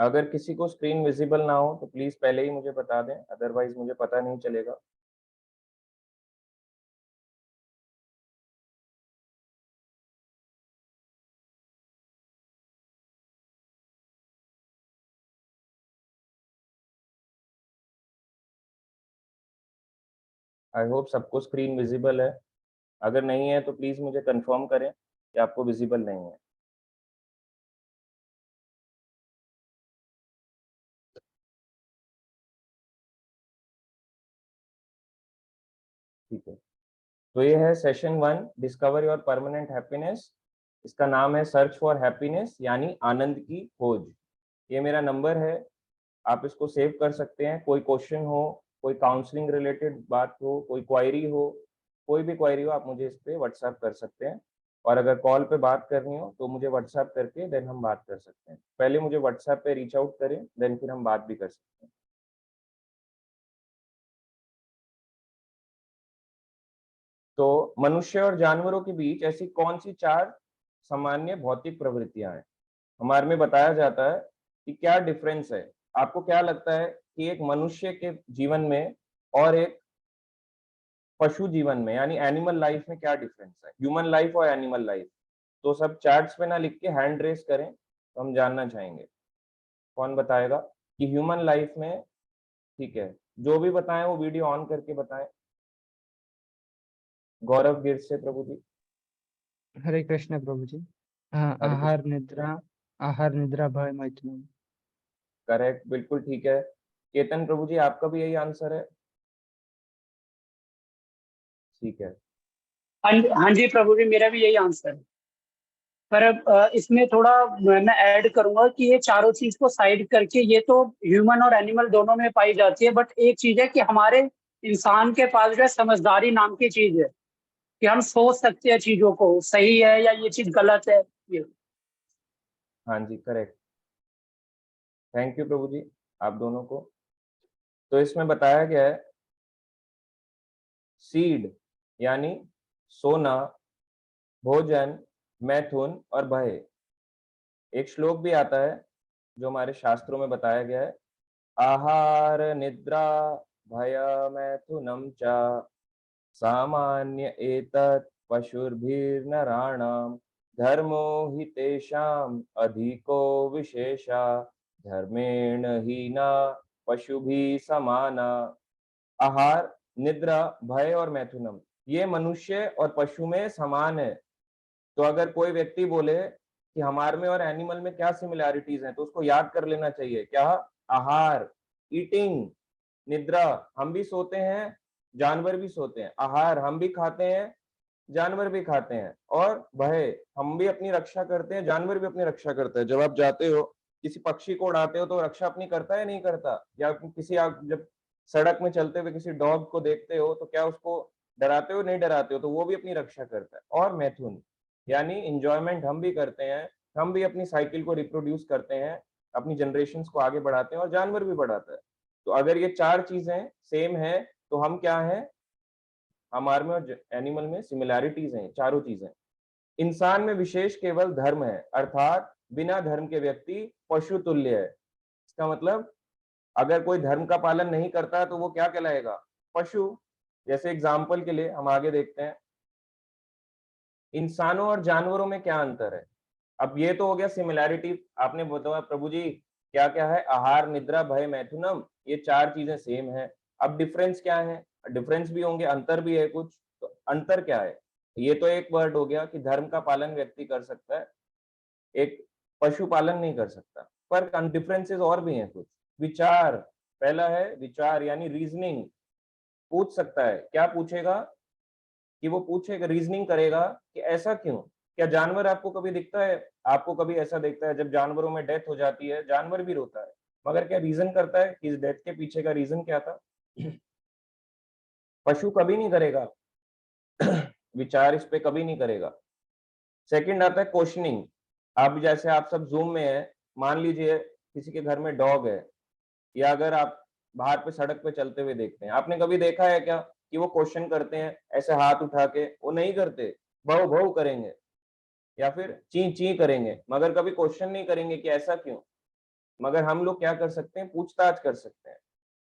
अगर किसी को स्क्रीन विजिबल ना हो तो प्लीज पहले ही मुझे बता दें, अदरवाइज मुझे पता नहीं चलेगा। आई होप सबको स्क्रीन विजिबल है। अगर नहीं है तो प्लीज मुझे कंफर्म करें कि आपको विजिबल नहीं है। ठीक है, तो ये है session 1, discover your permanent happiness. इसका नाम है सर्च फॉर हैप्पीनेस, यानी आनंद की खोज। ये मेरा नंबर है, आप इसको सेव कर सकते हैं। कोई क्वेश्चन हो, कोई काउंसलिंग रिलेटेड बात हो, कोई क्वायरी हो, कोई भी क्वायरी हो, आप मुझे इस पे व्हाट्सएप कर सकते हैं। और अगर कॉल पे बात करनी हो तो मुझे व्हाट्सएप करके देन हम बात कर सकते हैं। पहले मुझे व्हाट्सएप पे रीच आउट करें, देन फिर हम बात भी कर सकते हैं। तो मनुष्य और जानवरों के बीच ऐसी कौन सी 4 सामान्य भौतिक प्रवृत्तियां हैं? हमारे में बताया जाता है कि क्या डिफरेंस है। आपको क्या लगता है कि एक मनुष्य के जीवन में और एक पशु जीवन में, यानी एनिमल लाइफ में क्या डिफरेंस है, ह्यूमन लाइफ और एनिमल लाइफ? तो सब चैट्स पे ना लिख के हैंड रेस करें, तो हम जानना चाहेंगे। कौन बताएगा कि ह्यूमन लाइफ में? ठीक है, जो भी बताएं वो वीडियो ऑन करके बताएं। गौरव गिर से प्रभु जी। हरे कृष्ण प्रभु जी। हाँ, हरे कृष्ण। आहार निद्रा भय मैथुन। करेक्ट, बिल्कुल ठीक है। केतन प्रभु जी, आपका भी यही आंसर है? ठीक है। हाँ जी प्रभु जी, मेरा भी यही आंसर है। पर इसमें थोड़ा मैं ऐड करूंगा कि ये चारों चीज को साइड करके ये तो ह्यूमन और एनिमल दोनों में पाई जाती है, बट एक चीज है कि हमारे इंसान के पास जो है समझदारी नाम की चीज है, कि हम सोच सकते हैं चीजों को सही है या ये चीज गलत है। ये हाँ जी, करेक्ट। थैंक यू प्रभु जी, आप दोनों को। तो इसमें बताया गया है सीड यानी सोना, भोजन, मैथुन और भय। एक श्लोक भी आता है जो हमारे शास्त्रों में बताया गया है, आहार निद्रा भय मैथुनम च सामान्य एतत् पशुर्भिर्नराणाम धर्मो हि तेषाम अधिको विशेषा धर्मेण ही न पशुभि समाना। आहार, निद्रा, भय और मैथुनम, ये मनुष्य और पशु में समान है। तो अगर कोई व्यक्ति बोले कि हमारे में और एनिमल में क्या सिमिलैरिटीज हैं, तो उसको याद कर लेना चाहिए क्या? आहार, ईटिंग, निद्रा, हम भी सोते हैं, जानवर भी सोते हैं। आहार, हम भी खाते हैं, जानवर भी खाते हैं। और भय, हम भी अपनी रक्षा करते हैं, जानवर भी अपनी रक्षा करते हैं। जब आप जाते हो किसी पक्षी को उड़ाते हो तो रक्षा अपनी करता है नहीं करता? या किसी, आप जब सड़क में चलते हुए किसी डॉग को देखते हो तो क्या उसको डराते हो? नहीं डराते हो, तो वो भी अपनी रक्षा करता है। और मैथुन यानी इंजॉयमेंट हम भी करते हैं, हम भी अपनी साइकिल को रिप्रोड्यूस करते हैं, अपनी जनरेशन को आगे बढ़ाते हैं, और जानवर भी बढ़ाता है। तो अगर ये 4 चीजें सेम है तो हम क्या है? हमारे में और एनिमल में सिमिलैरिटीज हैं चारों चीजें। इंसान में विशेष केवल धर्म है, अर्थात बिना धर्म के व्यक्ति पशु तुल्य है। इसका मतलब अगर कोई धर्म का पालन नहीं करता तो वो क्या कहलाएगा? पशु। जैसे एग्जाम्पल के लिए हम आगे देखते हैं, इंसानों और जानवरों में क्या अंतर है। अब ये तो हो गया सिमिलैरिटी, आपने बताया प्रभु जी क्या क्या है, आहार, निद्रा, भय, मैथुनम, ये 4 चीजें सेम है। अब डिफरेंस क्या है? डिफरेंस भी होंगे, अंतर भी है कुछ। तो अंतर क्या है? ये तो एक वर्ड हो गया कि धर्म का पालन व्यक्ति कर सकता है, एक पशु पालन नहीं कर सकता। पर डिफरेंसेस और भी हैं कुछ। विचार, पहला है विचार यानी रीजनिंग, पूछ सकता है। क्या पूछेगा? कि वो पूछेगा, रीजनिंग करेगा कि ऐसा क्यों। क्या जानवर आपको कभी दिखता है? आपको कभी ऐसा दिखता है जब जानवरों में डेथ हो जाती है जानवर भी रोता है, मगर क्या रीजन करता है कि इस डेथ के पीछे का रीजन क्या था? पशु कभी नहीं करेगा। विचार इस पे कभी नहीं करेगा। सेकंड आता है क्वेश्चनिंग। अब जैसे आप सब जूम में है, मान लीजिए किसी के घर में डॉग है, या अगर आप बाहर पे सड़क पे चलते हुए देखते हैं, आपने कभी देखा है क्या कि वो क्वेश्चन करते हैं ऐसे हाथ उठा के? वो नहीं करते, भौ भौ करेंगे या फिर ची ची करेंगे, मगर कभी क्वेश्चन नहीं करेंगे कि ऐसा क्यों। मगर हम लोग क्या कर सकते हैं, पूछताछ कर सकते हैं।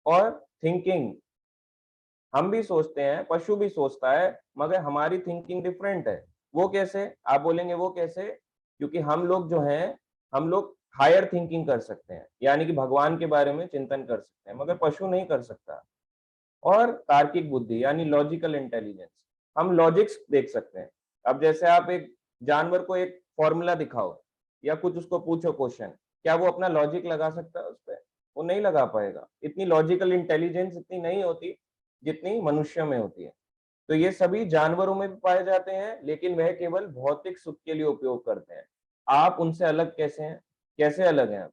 और थिंकिंग, हम भी सोचते हैं, पशु भी सोचता है, मगर हमारी थिंकिंग डिफरेंट है। वो कैसे? आप बोलेंगे वो कैसे? क्योंकि हम लोग जो हैं, हम लोग हायर थिंकिंग कर सकते हैं, यानी कि भगवान के बारे में चिंतन कर सकते हैं, मगर पशु नहीं कर सकता। और तार्किक बुद्धि यानी लॉजिकल इंटेलिजेंस, हम लॉजिक्स देख सकते हैं। अब जैसे आप एक जानवर को एक फॉर्मूला दिखाओ या कुछ उसको पूछो क्वेश्चन, क्या वो अपना लॉजिक लगा सकता है उस पे? वो नहीं लगा पाएगा। इतनी लॉजिकल इंटेलिजेंस इतनी नहीं होती जितनी मनुष्य में होती है। तो ये सभी जानवरों में भी पाए जाते हैं, लेकिन वह केवल भौतिक सुख के लिए उपयोग करते हैं। आप उनसे अलग कैसे हैं? कैसे अलग हैं आप?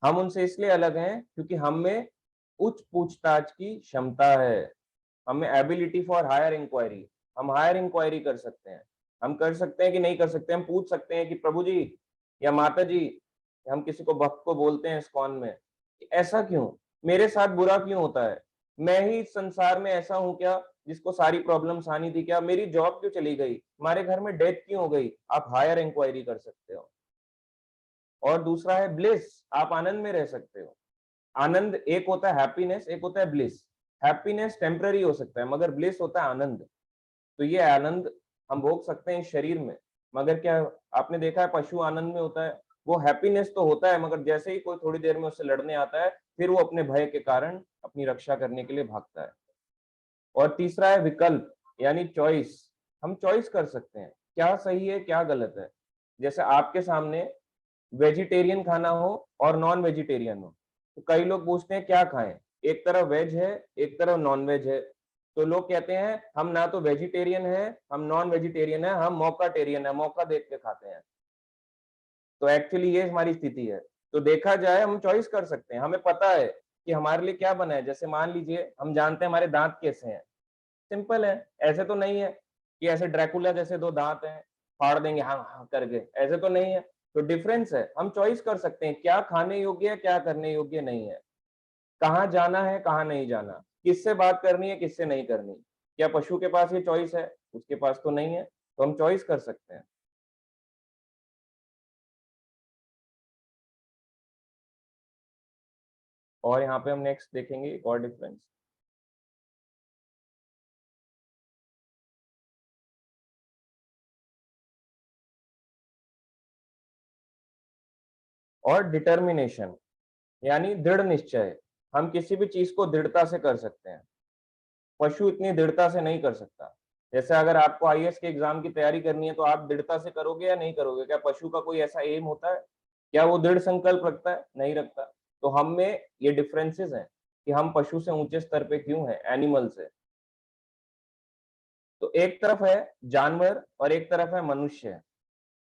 हम उनसे इसलिए अलग हैं क्योंकि हम में उच्च पूछताछ की क्षमता है। हमें एबिलिटी फॉर हायर इंक्वायरी, हम हायर इंक्वायरी कर सकते हैं। हम कर सकते हैं कि नहीं कर सकते, हम पूछ सकते हैं कि प्रभु जी या माता जी, हम किसी को भक्त को बोलते हैं इस्कॉन में, ऐसा क्यों, मेरे साथ बुरा क्यों होता है? मैं ही इस संसार में ऐसा हूं क्या जिसको सारी प्रॉब्लम्स आनी थी? क्या मेरी जॉब क्यों चली गई? हमारे घर में डेथ क्यों हो गई? आप हायर इंक्वायरी कर सकते हो। और दूसरा है ब्लिस, आप आनंद में रह सकते हो। आनंद एक होता है हैप्पीनेस, एक होता है ब्लिस। हैप्पीनेस टेम्पररी हो सकता है, मगर ब्लिस होता है आनंद। तो ये आनंद हम भोग सकते हैं इस शरीर में। मगर क्या आपने देखा है पशु आनंद में होता है? वो हैप्पीनेस तो होता है, मगर जैसे ही कोई थोड़ी देर में उससे लड़ने आता है, फिर वो अपने भय के कारण अपनी रक्षा करने के लिए भागता है। और तीसरा है विकल्प, यानी चॉइस। हम चॉइस कर सकते हैं क्या सही है क्या गलत है। जैसे आपके सामने वेजिटेरियन खाना हो और नॉन वेजिटेरियन हो, तो कई लोग पूछते हैं क्या खाएं, एक तरफ वेज है एक तरफ नॉन वेज है। तो लोग कहते हैं हम ना तो वेजिटेरियन है, हम नॉन वेजिटेरियन है, हम मौका-टेरियन है, मौका देख के खाते हैं। तो एक्चुअली ये हमारी स्थिति है। तो देखा जाए हम चॉइस कर सकते हैं, हमें पता है कि हमारे लिए क्या बना है। जैसे मान लीजिए हम जानते हैं हमारे दांत कैसे हैं, सिंपल है। ऐसे तो नहीं है कि ऐसे ड्रैकुला जैसे दो दांत हैं, फाड़ देंगे हाँ हाँ करके, ऐसे तो नहीं है। तो डिफरेंस है, हम चॉइस कर सकते हैं क्या खाने योग्य है क्या करने योग्य नहीं है, कहाँ जाना है कहाँ नहीं जाना, किससे बात करनी है किससे नहीं करनी। क्या पशु के पास ये चॉइस है? उसके पास तो नहीं है। तो हम चॉइस कर सकते हैं। और यहाँ पे हम नेक्स्ट देखेंगे एक और डिफरेंस। और डिटर्मिनेशन यानी दृढ़ निश्चय, हम किसी भी चीज को दृढ़ता से कर सकते हैं। पशु इतनी दृढ़ता से नहीं कर सकता। जैसे अगर आपको आईएएस के एग्जाम की तैयारी करनी है तो आप दृढ़ता से करोगे या नहीं करोगे? क्या पशु का कोई ऐसा एम होता है? क्या वो दृढ़ संकल्प रखता है? नहीं रखता। तो हम में ये डिफरेंसेस हैं कि हम पशु से ऊंचे स्तर पे क्यों हैं, एनिमल से। तो एक तरफ है जानवर और एक तरफ है मनुष्य।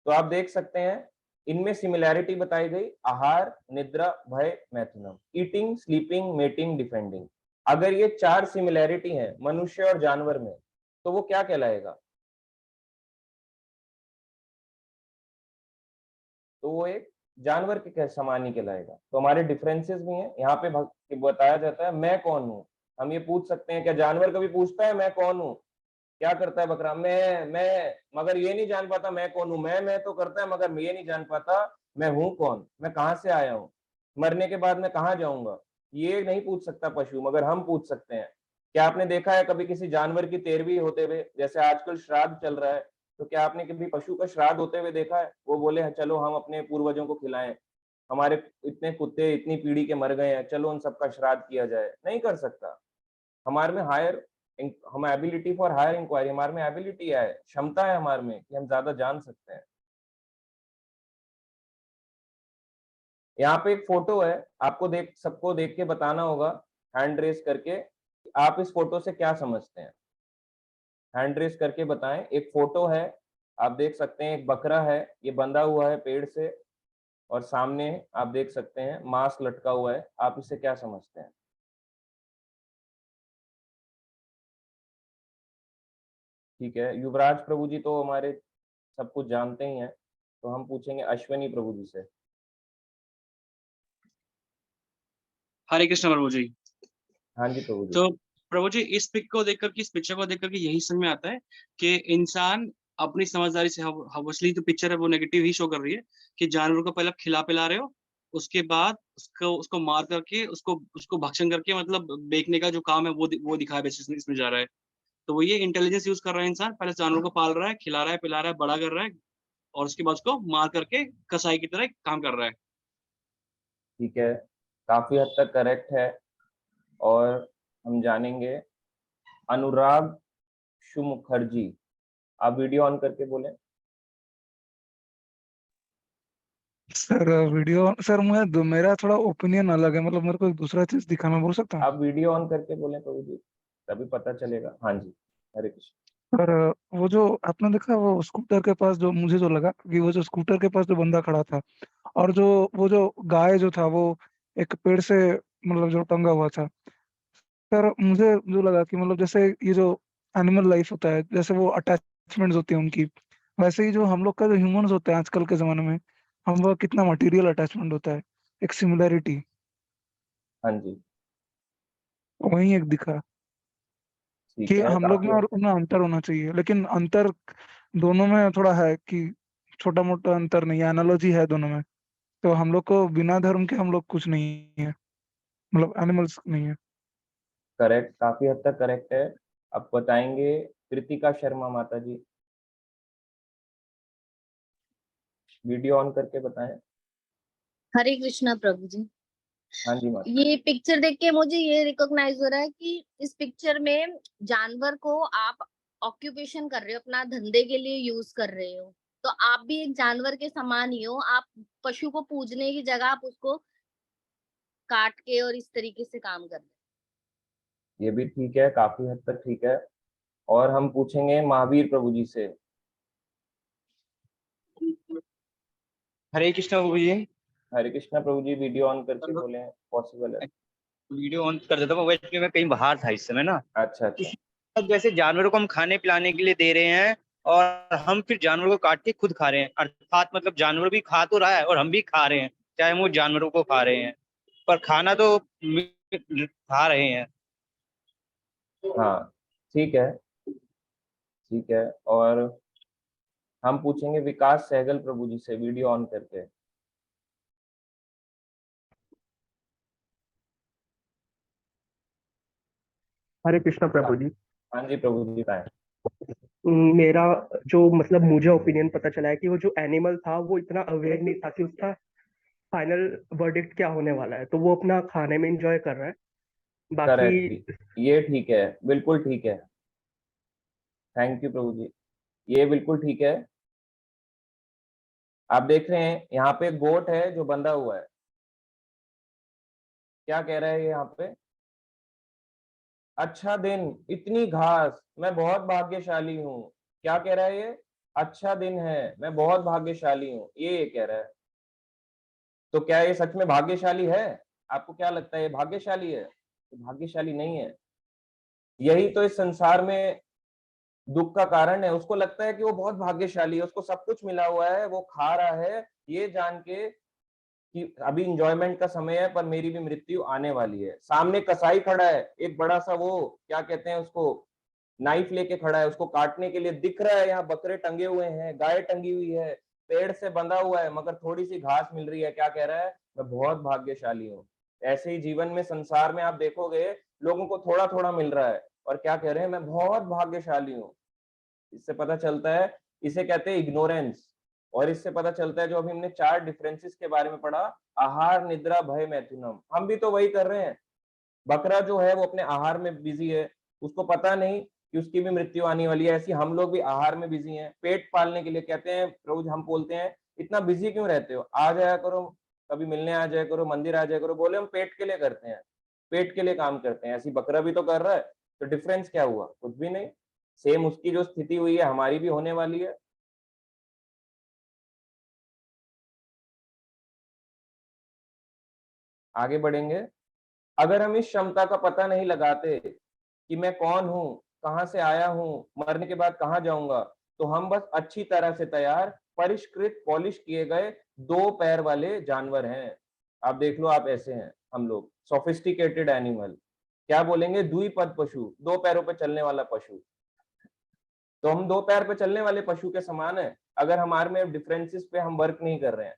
तो आप देख सकते हैं इनमें सिमिलैरिटी बताई गई, आहार, निद्रा, भय, मैथुनम, ईटिंग, स्लीपिंग, मेटिंग, डिफेंडिंग। अगर ये चार सिमिलैरिटी हैं मनुष्य और जानवर में, तो वो क्या कहलाएगा? तो वो एक जानवर के समान ही कहलाएगा। तो हमारे डिफरेंसेस भी हैं। यहाँ पे बताया जाता है मैं कौन हूँ। हम ये पूछ सकते हैं, क्या जानवर कभी पूछता है मैं कौन हूँ? क्या करता है बकरा? मैं, मगर ये नहीं जान पाता मैं कौन हूँ। मैं तो करता है, मगर ये नहीं जान पाता मैं हूँ कौन, मैं कहाँ से आया हूँ, मरने के बाद मैं कहाँ जाऊंगा। ये नहीं पूछ सकता पशु, मगर हम पूछ सकते हैं। क्या आपने देखा है कभी किसी जानवर की तेरहवीं होते हुए? जैसे आजकल श्राद्ध चल रहा है, तो क्या आपने कभी पशु का श्राद्ध होते हुए देखा है? वो बोले "हाँ, चलो हम अपने पूर्वजों को खिलाएं, हमारे इतने कुत्ते इतनी पीढ़ी के मर गए हैं, चलो उन सबका श्राद्ध किया जाए"? नहीं कर सकता। हमारे में हायर, हम एबिलिटी फॉर हायर इंक्वायरी, हमारे में एबिलिटी है, क्षमता है हमारे में कि हम ज्यादा जान सकते हैं। यहाँ पे एक फोटो है, आपको सबको देख के बताना होगा हैंड रेस करके, आप इस फोटो से क्या समझते हैं। हैंड रेस करके बताएं। एक फोटो है, आप देख सकते हैं एक बकरा है, ये बंधा हुआ है पेड़ से, और सामने आप देख सकते हैं मांस लटका हुआ है। आप इसे क्या समझते हैं? ठीक है, युवराज प्रभु जी तो हमारे सब कुछ जानते ही हैं, तो हम पूछेंगे अश्विनी प्रभु जी से। हरे कृष्ण प्रभु जी। हाँ जी प्रभु जी। तो प्रभु जी इस पिक को देखकर के, इस पिक्चर को देखकर के यही समझ में आता है कि इंसान अपनी समझदारी से हवसली तो पिक्चर है वो नेगेटिव ही शो कर रही है कि जानवर को पहले खिला पिला रहे हो, उसके बाद उसको मार करके उसको भक्षण करके मतलब बेचने का जो काम है वो दिखाया बेसिस इसमें जा रहा है। तो वो ये इंटेलिजेंस यूज कर रहा है इंसान, पहले जानवर को पाल रहा है, खिला रहा है, पिला रहा है, बड़ा कर रहा है और उसके बाद उसको मार करके कसाई की तरह काम कर रहा है। ठीक है, काफी हद तक करेक्ट है। और हम जानेंगे अनुराग मुखर्जी, आप वीडियो ऑन करके बोलें। सर वीडियो सर मेरा थोड़ा ओपिनियन अलग है, मतलब मेरे को एक दूसरा चीज दिखा, मैं बोल सकता हूँ? आप वीडियो ऑन करके बोलें प्रभु जी, तभी पता चलेगा। हाँ जी, हरे कृष्ण। सर वो जो आपने देखा, वो स्कूटर के पास जो मुझे जो लगा कि वो जो स्कूटर के पास जो बंदा खड़ा था, और जो वो जो गाय जो था वो एक पेड़ से मतलब जो टंगा हुआ था। सर मुझे जो लगा कि मतलब जैसे ये जो एनिमल लाइफ होता है, जैसे वो अटैचमेंट्स होती है उनकी, वैसे ही जो हम लोग का जो ह्यूमंस होते हैं आजकल के जमाने में, हम लोग कितना मटेरियल अटैचमेंट होता है, एक सिमिलैरिटी हाँ जी, वही एक दिखा ठीक कि है, हम लोग में काफी। और उनमें अंतर होना चाहिए, लेकिन अंतर दोनों में थोड़ा है कि छोटा मोटा अंतर नहीं है, एनालॉजी है दोनों में। तो हम लोग को बिना धर्म के हम लोग कुछ नहीं है, मतलब एनिमल्स नहीं है। करेक्ट, काफी हद तक करेक्ट है। अब बताएंगे कृतिका शर्मा माता जी, वीडियो ऑन करके बताएं। हरे कृष्णा प्रभु जी। हाँ जी माता। ये पिक्चर देख के मुझे ये रिकॉग्नाइज हो रहा है कि इस पिक्चर में जानवर को आप ऑक्यूपेशन कर रहे हो, अपना धंधे के लिए यूज कर रहे हो, तो आप भी एक जानवर के समान ही हो। आप पशु को पूजने की जगह आप उसको काट के और इस तरीके से काम कर रहे हो। ये भी ठीक है, काफी हद तक ठीक है। और हम पूछेंगे महावीर प्रभु जी से। हरे कृष्णा प्रभु जी। हरे कृष्णा प्रभु जी, वीडियो ऑन करके बोले, पॉसिबल है? वीडियो ऑन कर देता हूँ, वैसे मैं कहीं बाहर था इस समय ना। अच्छा अच्छा। अब जैसे जानवरों को हम खाने पिलाने के लिए दे रहे हैं और हम फिर जानवरों को काट के खुद खा रहे हैं, अर्थात मतलब जानवर भी खा तो रहा है और हम भी खा रहे हैं, चाहे हम वो जानवरों को खा रहे हैं, पर खाना तो खा रहे हैं। हाँ, ठीक है, ठीक है। और हम पूछेंगे विकास सहगल प्रभु जी से, वीडियो ऑन करके। हरे कृष्णा प्रभु जी। हाँ जी प्रभु जी, बताएं। मेरा जो मतलब मुझे ओपिनियन पता चला है कि वो जो एनिमल था वो इतना अवेयर नहीं था कि उसका फाइनल वर्डिक्ट क्या होने वाला है, तो वो अपना खाने में एंजॉय कर रहा है। बाकी करेक्ट, ये ठीक है, बिल्कुल ठीक है। थैंक यू प्रभु जी, ये बिल्कुल ठीक है। आप देख रहे हैं यहाँ पे गोट है जो बंधा हुआ है, क्या कह रहा है ये यहाँ पे? अच्छा दिन, इतनी घास, मैं बहुत भाग्यशाली हूँ। क्या कह रहा है ये? अच्छा दिन है, मैं बहुत भाग्यशाली हूँ, ये कह रहा है। तो क्या ये सच में भाग्यशाली है? आपको क्या लगता है, ये भाग्यशाली है? ये भाग्यशाली नहीं है। यही तो इस संसार में दुख का कारण है। उसको लगता है कि वो बहुत भाग्यशाली है, उसको सब कुछ मिला हुआ है, वो खा रहा है ये जान के कि अभी इंजॉयमेंट का समय है, पर मेरी भी मृत्यु आने वाली है। सामने कसाई खड़ा है, एक बड़ा सा, वो क्या कहते हैं उसको, नाइफ लेके खड़ा है, उसको काटने के लिए दिख रहा है। यहाँ बकरे टंगे हुए हैं, गाय टंगी हुई है, पेड़ से बंधा हुआ है, मगर थोड़ी सी घास मिल रही है। क्या कह रहा है? मैं बहुत भाग्यशाली हूँ। ऐसे ही जीवन में, संसार में आप देखोगे, लोगों को थोड़ा थोड़ा मिल रहा है और क्या कह रहे हैं? मैं बहुत भाग्यशाली हूँ। इससे पता चलता है, इसे कहते हैं इग्नोरेंस। और इससे पता चलता है, जो अभी हमने 4 डिफरेंसेस के बारे में पढ़ा, आहार, निद्रा, भय, मैथुनम, हम भी तो वही कर रहे हैं। बकरा जो है वो अपने आहार में बिजी है, उसको पता नहीं कि उसकी भी मृत्यु आने वाली है। ऐसी हम लोग भी आहार में बिजी हैं, पेट पालने के लिए। कहते हैं रोज हम बोलते हैं, इतना बिजी क्यों रहते हो, आ जाया करो, कभी मिलने आ जाया करो, मंदिर आ जाया करो। बोले हम पेट के लिए करते हैं, पेट के लिए काम करते हैं। ऐसी बकरा भी तो कर रहा है। तो डिफरेंस क्या हुआ? कुछ भी नहीं। सेम उसकी जो स्थिति हुई है, हमारी भी होने वाली है। आगे बढ़ेंगे। अगर हम इस क्षमता का पता नहीं लगाते कि मैं कौन हूं, कहां से आया हूं, मरने के बाद कहां जाऊंगा, तो हम बस अच्छी तरह से तैयार, परिष्कृत, पॉलिश किए गए 2 पैर वाले जानवर हैं। आप देख लो, आप ऐसे हैं हम लोग, सोफिस्टिकेटेड एनिमल। क्या बोलेंगे? द्विपद पशु, 2 पैरों पर चलने वाला पशु। तो हम दो पैर पे चलने वाले पशु के समान है अगर हमारे में डिफरेंसेस पे हम वर्क नहीं कर रहे हैं।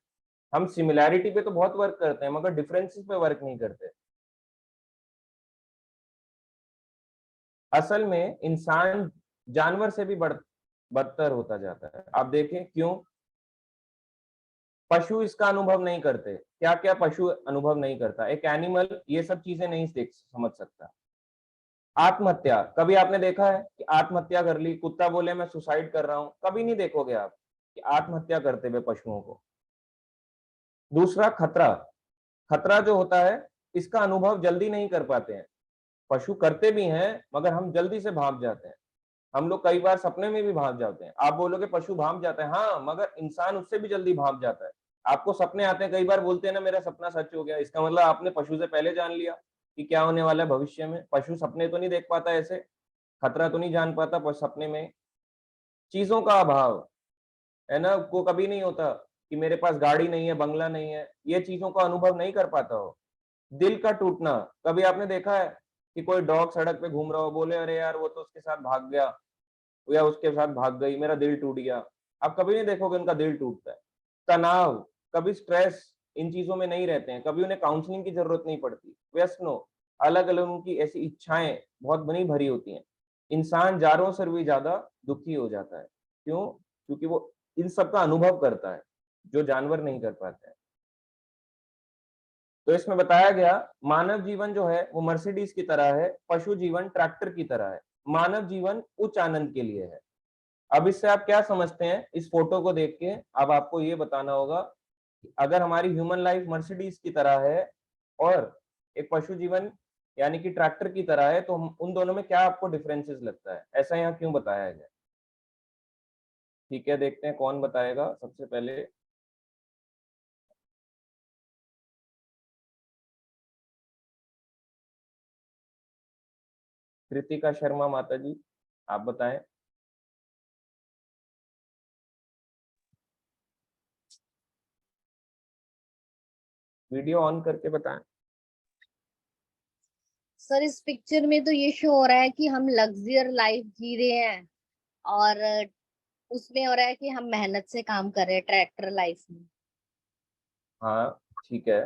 हम सिमिलैरिटी पे तो बहुत वर्क करते हैं मगर डिफरेंसेस पे वर्क नहीं करते। असल में इंसान जानवर से भी बदतर होता जाता है। आप देखें क्यों? पशु इसका अनुभव नहीं करते। क्या क्या पशु अनुभव नहीं करता? एक एनिमल ये सब चीजें नहीं देख समझ सकता। आत्महत्या, कभी आपने देखा है कि आत्महत्या कर ली? कुत्ता बोले मैं सुसाइड कर रहा हूं, कभी नहीं देखोगे आप कि आत्महत्या करते हुए पशुओं को। दूसरा, खतरा। खतरा जो होता है इसका अनुभव जल्दी नहीं कर पाते हैं। पशु करते भी हैं मगर हम जल्दी से भाग जाते हैं। हम लोग कई बार सपने में भी भाग जाते हैं। आप बोलोगे पशु भाग जाता है, हाँ, मगर इंसान उससे भी जल्दी भाग जाता है। आपको सपने आते हैं, कई बार बोलते हैं ना मेरा सपना सच हो गया, इसका मतलब आपने पशु से पहले जान लिया कि क्या होने वाला है भविष्य में। पशु सपने तो नहीं देख पाता, ऐसे खतरा तो नहीं जान पाता पर सपने में। चीजों का अभाव है ना, को कभी नहीं होता कि मेरे पास गाड़ी नहीं है, बंगला नहीं है, ये चीजों का अनुभव नहीं कर पाता हो। दिल का टूटना, कभी आपने देखा है कि कोई डॉग सड़क पे घूम रहा हो, बोले अरे यार वो तो उसके साथ भाग गया या उसके साथ भाग गई, मेरा दिल टूट गया। आप कभी नहीं देखोगे उनका दिल टूटता है। तनाव, कभी स्ट्रेस इन चीजों में नहीं रहते हैं, कभी उन्हें काउंसलिंग की जरूरत नहीं पड़ती। व्यसनों, अलग अलग उनकी ऐसी इच्छाएं बहुत बनी भरी होती हैं। इंसान जानवरों से भी ज्यादा दुखी हो जाता है। क्यों? क्योंकि वो इन सब का अनुभव करता है जो जानवर नहीं कर पाते हैं। तो इसमें बताया गया मानव जीवन जो है वो मर्सिडीज की तरह है, पशु जीवन ट्रैक्टर की तरह है। मानव जीवन उच्च आनंद के लिए है। अब इससे आप क्या समझते हैं? इस फोटो को देख के अब आपको ये बताना होगा कि अगर हमारी ह्यूमन लाइफ मर्सिडीज की तरह है और एक पशु जीवन यानी कि ट्रैक्टर की तरह है, तो हम उन दोनों में क्या आपको डिफरेंसेस लगता है? ऐसा यहाँ क्यों बताया गया? ठीक है, देखते हैं कौन बताएगा सबसे पहले। कृतिका शर्मा माता जी, आप बताएं। वीडियो ऑन करके बताएं। सर इस पिक्चर में तो ये शो हो रहा है कि हम लग्जर लाइफ जी रहे हैं और उसमें हो रहा है कि हम मेहनत से काम कर रहे हैं ट्रैक्टर लाइफ में। हाँ ठीक है,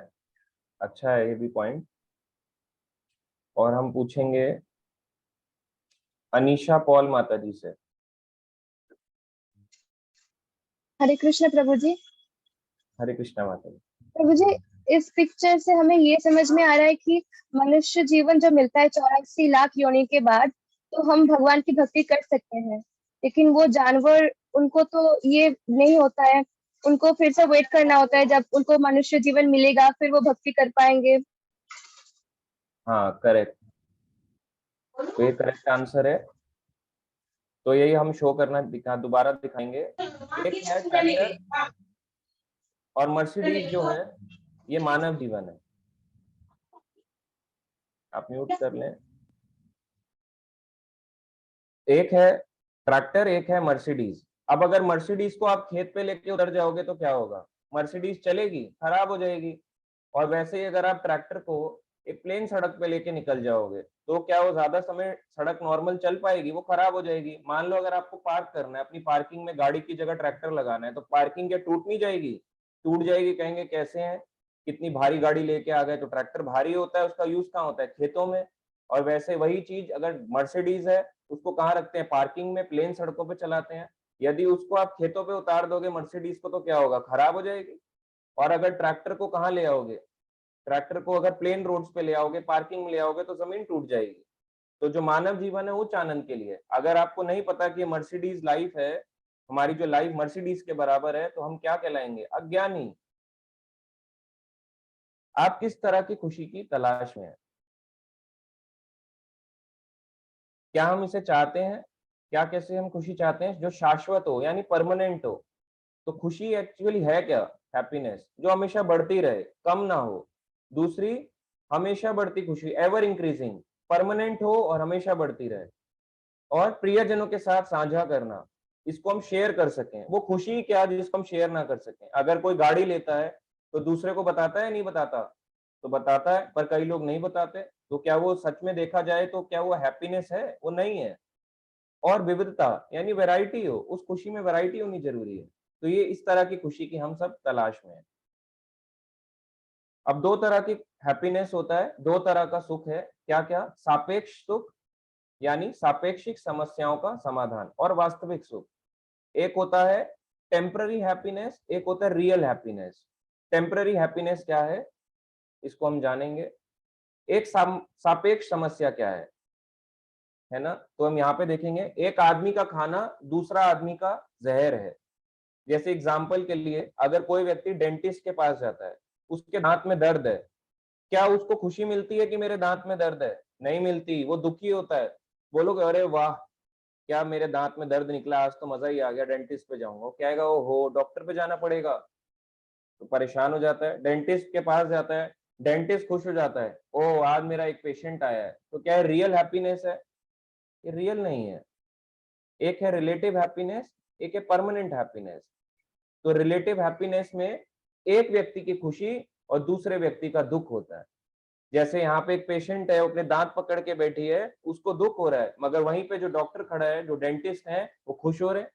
अच्छा है ये भी पॉइंट। और हम पूछेंगे अनीशा पॉल माता जी से। हरे कृष्ण प्रभु जी। हरे कृष्णा माता जी। प्रभु जी, इस पिक्चर से हमें ये समझ में आ रहा है कि मनुष्य जीवन जो मिलता है 84 लाख योनि के बाद, तो हम भगवान की भक्ति कर सकते हैं, लेकिन वो जानवर, उनको तो ये नहीं होता है। उनको फिर से वेट करना होता है, जब उनको मनुष्य जीवन मिलेगा फिर वो भक्ति कर पाएंगे। हाँ करेक्ट, तो ये करेक्ट आंसर है। तो यही हम शो करना दोबारा दिखाएंगे। एक है ट्रैक्टर और मर्सिडीज जो है ये मानव जीवन है। आप म्यूट कर लें। एक है ट्रैक्टर, एक है मर्सिडीज। अब अगर मर्सिडीज को आप खेत पे लेके उतर जाओगे तो क्या होगा? मर्सिडीज चलेगी, खराब हो जाएगी। और वैसे ही अगर आप ट्रैक्टर को एक प्लेन सड़क पे लेके निकल जाओगे तो क्या वो ज्यादा समय सड़क नॉर्मल चल पाएगी? वो खराब हो जाएगी। मान लो अगर आपको पार्क करना है, अपनी पार्किंग में गाड़ी की जगह ट्रैक्टर लगाना है, तो पार्किंग क्या टूट नहीं जाएगी? टूट जाएगी। कहेंगे कैसे हैं, कितनी भारी गाड़ी लेके आ गए। तो ट्रैक्टर भारी होता है, उसका यूज कहाँ होता है? खेतों में। और वैसे वही चीज अगर मर्सिडीज है, उसको कहाँ रखते हैं? पार्किंग में, प्लेन सड़कों पे चलाते हैं। यदि उसको आप खेतों पे उतार दोगे मर्सिडीज को तो क्या होगा? खराब हो जाएगी। और अगर ट्रैक्टर को कहाँ ले आओगे? ट्रैक्टर को अगर प्लेन रोड्स पे ले आओगे, पार्किंग में ले आओगे तो जमीन टूट जाएगी। तो जो मानव जीवन है उच्च आनंद के लिए। अगर आपको नहीं पता कि मर्सिडीज लाइफ है, हमारी जो लाइफ मर्सिडीज के बराबर है, तो हम क्या कहलाएंगे? अज्ञानी। आप किस तरह की खुशी की तलाश में हैं? क्या हम इसे चाहते हैं? क्या कैसे हम खुशी चाहते हैं? जो शाश्वत हो यानी परमानेंट हो। तो खुशी एक्चुअली है क्या? हैप्पीनेस जो हमेशा बढ़ती रहे, कम ना हो। दूसरी, हमेशा बढ़ती खुशी, एवर इंक्रीजिंग, परमानेंट हो और हमेशा बढ़ती रहे। और प्रियजनों के साथ साझा करना, इसको हम शेयर कर सकें। वो खुशी क्या जिसको हम शेयर ना कर सकें? अगर कोई गाड़ी लेता है तो दूसरे को बताता है नहीं बताता? तो बताता है, पर कई लोग नहीं बताते। तो क्या वो सच में देखा जाए तो क्या वो हैप्पीनेस है? वो नहीं है। और विविधता यानी वैरायटी हो, उस खुशी में वैरायटी होनी जरूरी है। तो ये इस तरह की खुशी की हम सब तलाश में है। अब दो तरह की हैप्पीनेस होता है, दो तरह का सुख है। क्या क्या? सापेक्ष सुख यानी सापेक्षिक समस्याओं का समाधान, और वास्तविक सुख। एक होता है टेम्पररी हैप्पीनेस, एक होता है रियल हैप्पीनेस। टेम्पररी हैप्पीनेस क्या है, इसको हम जानेंगे। एक सापेक्ष समस्या क्या है ना? तो हम यहाँ पे देखेंगे, एक आदमी का खाना दूसरा आदमी का जहर है। जैसे एग्जाम्पल के लिए, अगर कोई व्यक्ति डेंटिस्ट के पास जाता है, उसके दांत में दर्द है, क्या उसको खुशी मिलती है कि मेरे दांत में दर्द है? नहीं मिलती, वो दुखी होता है। बोलोगे अरे वाह, क्या मेरे दांत में दर्द निकला, आज तो मजा ही आ गया, डेंटिस्ट पे जाऊंगा। क्या कहेगा, ओ हो डॉक्टर पे जाना पड़ेगा, तो परेशान हो जाता है। डेंटिस्ट के पास जाता है, डेंटिस्ट खुश हो जाता है, ओ आज मेरा एक पेशेंट आया है। तो क्या है, रियल हैप्पीनेस है? ये रियल नहीं है। एक है रिलेटिव हैप्पीनेस, एक है परमानेंट हैप्पीनेस। तो रिलेटिव हैप्पीनेस में एक व्यक्ति की खुशी और दूसरे व्यक्ति का दुख होता है। जैसे यहाँ पे एक पेशेंट है, अपने दांत पकड़ के बैठी है, उसको दुख हो रहा है, मगर वहीं पे जो डॉक्टर खड़ा है, जो डेंटिस्ट है, वो खुश हो रहे हैं।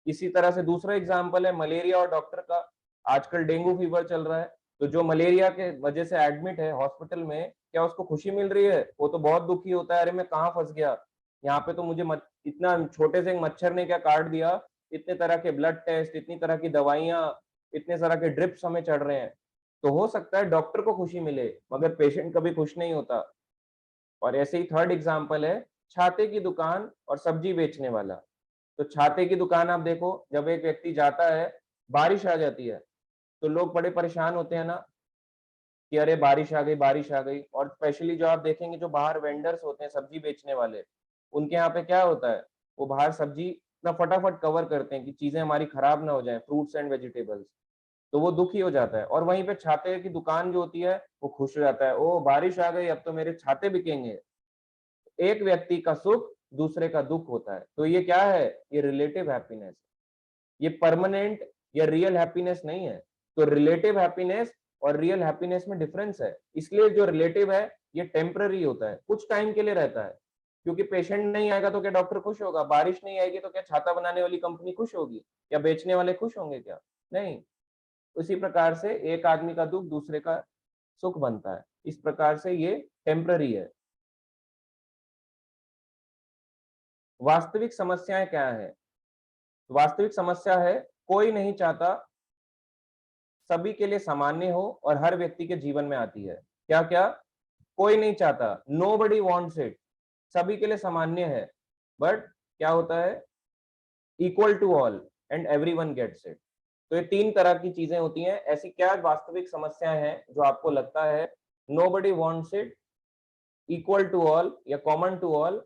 इसी तरह से दूसरा एग्जाम्पल है मलेरिया और डॉक्टर का। आजकल डेंगू फीवर चल रहा है, तो जो मलेरिया के वजह से एडमिट है हॉस्पिटल में, क्या उसको खुशी मिल रही है? वो तो बहुत दुखी होता है, अरे मैं कहाँ फंस गया, यहाँ पे तो मुझे इतना छोटे से मच्छर ने क्या काट दिया। इतने तरह के ब्लड टेस्ट, इतनी तरह की दवाइयां, इतने तरह के ड्रिप्स हमें चढ़ रहे हैं। तो हो सकता है डॉक्टर को खुशी मिले, मगर पेशेंट कभी खुश नहीं होता। और ऐसे ही थर्ड एग्जाम्पल है छाते की दुकान और सब्जी बेचने वाला। तो छाते की दुकान आप देखो, जब एक व्यक्ति जाता है, बारिश आ जाती है, तो लोग बड़े परेशान होते हैं ना, कि अरे बारिश आ गई, बारिश आ गई। और स्पेशली जो आप देखेंगे, जो बाहर वेंडर्स होते हैं, सब्जी बेचने वाले, उनके यहाँ पे क्या होता है, वो बाहर सब्जी ना फटाफट कवर करते हैं कि चीजें हमारी खराब ना हो जाए, फ्रूट्स एंड वेजिटेबल्स। तो वो दुखी हो जाता है। और वहीं पे छाते की दुकान जो होती है, वो खुश हो जाता है, ओ बारिश आ गई, अब तो मेरे छाते बिकेंगे। एक व्यक्ति का सुख दूसरे का दुख होता है। तो ये क्या है, ये रिलेटिव हैप्पीनेस। ये परमानेंट या रियल हैप्पीनेस नहीं है। तो रिलेटिव हैप्पीनेस और रियल हैप्पीनेस में डिफरेंस है। इसलिए जो रिलेटिव है, ये टेम्पररी होता है, कुछ टाइम के लिए रहता है। क्योंकि पेशेंट नहीं आएगा तो क्या डॉक्टर खुश होगा? बारिश नहीं आएगी तो क्या छाता बनाने वाली कंपनी खुश होगी? या बेचने वाले खुश होंगे क्या? नहीं। उसी प्रकार से एक आदमी का दुख दूसरे का सुख बनता है। इस प्रकार से ये टेम्पररी है। वास्तविक समस्याएं क्या है? वास्तविक समस्या है, कोई नहीं चाहता सभी के लिए सामान्य हो और हर व्यक्ति के जीवन में आती है। क्या क्या? कोई नहीं चाहता, nobody wants it, सभी के लिए सामान्य है, बट क्या होता है, equal to all and everyone gets it. तो ये तीन तरह की चीजें होती हैं। ऐसी क्या वास्तविक समस्याएं हैं जो आपको लगता है nobody wants it, equal to all या common to all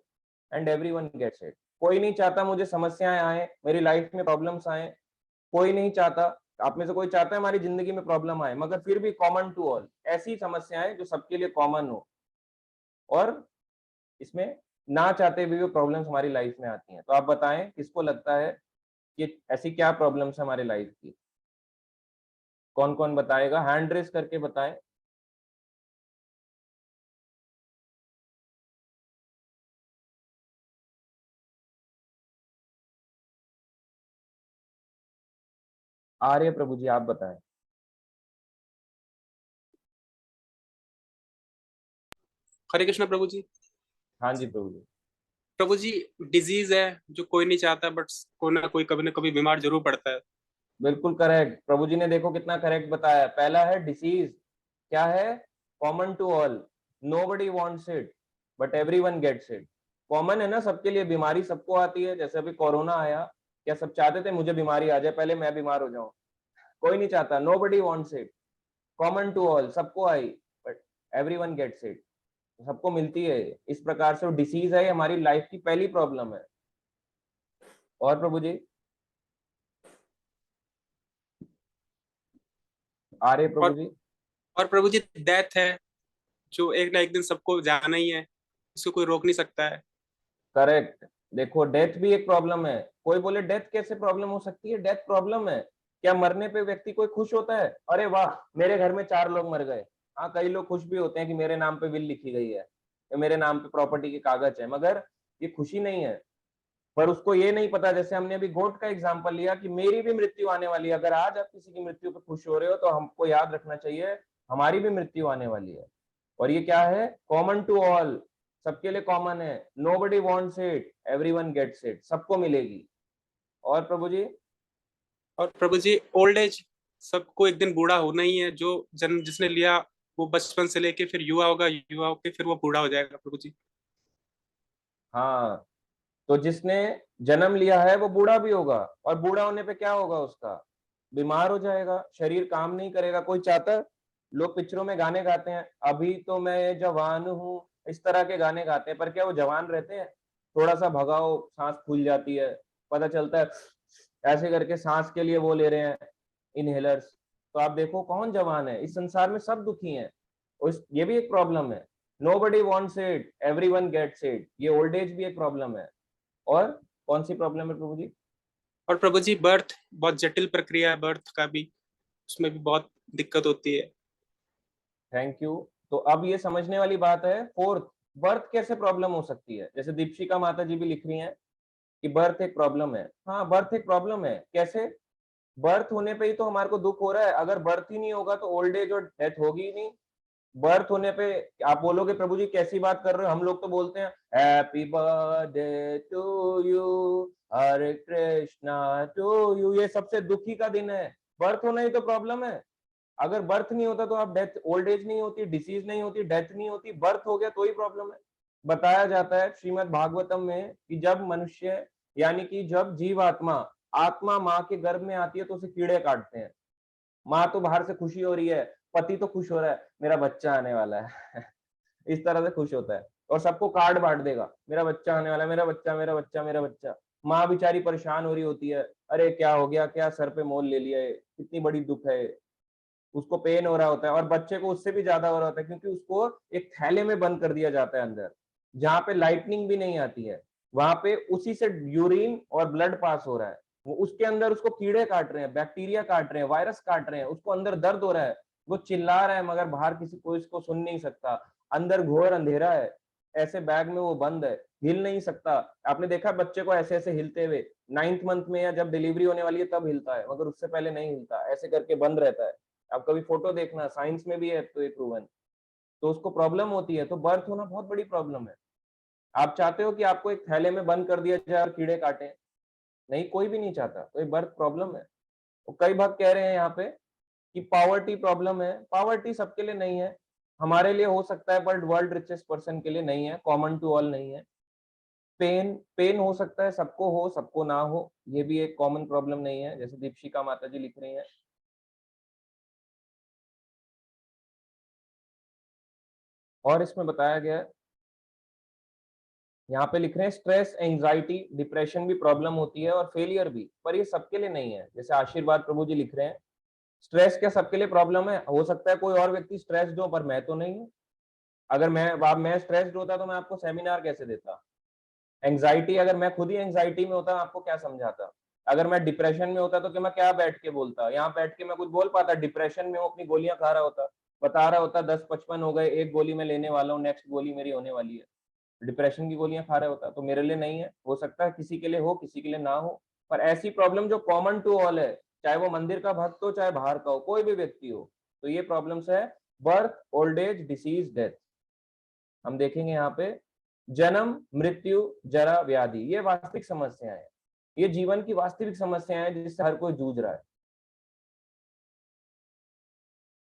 and everyone gets it? कोई नहीं चाहता मुझे समस्याएं आए, मेरी लाइफ में प्रॉब्लम्स आए। कोई नहीं चाहता, आप में से कोई चाहता है हमारी जिंदगी में प्रॉब्लम आए, मगर फिर भी कॉमन टू ऑल, ऐसी समस्याएं जो सबके लिए कॉमन हो, और इसमें ना चाहते हुए भी प्रॉब्लम्स हमारी लाइफ में आती हैं। तो आप बताएं, किसको लगता है कि ऐसी क्या प्रॉब्लम्स है हमारी लाइफ की? कौन कौन बताएगा? हैंड रेस करके बताएं। आर्य प्रभु जी, आप बताएं। हरे कृष्ण प्रभु जी। हाँ जी प्रभु जी। प्रभु जी, डिजीज है जो कोई नहीं चाहता, बट कोई ना कभी बीमार जरूर पड़ता है। बिल्कुल करेक्ट, प्रभु जी ने देखो कितना करेक्ट बताया। पहला है डिसीज, क्या है? Common to all, nobody wants it but everyone gets it. Common है ना सबके लिए, बीमारी सबको आती है। जैसे अभी कोरोना आया, क्या सब चाहते थे मुझे बीमारी आ जाए, पहले मैं बीमार हो जाऊं? कोई नहीं चाहता, nobody wants it. Common to all, सबको आई, बट एवरीवन गेट्स इट, सबको मिलती है। इस प्रकार से डिसीज है, हमारी लाइफ की पहली प्रॉब्लम है। और प्रभु जी, आ रहे प्रभु जी? और प्रभु जी, डेथ है जो एक ना एक दिन सबको जाना ही है, इसको कोई रोक नहीं सकता है। करेक्ट। देखो डेथ भी एक प्रॉब्लम है। कोई बोले डेथ कैसे प्रॉब्लम हो सकती है? डेथ प्रॉब्लम है। क्या मरने पे व्यक्ति कोई खुश होता है? अरे वाह, मेरे घर में 4 लोग मर गए। हाँ, कई लोग खुश भी होते हैं कि मेरे नाम पे विल लिखी गई है या मेरे नाम पे प्रॉपर्टी के कागज है, मगर ये खुशी नहीं है। पर उसको ये नहीं पता, जैसे हमने अभी गोट का एग्जांपल लिया कि मेरी भी मृत्यु आने वाली है। अगर आज आप किसी की मृत्यु पे खुश हो रहे हो तो हमको याद रखना चाहिए हमारी भी मृत्यु आने वाली है। और ये क्या है? कॉमन टू ऑल, सबके लिए कॉमन है। Nobody wants it, everyone gets it, सबको मिलेगी। और प्रभु जी? और प्रभु जी ओल्ड एज, सबको एक दिन बूढ़ा होना ही है। जो जन्म जिसने लिया वो बचपन से लेके फिर युवा होगा, युवा होके फिर वो बूढ़ा हो जाएगा प्रभु जी। हाँ, तो जिसने जन्म लिया है वो बूढ़ा भी होगा, और बूढ़ा होने पे क्या होगा? उसका बीमार हो जाएगा, शरीर काम नहीं करेगा। कोई चाहता है? लोग पिक्चरों में गाने गाते हैं, अभी तो मैं जवान हूँ, इस तरह के गाने गाते हैं, पर क्या वो जवान रहते हैं? थोड़ा सा भगाओ, सांस फूल जाती है, पता चलता है ऐसे करके सांस के लिए वो ले रहे हैं इनहेलर्स। तो आप देखो कौन जवान है? इस संसार में सब दुखी हैं। ये भी एक प्रॉब्लम है। Nobody wants it, everyone gets it. ये ओल्ड एज भी एक प्रॉब्लम है। और कौन सी प्रॉब्लम है प्रभु जी? और प्रभु जी बर्थ बहुत जटिल प्रक्रिया है, बर्थ का भी, उसमें भी बहुत दिक्कत होती है। Thank you. तो अब ये समझने वाली बात है फोर्थ, बर्थ कैसे प्रॉब्लम हो सकती है। जैसे दीपशिका माता जी भी लिख रही हैं कि बर्थ एक प्रॉब्लम है। हाँ, बर्थ एक प्रॉब्लम है। कैसे? बर्थ होने पे ही तो हमारे को दुख हो रहा है। अगर बर्थ ही नहीं होगा तो ओल्ड एज और डेथ होगी ही नहीं। बर्थ होने पे आप बोलोगे प्रभु जी कैसी बात कर रहे हो? हम लोग तो बोलते हैं happy birthday to you, Hare Krishna to you. ये सबसे दुखी का दिन है। बर्थ होना ही तो प्रॉब्लम है। अगर बर्थ नहीं होता तो आप डेथ, ओल्ड एज नहीं होती, डिसीज नहीं होती, डेथ नहीं होती। बर्थ हो गया तो ही प्रॉब्लम है। बताया जाता है श्रीमद् भागवतम में कि जब मनुष्य, यानी कि जब जीवात्मा, आत्मा माँ के गर्भ में आती है तो उसे कीड़े काटते हैं। माँ तो बाहर से खुशी हो रही है, पति तो खुश हो रहा है मेरा बच्चा आने वाला है इस तरह से खुश होता है, और सबको कार्ड बांट देगा, मेरा बच्चा आने वाला है, मेरा बच्चा, मेरा बच्चा, मेरा बच्चा। माँ बेचारी परेशान हो रही होती है, अरे क्या हो गया, क्या सर पे मोल ले लिया है, कितनी बड़ी दुख है। उसको पेन हो रहा होता है, और बच्चे को उससे भी ज्यादा हो रहा होता है, क्योंकि उसको एक थैले में बंद कर दिया जाता है अंदर, जहाँ पे लाइटनिंग भी नहीं आती है। वहां पे उसी से यूरिन और ब्लड पास हो रहा है। वो उसके अंदर उसको कीड़े काट रहे हैं, बैक्टीरिया काट रहे हैं, वायरस काट रहे हैं, उसको अंदर दर्द हो रहा है, वो चिल्ला रहा है, मगर बाहर किसी कोई इसको सुन नहीं सकता। अंदर घोर अंधेरा है, ऐसे बैग में वो बंद है, हिल नहीं सकता। आपने देखा बच्चे को ऐसे ऐसे हिलते हुए, 9th मंथ में या जब डिलीवरी होने वाली है तब हिलता है, मगर उससे पहले नहीं हिलता, ऐसे करके बंद रहता है। आप कभी फोटो देखना, साइंस में भी है तो ये प्रूवन। तो उसको प्रॉब्लम होती है। तो बर्थ होना बहुत बड़ी प्रॉब्लम है। आप चाहते हो कि आपको एक थैले में बंद कर दिया जाए और कीड़े काटे? नहीं, कोई भी नहीं चाहता। तो ये बर्थ प्रॉब्लम है। तो कई भाग कह रहे हैं यहाँ पे कि पावर्टी प्रॉब्लम है। पावर्टी सबके लिए नहीं है, हमारे लिए हो सकता है, बट वर्ल्ड रिचेस्ट पर्सन के लिए नहीं है, कॉमन टू ऑल नहीं है। पेन, पेन हो सकता है, सबको हो सबको ना हो, ये भी एक कॉमन प्रॉब्लम नहीं है, जैसे दीपशिका माता जी लिख रही हैं। और इसमें बताया गया है, यहाँ पे लिख रहे हैं स्ट्रेस, एंजाइटी, डिप्रेशन भी प्रॉब्लम होती है, और फेलियर भी, पर ये सबके लिए नहीं है। जैसे आशीर्वाद प्रभु जी लिख रहे हैं, स्ट्रेस क्या सबके लिए प्रॉब्लम है? हो सकता है कोई और व्यक्ति स्ट्रेस्ड हो, पर मैं तो नहीं हूँ। अगर मैं स्ट्रेस्ड होता तो मैं आपको सेमिनार कैसे देता? एंजाइटी, अगर मैं खुद ही एंजाइटी में होता आपको क्या समझाता? अगर मैं डिप्रेशन में होता तो क्या मैं क्या बैठ के बोलता? यहाँ बैठ के मैं कुछ बोल पाता? डिप्रेशन में हूँ, अपनी गोलियां खा रहा होता, बता रहा होता 10-55 हो गए, एक गोली मैं लेने वाला हूँ, नेक्स्ट गोली मेरी होने वाली है। डिप्रेशन की गोलियां खा रहा होता। तो मेरे लिए नहीं है, हो सकता है किसी के लिए हो, किसी के लिए ना हो। पर ऐसी प्रॉब्लम जो कॉमन टू ऑल है, चाहे वो मंदिर का भक्त हो, चाहे बाहर का हो, कोई भी व्यक्ति हो, तो ये प्रॉब्लम्स है birth, old age, disease, death. हम देखेंगे यहाँ पे जन्म, मृत्यु, जरा, व्याधि, ये वास्तविक समस्याएं हैं। ये जीवन की वास्तविक समस्याएं हैं जिससे हर कोई जूझ रहा है।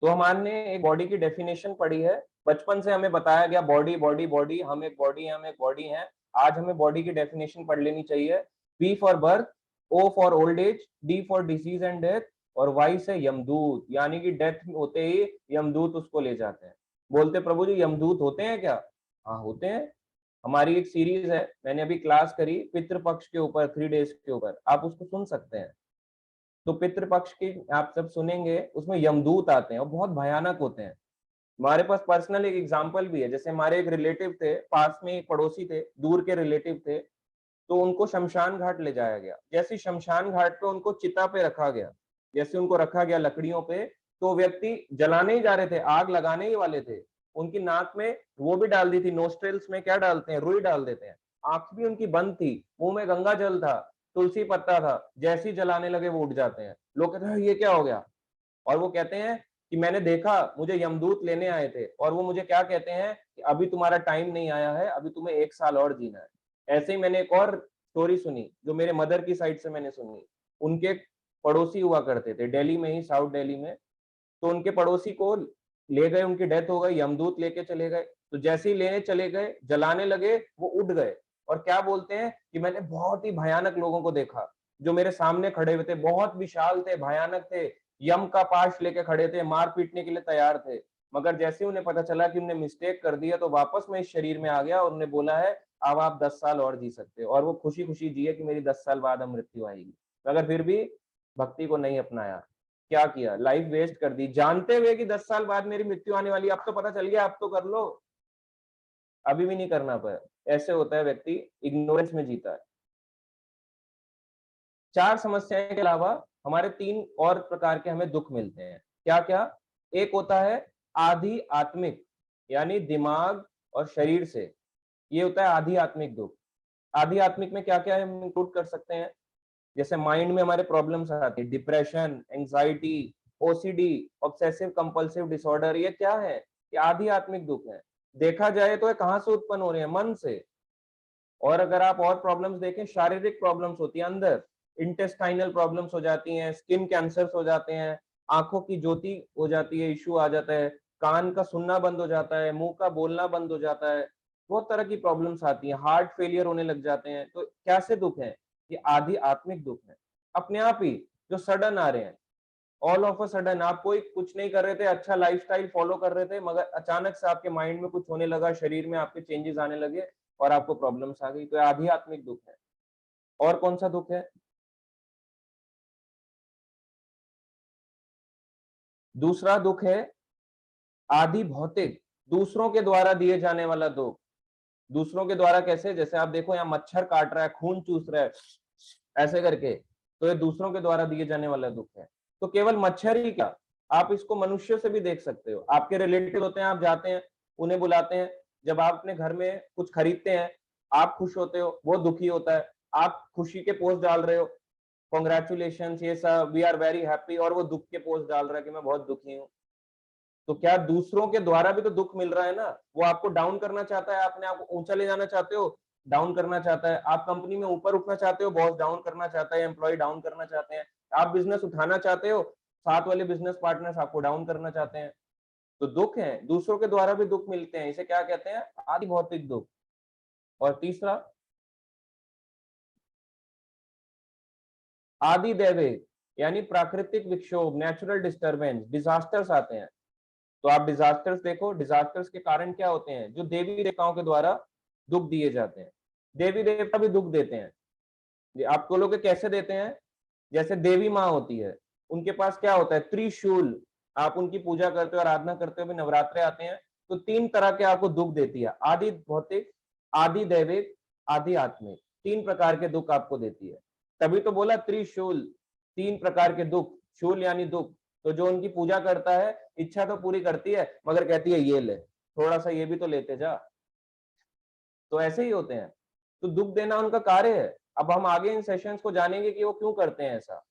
तो हमने एक बॉडी की डेफिनेशन पढ़ी है, बचपन से हमें बताया गया बॉडी बॉडी बॉडी, हम एक बॉडी हैं, हम एक बॉडी हैं। आज हमें बॉडी की डेफिनेशन पढ़ लेनी चाहिए। B for birth, O for old age, D for disease and death, और वाई से यमदूत, यानी कि डेथ होते ही यमदूत उसको ले जाते हैं। बोलते प्रभु जी यमदूत होते हैं क्या? हाँ होते हैं। हमारी एक सीरीज है, मैंने अभी क्लास करी पितृपक्ष के ऊपर, 3 days के ऊपर, आप उसको सुन सकते हैं। तो पितृपक्ष की आप सब सुनेंगे, उसमें यमदूत आते हैं और बहुत भयानक होते हैं। हमारे पास पर्सनल एक एग्जांपल भी है। जैसे हमारे एक रिलेटिव थे, पास में एक पड़ोसी थे, दूर के रिलेटिव थे, तो उनको शमशान घाट ले जाया गया। जैसे शमशान घाट पे उनको चिता पे रखा गया, जैसे उनको रखा गया लकड़ियों पे, तो व्यक्ति जलाने ही जा रहे थे, आग लगाने ही वाले थे, उनकी नाक में वो भी डाल दी थी, नोस्ट्रेल्स में क्या डालते हैं, रुई डाल देते हैं, आंख भी उनकी बंद थी, मुंह में गंगा जल था, तुलसी पत्ता था, जैसे ही जलाने लगे वो उठ जाते हैं। लोग कहते हैं ये क्या हो गया, और वो कहते हैं कि मैंने देखा, मुझे यमदूत लेने आए थे और वो मुझे क्या कहते हैं कि अभी तुम्हारा टाइम नहीं आया है, अभी तुम्हें 1 साल और जीना है। ऐसे ही मैंने एक और स्टोरी सुनी जो मेरे मदर की साइड से मैंने सुनी। उनके पड़ोसी हुआ करते थे दिल्ली में ही, साउथ दिल्ली में। तो उनके पड़ोसी को ले गए, उनकी डेथ हो गई, यमदूत लेके चले गए। तो जैसे ही लेने चले गए, जलाने लगे, वो उठ गए और क्या बोलते हैं कि मैंने बहुत ही भयानक लोगों को देखा जो मेरे सामने खड़े हुए थे, बहुत विशाल थे, भयानक थे, यम का पाश लेके खड़े थे, मार पीटने के लिए तैयार थे। मगर जैसे उन्हें पता चला कि उन्होंने मिस्टेक कर दिया तो वापस में इस शरीर में आ गया और उन्हें बोला है अब आप 10 साल और जी सकते हो, और वो खुशी खुशी जिए कि मेरी 10 साल बाद अब मृत्यु आएगी। मगर फिर भी भक्ति को नहीं अपनाया, क्या किया, लाइफ वेस्ट कर दी, जानते हुए कि 10 साल बाद मेरी मृत्यु आने वाली, अब तो पता चल गया, अब तो कर लो, अभी भी नहीं करना पाया। ऐसे होता है, व्यक्ति इग्नोरेंस में जीता है। 4 समस्याएं के अलावा हमारे 3 और प्रकार के हमें दुख मिलते हैं। क्या क्या? एक होता है आधि आत्मिक, यानी दिमाग और शरीर से, ये होता है आधि आत्मिक दुख। आधि आत्मिक में क्या क्या हम इंक्लूड कर सकते हैं? जैसे माइंड में हमारे प्रॉब्लम्स आती है, depression, anxiety, OCD, obsessive compulsive disorder, ये क्या है? ये आधि आत्मिक दुख है। देखा जाए तो ये कहां से उत्पन्न हो रहे हैं? मन से। और अगर आप और प्रॉब्लम्स देखें, शारीरिक प्रॉब्लम्स होती है अंदर, इंटेस्टाइनल प्रॉब्लम्स हो जाती हैं, स्किन कैंसर्स हो जाते हैं, आंखों की ज्योति हो जाती है, इश्यू आ जाता है, कान का सुनना बंद हो जाता है, मुंह का बोलना बंद हो जाता है, बहुत तरह की प्रॉब्लम्स आती हैं, हार्ट फेलियर होने लग जाते हैं। तो कैसे दुख है? ये आधि आत्मिक दुख है, अपने आप ही जो सडन आ रहे हैं, ऑल ऑफ अ सडन। आप कोई कुछ नहीं कर रहे थे, अच्छा लाइफस्टाइल फॉलो कर रहे थे, मगर अचानक से आपके माइंड में कुछ होने लगा, शरीर में आपके चेंजेस आने लगे और आपको प्रॉब्लम्स आ गई, तो आध्यात्मिक दुख है। और कौन सा दुख है? दूसरा दुख है आदि भौतिक, दूसरों के द्वारा दिए जाने वाला दुख। दूसरों के द्वारा कैसे? जैसे आप देखो यहाँ मच्छर काट रहा है, खून चूस रहा है ऐसे करके, तो ये दूसरों के द्वारा दिए जाने वाला दुख है। तो केवल मच्छर ही क्या, आप इसको मनुष्य से भी देख सकते हो। आपके रिलेटिव होते हैं, आप जाते हैं, उन्हें बुलाते हैं, जब आप अपने घर में कुछ खरीदते हैं, आप खुश होते हो, वो दुखी होता है। आप खुशी के पोस्ट डाल रहे हो, कॉन्ग्रेचुलेशन, ये सब, वी आर वेरी हैप्पी, और वो दुख के पोस्ट डाल रहा है कि मैं बहुत दुखी हूँ। तो क्या दूसरों के द्वारा भी तो दुख मिल रहा है ना? वो आपको डाउन करना चाहता है, अपने आप को ऊंचा ले जाना चाहते हो, डाउन करना चाहता है। आप कंपनी में ऊपर उठना चाहते हो, बॉस डाउन करना चाहता है, एम्प्लॉय डाउन करना चाहते हैं। आप बिजनेस उठाना चाहते हो, साथ वाले बिजनेस पार्टनर्स आपको डाउन करना चाहते हैं। तो दुख है, दूसरों के द्वारा भी दुख मिलते हैं, इसे क्या कहते हैं? आदि भौतिक दुख। और तीसरा आदि दैविक, यानी प्राकृतिक विक्षोभ, नेचुरल डिस्टर्बेंस, डिजास्टर्स आते हैं। तो आप डिजास्टर्स देखो, डिजास्टर्स के कारण क्या होते हैं? जो देवी देवताओं के द्वारा दुख दिए जाते हैं। देवी देवता भी दुख देते हैं। ये आप बोलोगे कैसे देते हैं? जैसे देवी माँ होती है, उनके पास क्या होता है? त्रिशूल। आप उनकी पूजा करते हो, आराधना करते हो, नवरात्रे आते हैं, तो 3 तरह के आपको दुख देती है, आदि भौतिक, आदि दैविक, आदि आत्मिक। 3 प्रकार के दुख आपको देती है। तभी तो बोला त्रिशूल, 3 प्रकार के दुख, शूल यानी दुख। तो जो उनकी पूजा करता है, इच्छा तो पूरी करती है, मगर कहती है ये ले, थोड़ा सा ये भी तो लेते जा। तो ऐसे ही होते हैं। तो दुख देना उनका कार्य है। अब हम आगे इन सेशंस को जानेंगे कि वो क्यों करते हैं ऐसा।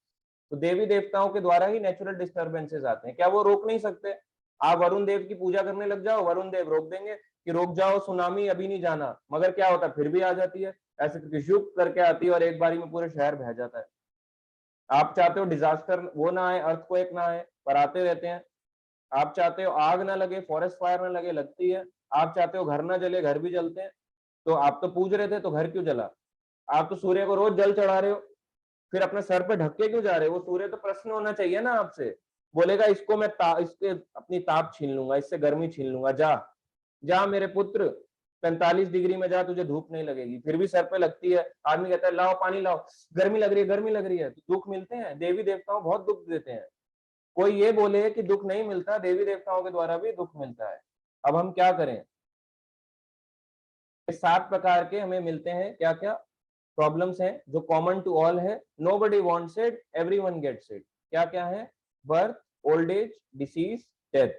तो देवी देवताओं के द्वारा ही नेचुरल डिस्टर्बेंसेस आते हैं। क्या वो रोक नहीं सकते? आप वरुण देव की पूजा करने लग जाओ, वरुण देव रोक देंगे कि रोक जाओ, सुनामी अभी नहीं जाना, मगर क्या होता है? फिर भी आ जाती है, ऐसे करके शुभ करके आती है और एक बारी में पूरे शहर बह जाता है। आप चाहते हो डिजास्टर वो ना आए, अर्थक्वेक ना आए, पर आते रहते हैं। आप चाहते हो आग ना लगे, फॉरेस्ट फायर ना लगे, लगती है। आप चाहते हो घर ना जले, घर भी जलते हैं। तो आप तो पूज रहे थे, तो घर क्यों जला? आप तो सूर्य को रोज जल चढ़ा रहे हो, फिर अपने सर पे ढक के क्यों जा रहे हो? वो सूर्य तो प्रश्न होना चाहिए ना आपसे, बोलेगा इसको मैं इसके अपनी ताप छीन लूंगा, इससे गर्मी छीन लूंगा, जा जा मेरे पुत्र, 45 डिग्री में जा, तुझे धूप नहीं लगेगी। फिर भी सर पे लगती है। आदमी कहता है लाओ पानी लाओ, गर्मी लग रही है, गर्मी लग रही है। तो दुख मिलते हैं, देवी देवताओं बहुत दुख देते हैं। कोई ये बोले कि दुख नहीं मिलता, देवी देवताओं के द्वारा भी दुख मिलता है। अब हम क्या करें? 7 प्रकार के हमें मिलते हैं। क्या क्या प्रॉब्लम्स हैं जो कॉमन टू ऑल है? Nobody wants it, everyone gets it. क्या क्या है? Birth, old age, disease, death.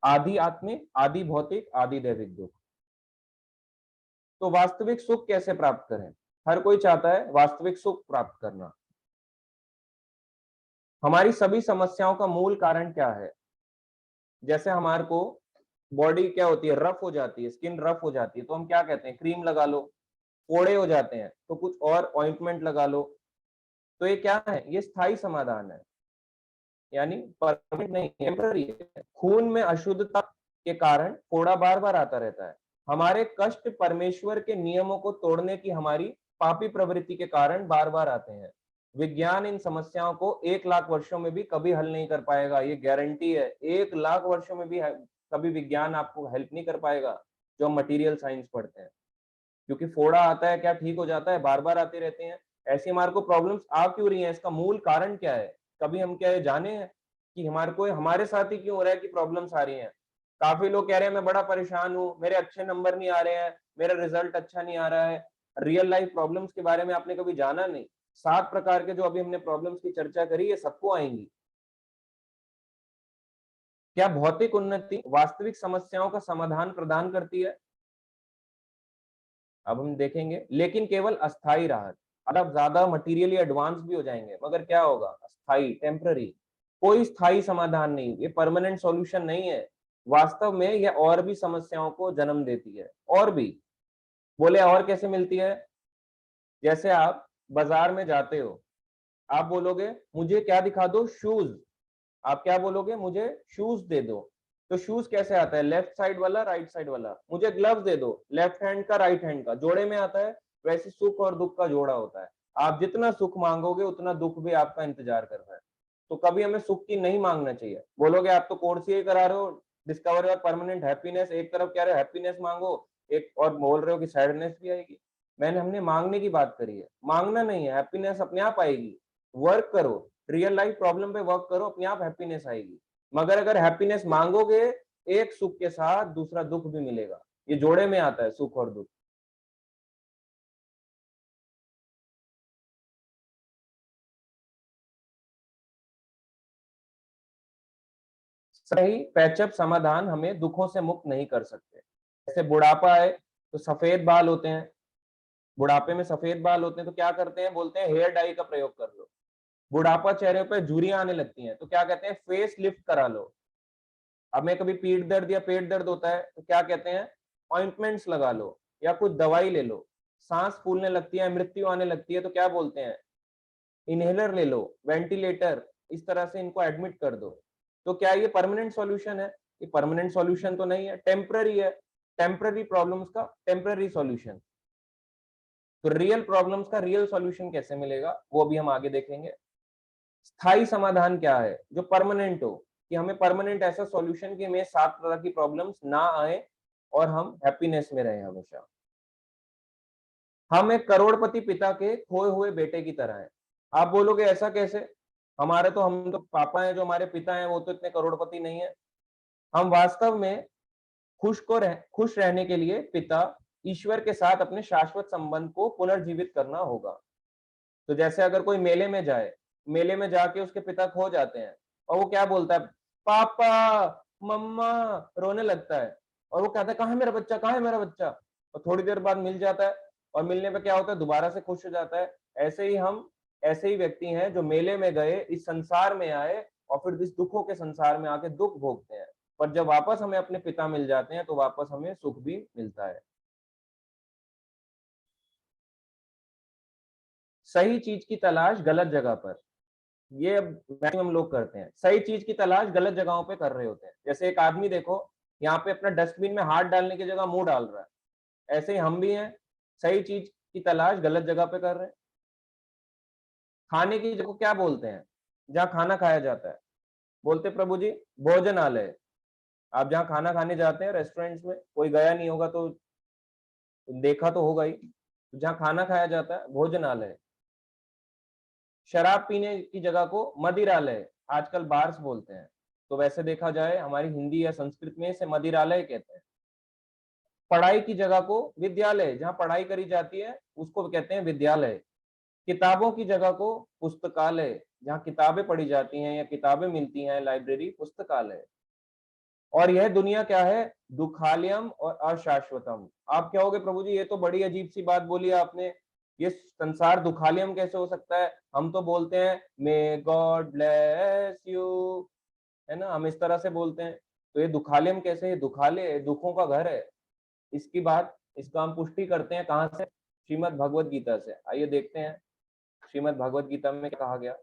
आदि आत्मिक, आदि भौतिक, आदि दैविक दुख। तो वास्तविक सुख कैसे प्राप्त करें? हर कोई चाहता है वास्तविक सुख प्राप्त करना। हमारी सभी समस्याओं का मूल कारण क्या है? जैसे हमारे को बॉडी क्या होती है, रफ हो जाती है, स्किन रफ हो जाती है, तो हम क्या कहते हैं, क्रीम लगा लो। फोड़े हो जाते हैं तो कुछ और ऑइंटमेंट लगा लो। तो ये क्या है? ये स्थायी समाधान है, यानी परमानेंट नहीं, टेम्पररी है। खून में अशुद्धता के कारण फोड़ा बार बार आता रहता है। हमारे कष्ट परमेश्वर के नियमों को तोड़ने की हमारी पापी प्रवृत्ति के कारण बार बार आते हैं। विज्ञान इन समस्याओं को 1 लाख वर्षों में भी कभी हल नहीं कर पाएगा, ये गारंटी है। 1 लाख वर्षों में भी कभी विज्ञान आपको हेल्प नहीं कर पाएगा जो हम मटेरियल साइंस पढ़ते हैं। क्योंकि फोड़ा आता है, क्या ठीक हो जाता है? बार बार आते रहते हैं। ऐसी हमारे को प्रॉब्लम्स आ क्यों रही हैं? इसका मूल कारण क्या है? कभी हम क्या ये जाने हैं कि हमारे साथ ही क्यों हो रहा है कि प्रॉब्लम्स आ रही हैं? काफी लोग कह रहे हैं मैं बड़ा परेशान हूँ, मेरे अच्छे नंबर नहीं आ रहे हैं, मेरा रिजल्ट अच्छा नहीं आ रहा है। रियल लाइफ प्रॉब्लम्स के बारे में आपने कभी जाना नहीं। 7 प्रकार के जो अभी हमने प्रॉब्लम्स की चर्चा करी, ये सबको आएंगी। क्या भौतिक उन्नति वास्तविक समस्याओं का समाधान प्रदान करती है? अब हम देखेंगे, लेकिन केवल अस्थायी राहत। अब ज्यादा मटेरियली एडवांस भी हो जाएंगे, मगर क्या होगा? अस्थायी, टेम्पररी। कोई स्थायी समाधान नहीं, ये परमानेंट सॉल्यूशन नहीं है। वास्तव में यह और भी समस्याओं को जन्म देती है। और भी बोले, और कैसे मिलती है? जैसे आप बाजार में जाते हो, आप बोलोगे मुझे क्या दिखा दो? शूज। आप क्या बोलोगे? मुझे शूज दे दो। तो शूज कैसे आता है? लेफ्ट साइड वाला, राइट साइड वाला। मुझे ग्लव्स दे दो, लेफ्ट हैंड का, राइट हैंड का, जोड़े में आता है। वैसे सुख और दुख का जोड़ा होता है। आप जितना सुख मांगोगे उतना दुख भी आपका इंतजार कर रहा है। तो कभी हमें सुख की नहीं मांगना चाहिए। बोलोगे आप तो कोर्स ही करा रहे हो, डिस्कवरी और परमानेंट हैप्पीनेस, एक तरफ कह रहे हो हैप्पीनेस मांगो, एक और बोल रहे हो कि सैडनेस भी आएगी। हमने मांगने की बात करी है, मांगना नहीं है। हैप्पीनेस अपने आप आएगी। वर्क करो, रियल लाइफ प्रॉब्लम पे वर्क करो, अपने आप हैप्पीनेस आएगी। मगर अगर हैप्पीनेस मांगोगे, एक सुख के साथ दूसरा दुख भी मिलेगा। ये जोड़े में आता है, सुख और दुख। सही पैचअप समाधान हमें दुखों से मुक्त नहीं कर सकते। जैसे बुढ़ापा है तो सफेद बाल होते हैं, बुढ़ापे में सफेद बाल होते हैं, तो क्या करते हैं? बोलते हैं हेयर डाई का प्रयोग कर लो। बुढ़ापा चेहरे पे झुर्रियां आने लगती हैं, तो क्या कहते हैं? फेस लिफ्ट करा लो। अब में कभी पीठ दर्द या पेट दर्द होता है तो क्या कहते हैं? ऑइंटमेंट्स लगा लो या कुछ दवाई ले लो। सांस फूलने लगती है, मृत्यु आने लगती है, तो क्या बोलते हैं? इनहेलर ले लो, वेंटिलेटर, इस तरह से इनको एडमिट कर दो। तो क्या ये परमानेंट सॉल्यूशन है? ये परमानेंट सॉल्यूशन तो नहीं है, टेम्पररी है। टेम्पररी प्रॉब्लम्स का टेम्पररी सॉल्यूशन। तो रियल प्रॉब्लम्स का रियल सॉल्यूशन कैसे मिलेगा, वो भी हम आगे देखेंगे। स्थायी समाधान क्या है जो परमानेंट हो, कि हमें परमानेंट ऐसा सॉल्यूशन कि हमें 7 तरह की प्रॉब्लम्स ना आए और हम हैप्पीनेस में रहें हमेशा। हम एक करोड़पति पिता के खोए हुए बेटे की तरह हैं। आप बोलोगे ऐसा कैसे? हम तो पापा हैं जो हमारे पिता हैं, वो तो इतने करोड़पति नहीं है। हम वास्तव में खुश रहने के लिए पिता ईश्वर के साथ अपने शाश्वत संबंध को पुनर्जीवित करना होगा। तो जैसे अगर कोई मेले में जाए, मेले में जाके उसके पिता खो जाते हैं और वो क्या बोलता है? पापा, मम्मा, रोने लगता है। और वो कहता है कहाँ है मेरा बच्चा, कहाँ है मेरा बच्चा? और थोड़ी देर बाद मिल जाता है, और मिलने पे क्या होता है? दोबारा से खुश हो जाता है। ऐसे ही व्यक्ति हैं जो मेले में गए, इस संसार में आए और फिर इस दुखों के संसार में आके दुख भोगते हैं। पर जब वापस हमें अपने पिता मिल जाते हैं तो वापस हमें सुख भी मिलता है। सही चीज की तलाश गलत जगह पर, ये अब मैक्सिमम लोग करते हैं। सही चीज की तलाश गलत जगहों पे कर रहे होते हैं। जैसे एक आदमी देखो, यहाँ पे अपना डस्टबिन में हाथ डालने की जगह मुंह डाल रहा है। ऐसे ही हम भी हैं, सही चीज की तलाश गलत जगह पे कर रहे हैं। खाने की जगह क्या बोलते हैं जहाँ खाना खाया जाता है? बोलते प्रभु जी भोजनालय। आप जहाँ खाना खाने जाते हैं रेस्टोरेंट्स में, कोई गया नहीं होगा तो देखा तो होगा ही, जहाँ खाना खाया जाता है भोजनालय। शराब पीने की जगह को मदिरालय, आजकल बार्स बोलते हैं। तो वैसे देखा जाए हमारी हिंदी या संस्कृत में इसे मदिरालय कहते हैं। पढ़ाई की जगह को विद्यालय, जहाँ पढ़ाई करी जाती है उसको कहते हैं विद्यालय। किताबों की जगह को पुस्तकालय, जहाँ किताबें पढ़ी जाती हैं या किताबें मिलती हैं, लाइब्रेरी, पुस्तकालय। और यह दुनिया क्या है? दुखालयम और अशाश्वतम। आप क्या होगे प्रभु जी, ये तो बड़ी अजीब सी बात बोली आपने, ये संसार दुखालयम कैसे हो सकता है? हम तो बोलते हैं मे गॉड ब्लेस यू, है ना, हम इस तरह से बोलते हैं। तो ये दुखालयम कैसे? ये दुखालय दुखों का घर है। इसका हम पुष्टि करते हैं कहाँ से? श्रीमद् भगवत गीता से। आइए देखते हैं श्रीमद् भगवत गीता में क्या कहा गया।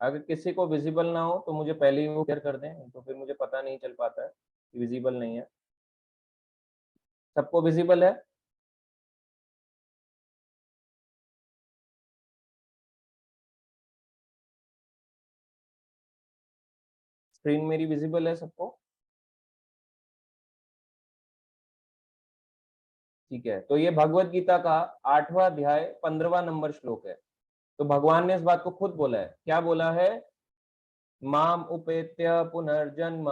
अगर किसी को विजिबल ना हो तो मुझे पहले ही वो क्लियर कर दें, तो फिर मुझे पता नहीं चल पाता है कि विजिबल नहीं है। सबको विजिबल है? स्क्रीन मेरी विजिबल है सबको? ठीक है, तो ये भगवत गीता का 8वां अध्याय 15वां नंबर श्लोक है। तो भगवान ने इस बात को खुद बोला है। क्या बोला है? माम उपेत्य पुनर्जन्म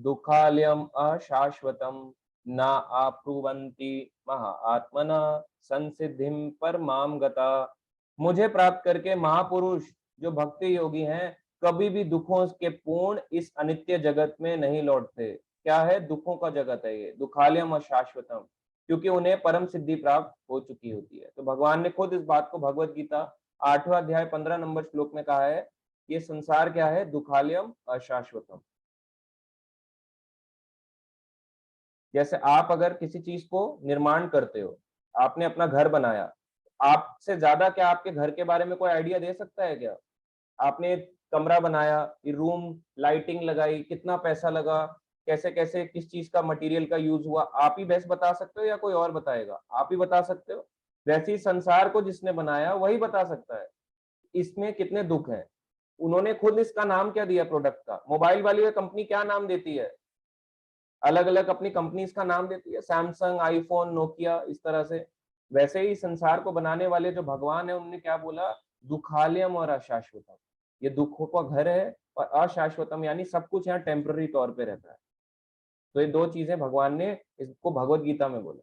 दुखालयम अशाश्वतम ना आप्नुवन्ति महाआत्मना संसिद्धिम परमाम गता। मुझे प्राप्त करके महापुरुष जो भक्ति योगी हैं कभी भी दुखों के पूर्ण इस अनित्य जगत में नहीं लौटते। क्या है? दुखों का जगत है ये, दुखालयम अशाश्वतम, क्योंकि उन्हें परम सिद्धि प्राप्त हो चुकी होती है। तो भगवान ने खुद इस बात को भगवत गीता 8वां अध्याय 15 नंबर श्लोक में कहा है, ये संसार क्या है? दुखालयम अशाश्वतम। जैसे आप अगर किसी चीज को निर्माण करते हो, आपने अपना घर बनाया, आपसे ज्यादा क्या आपके घर के बारे में कोई आइडिया दे सकता है क्या? आपने कमरा बनाया, ये रूम, लाइटिंग लगाई, कितना पैसा लगा, कैसे कैसे किस चीज का मटेरियल का यूज हुआ, आप ही बेस्ट बता सकते हो या कोई और बताएगा? आप ही बता सकते हो। वैसे ही संसार को जिसने बनाया वही बता सकता है इसमें कितने दुख हैं। उन्होंने खुद इसका नाम क्या दिया प्रोडक्ट का? मोबाइल वाली कंपनी क्या नाम देती है? अलग अलग अपनी कंपनीज का नाम देती है, सैमसंग, आईफोन, नोकिया, इस तरह से। वैसे ही संसार को बनाने वाले जो भगवान है उन्होंने क्या बोला? दुखालयम और अशाश्वतम। ये दुखों का घर है, और अशाश्वतम यानी सब कुछ यहाँ टेम्पररी तौर पे रहता है। तो ये दो चीजें भगवान ने इसको भगवत गीता में बोला।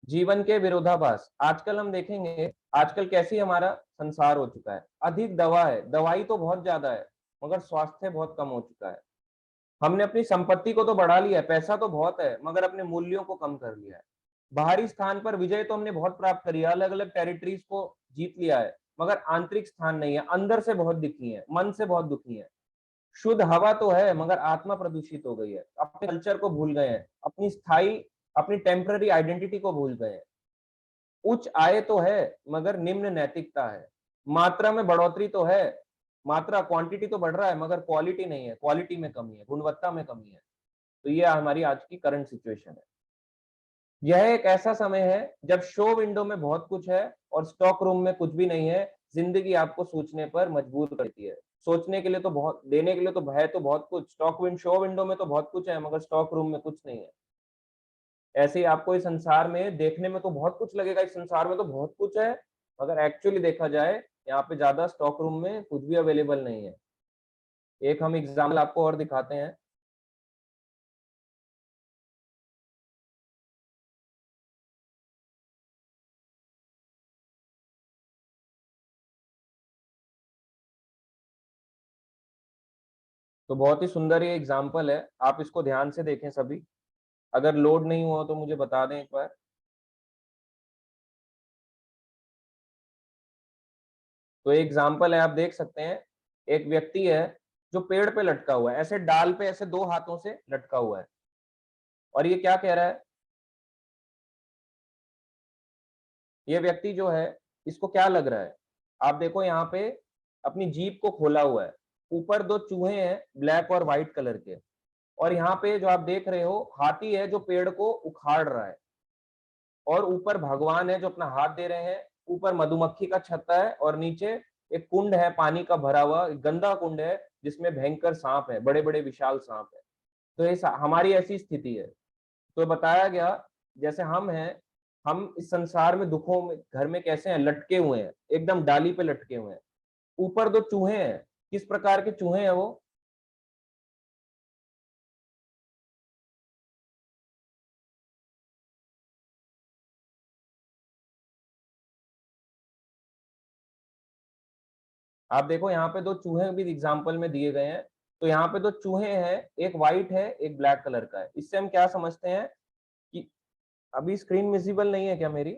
जीवन के विरोधाभास आजकल हम देखेंगे, आजकल कैसी हमारा संसार हो चुका है। अधिक दवा है, दवाई तो बहुत ज्यादा है, मगर स्वास्थ्य बहुत कम हो चुका है। हमने अपनी संपत्ति को तो बढ़ा लिया है, पैसा तो बहुत है, मगर अपने मूल्यों को कम कर लिया है। बाहरी स्थान पर विजय तो हमने बहुत प्राप्त करी है, अलग अलग टेरिटरीज को जीत लिया है, मगर आंतरिक स्थान नहीं है। अंदर से बहुत दुखी है, मन से बहुत दुखी है। शुद्ध हवा तो है, मगर आत्मा प्रदूषित हो गई है। अपने कल्चर को भूल गए हैं, अपनी टेम्पररी आइडेंटिटी को भूल गए हैं। उच्च आय तो है, मगर निम्न नैतिकता है। मात्रा में बढ़ोतरी तो है, मात्रा क्वांटिटी तो बढ़ रहा है, मगर क्वालिटी नहीं है, क्वालिटी में कमी है, गुणवत्ता में कमी है। तो ये हमारी आज की करंट सिचुएशन है। यह एक ऐसा समय है जब शो विंडो में बहुत कुछ है और स्टॉक रूम में कुछ भी नहीं है। जिंदगी आपको सोचने पर मजबूर करती है। सोचने के लिए तो बहुत, देने के लिए तो है तो बहुत कुछ। शो विंडो में तो बहुत कुछ है, मगर स्टॉक रूम में कुछ नहीं है। ऐसे ही आपको इस संसार में देखने में तो बहुत कुछ लगेगा, इस संसार में तो बहुत कुछ है, मगर एक्चुअली देखा जाए यहाँ पे ज्यादा स्टॉक रूम में कुछ भी अवेलेबल नहीं है। एक हम एग्जाम्पल आपको और दिखाते हैं। तो बहुत ही सुंदर ये एग्जाम्पल है, आप इसको ध्यान से देखें सभी। अगर लोड नहीं हुआ तो मुझे बता दें एक बार। तो एग्जाम्पल है, आप देख सकते हैं, एक व्यक्ति है जो पेड़ पे लटका हुआ है, ऐसे डाल पे ऐसे दो हाथों से लटका हुआ है। और ये क्या कह रहा है? ये व्यक्ति जो है, इसको क्या लग रहा है? आप देखो यहाँ पे अपनी जीभ को खोला हुआ है, ऊपर दो चूहे हैं ब्लैक और व्हाइट कलर के, और यहाँ पे जो आप देख रहे हो हाथी है जो पेड़ को उखाड़ रहा है, और ऊपर भगवान है जो अपना हाथ दे रहे हैं। ऊपर मधुमक्खी का छत्ता है, और नीचे एक कुंड है पानी का भरा हुआ, गंदा कुंड है जिसमें भयंकर सांप है, बड़े बड़े विशाल सांप है। तो ये हमारी ऐसी स्थिति है। तो बताया गया जैसे हम हैं, हम इस संसार में दुखों में घर में कैसे हैं, लटके हुए हैं, एकदम डाली पे लटके हुए हैं। ऊपर 2 चूहे हैं, किस प्रकार के चूहे हैं वो? आप देखो यहाँ पे 2 चूहे भी एग्जाम्पल में दिए गए हैं। तो यहाँ पे 2 चूहे हैं, एक व्हाइट है, एक ब्लैक कलर का है। इससे हम क्या समझते हैं कि अभी स्क्रीन विजिबल नहीं है क्या मेरी?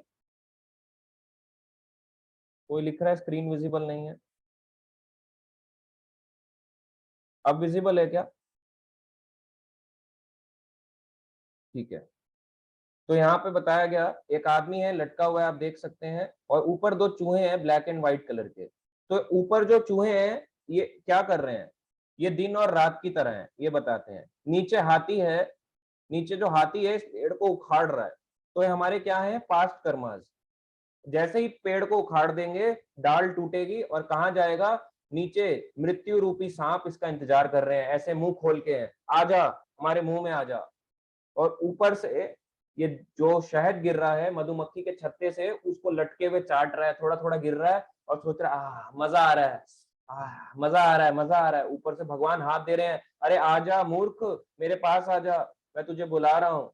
कोई लिख रहा है स्क्रीन विजिबल नहीं है। अब विजिबल है क्या? ठीक है। तो यहाँ पे बताया गया, एक आदमी है लटका हुआ है, आप देख सकते हैं, और ऊपर 2 चूहे हैं ब्लैक एंड व्हाइट कलर के। तो ऊपर जो चूहे हैं ये क्या कर रहे हैं? ये दिन और रात की तरह है, ये बताते हैं। नीचे हाथी है, नीचे जो हाथी है इस पेड़ को उखाड़ रहा है। तो ये हमारे क्या है? Past karmas. जैसे ही पेड़ को उखाड़ देंगे, डाल टूटेगी और कहाँ जाएगा? नीचे मृत्यु रूपी सांप इसका इंतजार कर रहे हैं, ऐसे मुंह खोल के हैं, आजा हमारे मुंह में आजा। और ऊपर से ये जो शहद गिर रहा है मधुमक्खी के छत्ते से, उसको लटके हुए चाट रहा है, थोड़ा थोड़ा गिर रहा है और सोच रहा है मजा आ रहा है, मजा आ रहा है, मजा आ रहा है। ऊपर से भगवान हाथ दे रहे हैं, अरे आजा मूर्ख, मेरे पास आजा, मैं तुझे बुला रहा हूँ।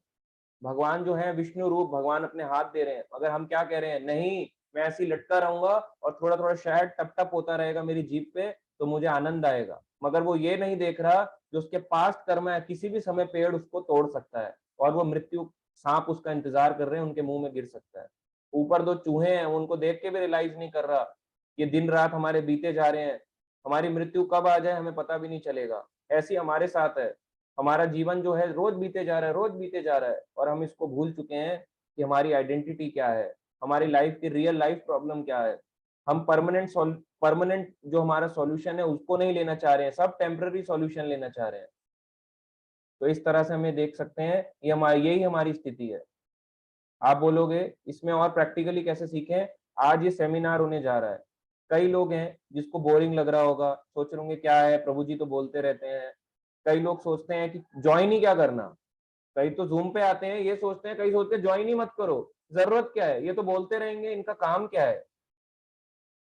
भगवान जो है विष्णु रूप, भगवान अपने हाथ दे रहे हैं। अगर हम क्या कह रहे हैं, नहीं मैं ऐसी लटका रहूंगा और थोड़ा थोड़ा शहद टप टप होता रहेगा मेरी जीभ पे तो मुझे आनंद आएगा। मगर वो ये नहीं देख रहा जो उसके पास्ट कर्म है, किसी भी समय पेड़ उसको तोड़ सकता है और वो मृत्यु सांप उसका इंतजार कर रहे हैं, उनके मुंह में गिर सकता है। ऊपर 2 चूहे हैं, उनको देख के भी रियलाइज नहीं कर रहा, ये दिन रात हमारे बीते जा रहे हैं, हमारी मृत्यु कब आ जाए हमें पता भी नहीं चलेगा। ऐसी हमारे साथ है, हमारा जीवन जो है रोज बीते जा रहा है, रोज बीते जा रहा है, और हम इसको भूल चुके हैं कि हमारी आइडेंटिटी क्या है, हमारी लाइफ की रियल लाइफ प्रॉब्लम क्या है। हम परमानेंट जो हमारा सॉल्यूशन है उसको नहीं लेना चाह रहे हैं, सब टेम्पररी सॉल्यूशन लेना चाह रहे हैं। तो इस तरह से हमें देख सकते हैं, ये हमारी यही हमारी स्थिति है। आप बोलोगे इसमें और प्रैक्टिकली कैसे सीखें? आज ये सेमिनार होने जा रहा है, कई लोग हैं जिसको बोरिंग लग रहा होगा, सोच रहे होंगे क्या है प्रभु जी तो बोलते रहते हैं। कई लोग सोचते हैं कि ज्वाइन ही क्या करना, कई तो जूम पे आते हैं ये सोचते हैं, कई सोचते हैं ज्वाइन ही मत करो, जरूरत क्या है, ये तो बोलते रहेंगे, इनका काम क्या है।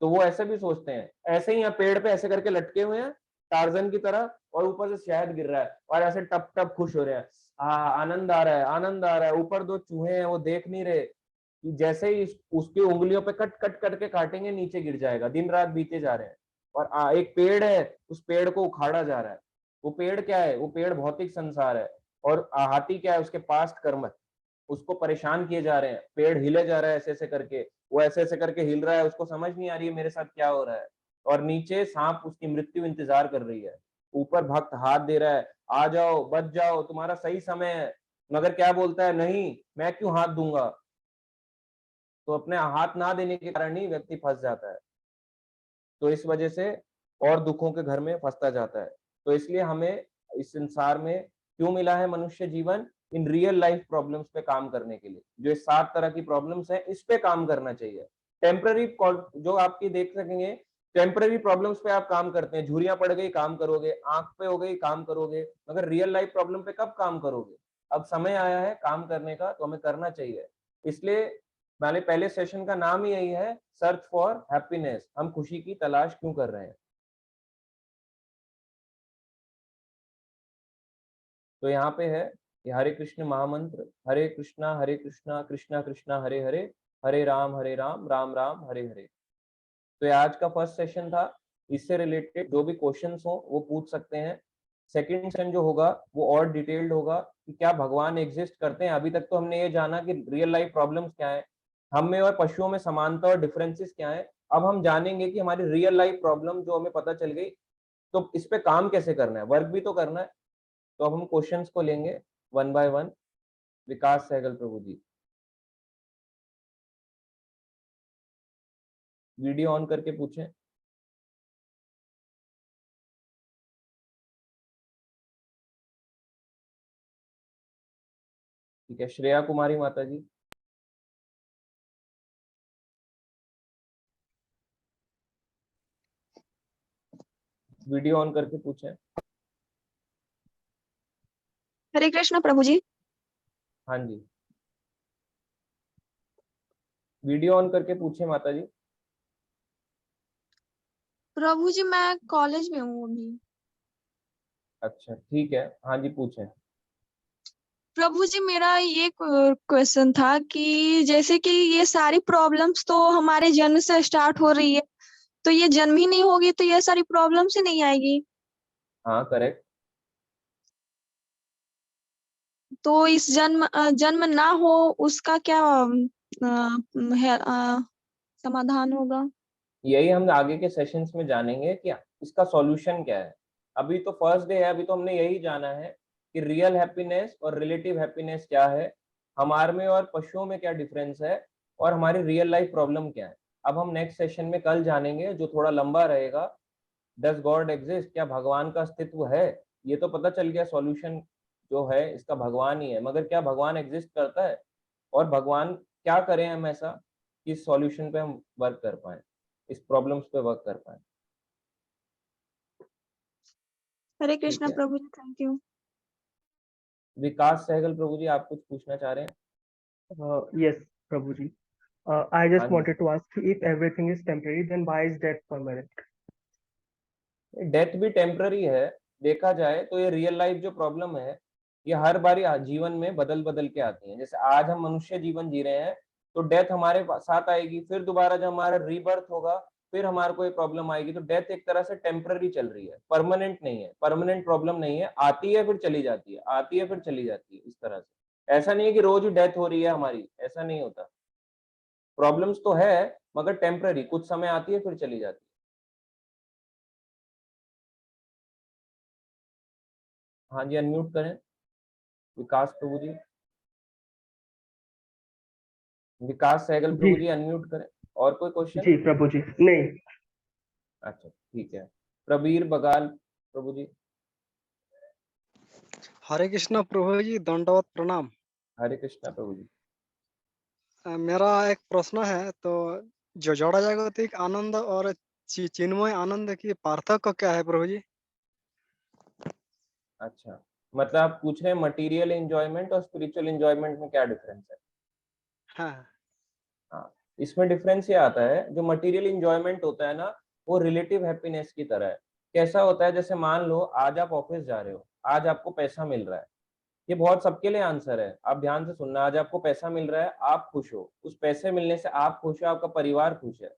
तो वो ऐसे भी सोचते हैं। ऐसे ही यहाँ पेड़ पे ऐसे करके लटके हुए हैं टार्जन की तरह, और ऊपर से शहद गिर रहा है और ऐसे टप टप खुश हो रहे हैं, आनंद आ रहा है, आनंद आ रहा है। ऊपर 2 चूहे हैं, वो देख नहीं रहे कि जैसे ही उसकी उंगलियों पे कट कट करके काटेंगे नीचे गिर जाएगा। दिन रात बीते जा रहे हैं और एक पेड़ है, उस पेड़ को उखाड़ा जा रहा है। वो पेड़ क्या है? वो पेड़ भौतिक संसार है। और हाथी क्या है? उसके पास्ट कर्म है, उसको परेशान किए जा रहे हैं। पेड़ हिले जा रहा है ऐसे ऐसे करके, वो ऐसे ऐसे करके हिल रहा है, उसको समझ नहीं आ रही है मेरे साथ क्या हो रहा है। और नीचे सांप उसकी मृत्यु इंतजार कर रही है। ऊपर भक्त हाथ दे रहा है, आ जाओ बच जाओ तुम्हारा सही समय है। मगर क्या बोलता है, नहीं मैं क्यों हाथ दूंगा। तो अपने हाथ ना देने के कारण ही व्यक्ति फंस जाता है। तो इस वजह से और दुखों के घर में फंसता जाता है। तो इसलिए हमें इस संसार में क्यों मिला है मनुष्य जीवन? इन रियल लाइफ प्रॉब्लम्स पे काम करने के लिए। जो 7 तरह की प्रॉब्लम्स हैं इस पे काम करना चाहिए। टेम्पररी जो आपकी देख सकेंगे, टेम्पररी प्रॉब्लम्स पे आप काम करते हैं, झुर्रियां पड़ गई काम करोगे, आंख पे हो गई काम करोगे, मगर रियल लाइफ प्रॉब्लम पे कब काम करोगे? अब समय आया है काम करने का, तो हमें करना चाहिए। इसलिए मैंने पहले सेशन का नाम ही यही है, सर्च फॉर हैप्पीनेस। हम खुशी की तलाश क्यों कर रहे हैं? तो यहाँ पे है ये हरे कृष्ण महामंत्र, हरे कृष्णा कृष्णा कृष्णा हरे हरे, हरे राम राम राम हरे हरे। तो ये आज का फर्स्ट सेशन था। इससे रिलेटेड जो भी क्वेश्चंस हो वो पूछ सकते हैं। सेकंड सेशन जो होगा वो और डिटेल्ड होगा कि क्या भगवान एग्जिस्ट करते हैं। अभी तक तो हमने ये जाना कि रियल लाइफ प्रॉब्लम्स क्या है, हम में और पशुओं में समानता और डिफरेंसेस क्या है। अब हम जानेंगे कि हमारी रियल लाइफ प्रॉब्लम जो हमें पता चल गई, तो इस पे काम कैसे करना है, वर्क भी तो करना है। तो अब हम क्वेश्चंस को लेंगे one by one. Vikas Sehgal Prabhu ji, video on करके पूछें। ठीक है, श्रेया कुमारी माता जी, वीडियो ऑन करके पूछें। हरे कृष्ण प्रभु जी। हाँ जी। वीडियो ऑन करके पूछे माता जी। प्रभु जी मैं कॉलेज में हूँ अभी। अच्छा ठीक है, हाँ जी पूछें। प्रभु जी मेरा ये क्वेश्चन था कि जैसे कि ये सारी प्रॉब्लम्स तो हमारे जन्म से स्टार्ट हो रही है, तो ये जन्म ही नहीं होगी तो ये सारी प्रॉब्लम्स ही नहीं आएगी। हाँ करेक्ट। तो इस जन्म ना हो उसका क्या समाधान होगा? यही हम आगे के सेशंस में जानेंगे कि इसका सॉल्यूशन क्या है। अभी तो फर्स्ट डे है, अभी तो हमने यही जाना है कि रियल हैप्पीनेस और रिलेटिव हैप्पीनेस क्या है, हमारे में और पशुओं में क्या डिफरेंस है, और हमारी रियल लाइफ प्रॉब्लम क्या है। अब हम नेक्स्ट सेशन में कल जानेंगे, जो थोड़ा लंबा रहेगा। डज गॉड एग्जिस्ट, क्या भगवान का अस्तित्व है। ये तो पता चल गया सॉल्यूशन जो है इसका भगवान ही है, मगर क्या भगवान एग्जिस्ट करता है, और भगवान क्या करें हम ऐसा कि इस सॉल्यूशन पे हम वर्क कर पाए, इस प्रॉब्लम्स पे वर्क कर पाए। हरे ठीक कृष्णा है, प्रभु जी, थैंक यू। विकास सहगल प्रभु जी, आप कुछ पूछना चाह रहे हैं? Yes, Prabhuji. I हाँ just जी। wanted to ask, if everything is temporary, then why is death permanent? Death भी टेम्पररी है, देखा जाए तो ये रियल लाइफ जो प्रॉब्लम है, ये हर बारी जीवन में बदल बदल के आती है। जैसे आज हम मनुष्य जीवन जी रहे हैं, तो डेथ हमारे साथ आएगी, फिर दोबारा जब हमारा रीबर्थ होगा, फिर हमारे को ये प्रॉब्लम आएगी। तो डेथ एक तरह से टेम्पररी चल रही है, परमानेंट नहीं है, परमानेंट प्रॉब्लम नहीं है, आती है फिर चली जाती है, आती है फिर चली जाती है, इस तरह से। ऐसा नहीं है कि रोज डेथ हो रही है हमारी, ऐसा नहीं होता। प्रॉब्लम्स तो है, मगर टेम्पररी, कुछ समय आती है फिर चली जाती है। हाँ जी, अनम्यूट करें विकास प्रभु जी। विकास सहगल जी प्रभु जी अनम्यूट करें। और कोई क्वेश्चन? जी प्रभुजी, नहीं। अच्छा ठीक है, प्रवीर बगाल प्रभु जी। हरे कृष्णा प्रभु जी, दंडवत प्रणाम। हरे कृष्णा प्रभु जी। मेरा एक प्रश्न है, तो जो जड़ जागतिक आनंद और चिन्मय आनंद की पार्थक्य क्या है प्रभु जी? अच्छा, मतलब आप पूछ रहे हैं मटेरियल एंजॉयमेंट और स्पिरिचुअल एंजॉयमेंट में क्या डिफरेंस है? हाँ। हाँ, इसमें डिफरेंस ये आता है, जो मटेरियल एंजॉयमेंट होता है ना, वो रिलेटिव हैप्पीनेस की तरह है। कैसा होता है, जैसे मान लो आज आप ऑफिस जा रहे हो, आज आपको पैसा मिल रहा है। ये बहुत सबके लिए आंसर है, आप ध्यान से सुनना। आज आपको पैसा मिल रहा है, आप खुश हो, उस पैसे मिलने से आप खुश हो, आपका परिवार खुश है।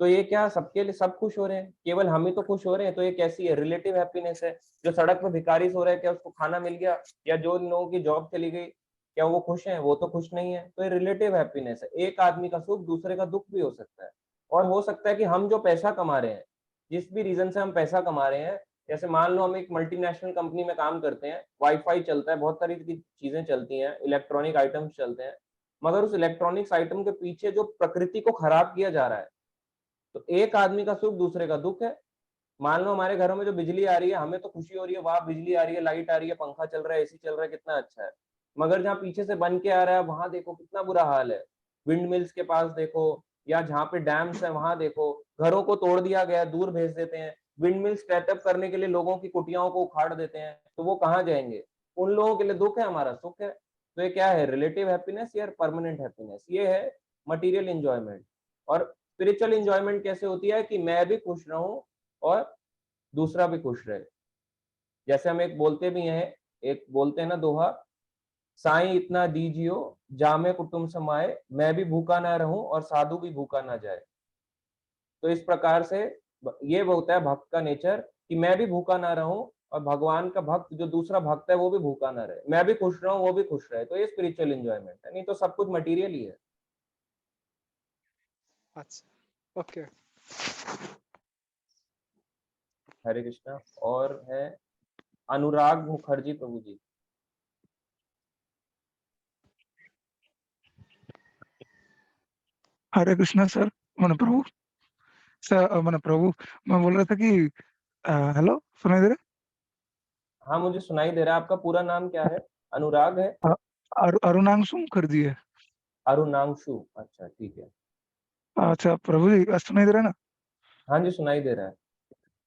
तो ये क्या सबके लिए सब खुश हो रहे हैं, केवल हम ही तो खुश हो रहे हैं? तो ये कैसी है, रिलेटिव हैप्पीनेस है। जो सड़क पे भिखारी सो रहा है, क्या उसको खाना मिल गया? या जो लोगों की जॉब चली गई, क्या वो खुश हैं? वो तो खुश नहीं है। तो ये रिलेटिव हैप्पीनेस है। एक आदमी का सुख दूसरे का दुख भी हो सकता है। और हो सकता है कि हम जो पैसा कमा रहे हैं, जिस भी रीजन से हम पैसा कमा रहे हैं, जैसे मान लो हम एक मल्टीनेशनल कंपनी में काम करते हैं, वाईफाई चलता है, बहुत सारी की चीजें चलती हैं, इलेक्ट्रॉनिक आइटम्स चलते हैं, मगर उस इलेक्ट्रॉनिक्स आइटम के पीछे जो प्रकृति को खराब किया जा रहा है, तो एक आदमी का सुख दूसरे का दुख है। मान लो हमारे घरों में जो बिजली आ रही है, हमें तो खुशी हो रही है, वाह बिजली आ रही है, लाइट आ रही है, पंखा चल रहा है, एसी चल रहा है, कितना अच्छा है। मगर जहाँ पीछे से बन के आ रहा है, वहां देखो कितना बुरा हाल है। विंड मिल्स के पास देखो, या जहाँ पे डैम्स है वहां देखो, घरों को तोड़ दिया गया, दूर भेज देते हैं। विंड मिल स्टार्टअप करने के लिए लोगों की कुटियाओं को उखाड़ देते हैं, तो वो कहाँ जाएंगे? उन लोगों के लिए दुख है, हमारा सुख है। तो ये क्या है, रिलेटिव हैप्पीनेस या परमानेंट हैप्पीनेस? ये है मटीरियल एंजॉयमेंट। और स्पिरिचुअल एंजॉयमेंट कैसे होती है कि मैं भी खुश रहूं और दूसरा भी खुश रहे। जैसे हम एक बोलते भी हैं, एक बोलते हैं ना दोहा, साईं इतना दीजियो जामे कुटुंब समाए, मैं भी भूखा ना रहूं और साधु भी भूखा ना जाए। तो इस प्रकार से ये होता है भक्त का नेचर, कि मैं भी भूखा ना रहूं और भगवान का भक्त जो दूसरा भक्त है वो भी भूखा ना रहे, मैं भी खुश रहूं वो भी खुश रहे। तो ये स्पिरिचुअल एंजॉयमेंट है, नहीं तो सब कुछ मटीरियल ही है। अच्छा, ओके। हरे कृष्णा। और है अनुराग मुखर्जी प्रभु जी। हरे कृष्णा सर, मैंने प्रभु सर, मैंने प्रभु, मैं बोल रहा था कि हेलो, सुनाई दे हाँ मुझे सुनाई दे रहा है। आपका पूरा नाम क्या है? अनुराग है? रहा? अरुणांशु मुखर्जी है। अरुणांशु, अच्छा ठीक है। अच्छा प्रभु जी, सुनाई दे रहा है ना? हाँ जी सुनाई दे रहा है।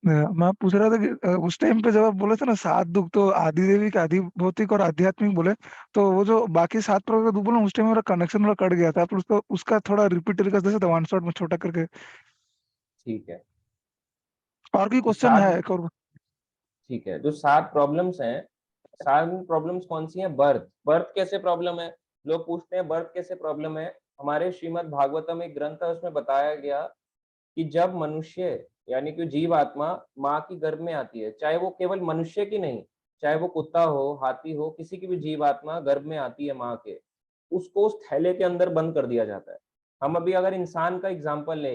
मैं पूछ रहा था कि उस टाइम पे जब आप बोले थे ना 7 दुख, तो आदि देविक, आदि भौतिक और आध्यात्मिक बोले, तो वो जो बाकी 7 प्रकार का दुख बोला उस टाइम मेरा कनेक्शन वाला कट गया था, आप उसको उसका थोड़ा रिपीट कर सकते वन शॉट में छोटा करके। ठीक है। और भी तो क्वेश्चन है 7 एक और। ठीक है, जो 7 प्रॉब्लम्स हैं, 7 प्रॉब्लम्स कौन सी हैं? बर्थ। बर्थ कैसे प्रॉब्लम है? लोग पूछते हैं बर्थ कैसे प्रॉब्लम है। हमारे श्रीमद् भागवतम एक ग्रंथ है, उसमें बताया गया कि जब मनुष्य यानी कि जीव आत्मा माँ की गर्भ में आती है, चाहे वो केवल मनुष्य की नहीं, चाहे वो कुत्ता हो, हाथी हो, किसी की भी जीव आत्मा गर्भ में आती है माँ के, उसको उस थैले के अंदर बंद कर दिया जाता है। हम अभी अगर इंसान का एग्जाम्पल ले,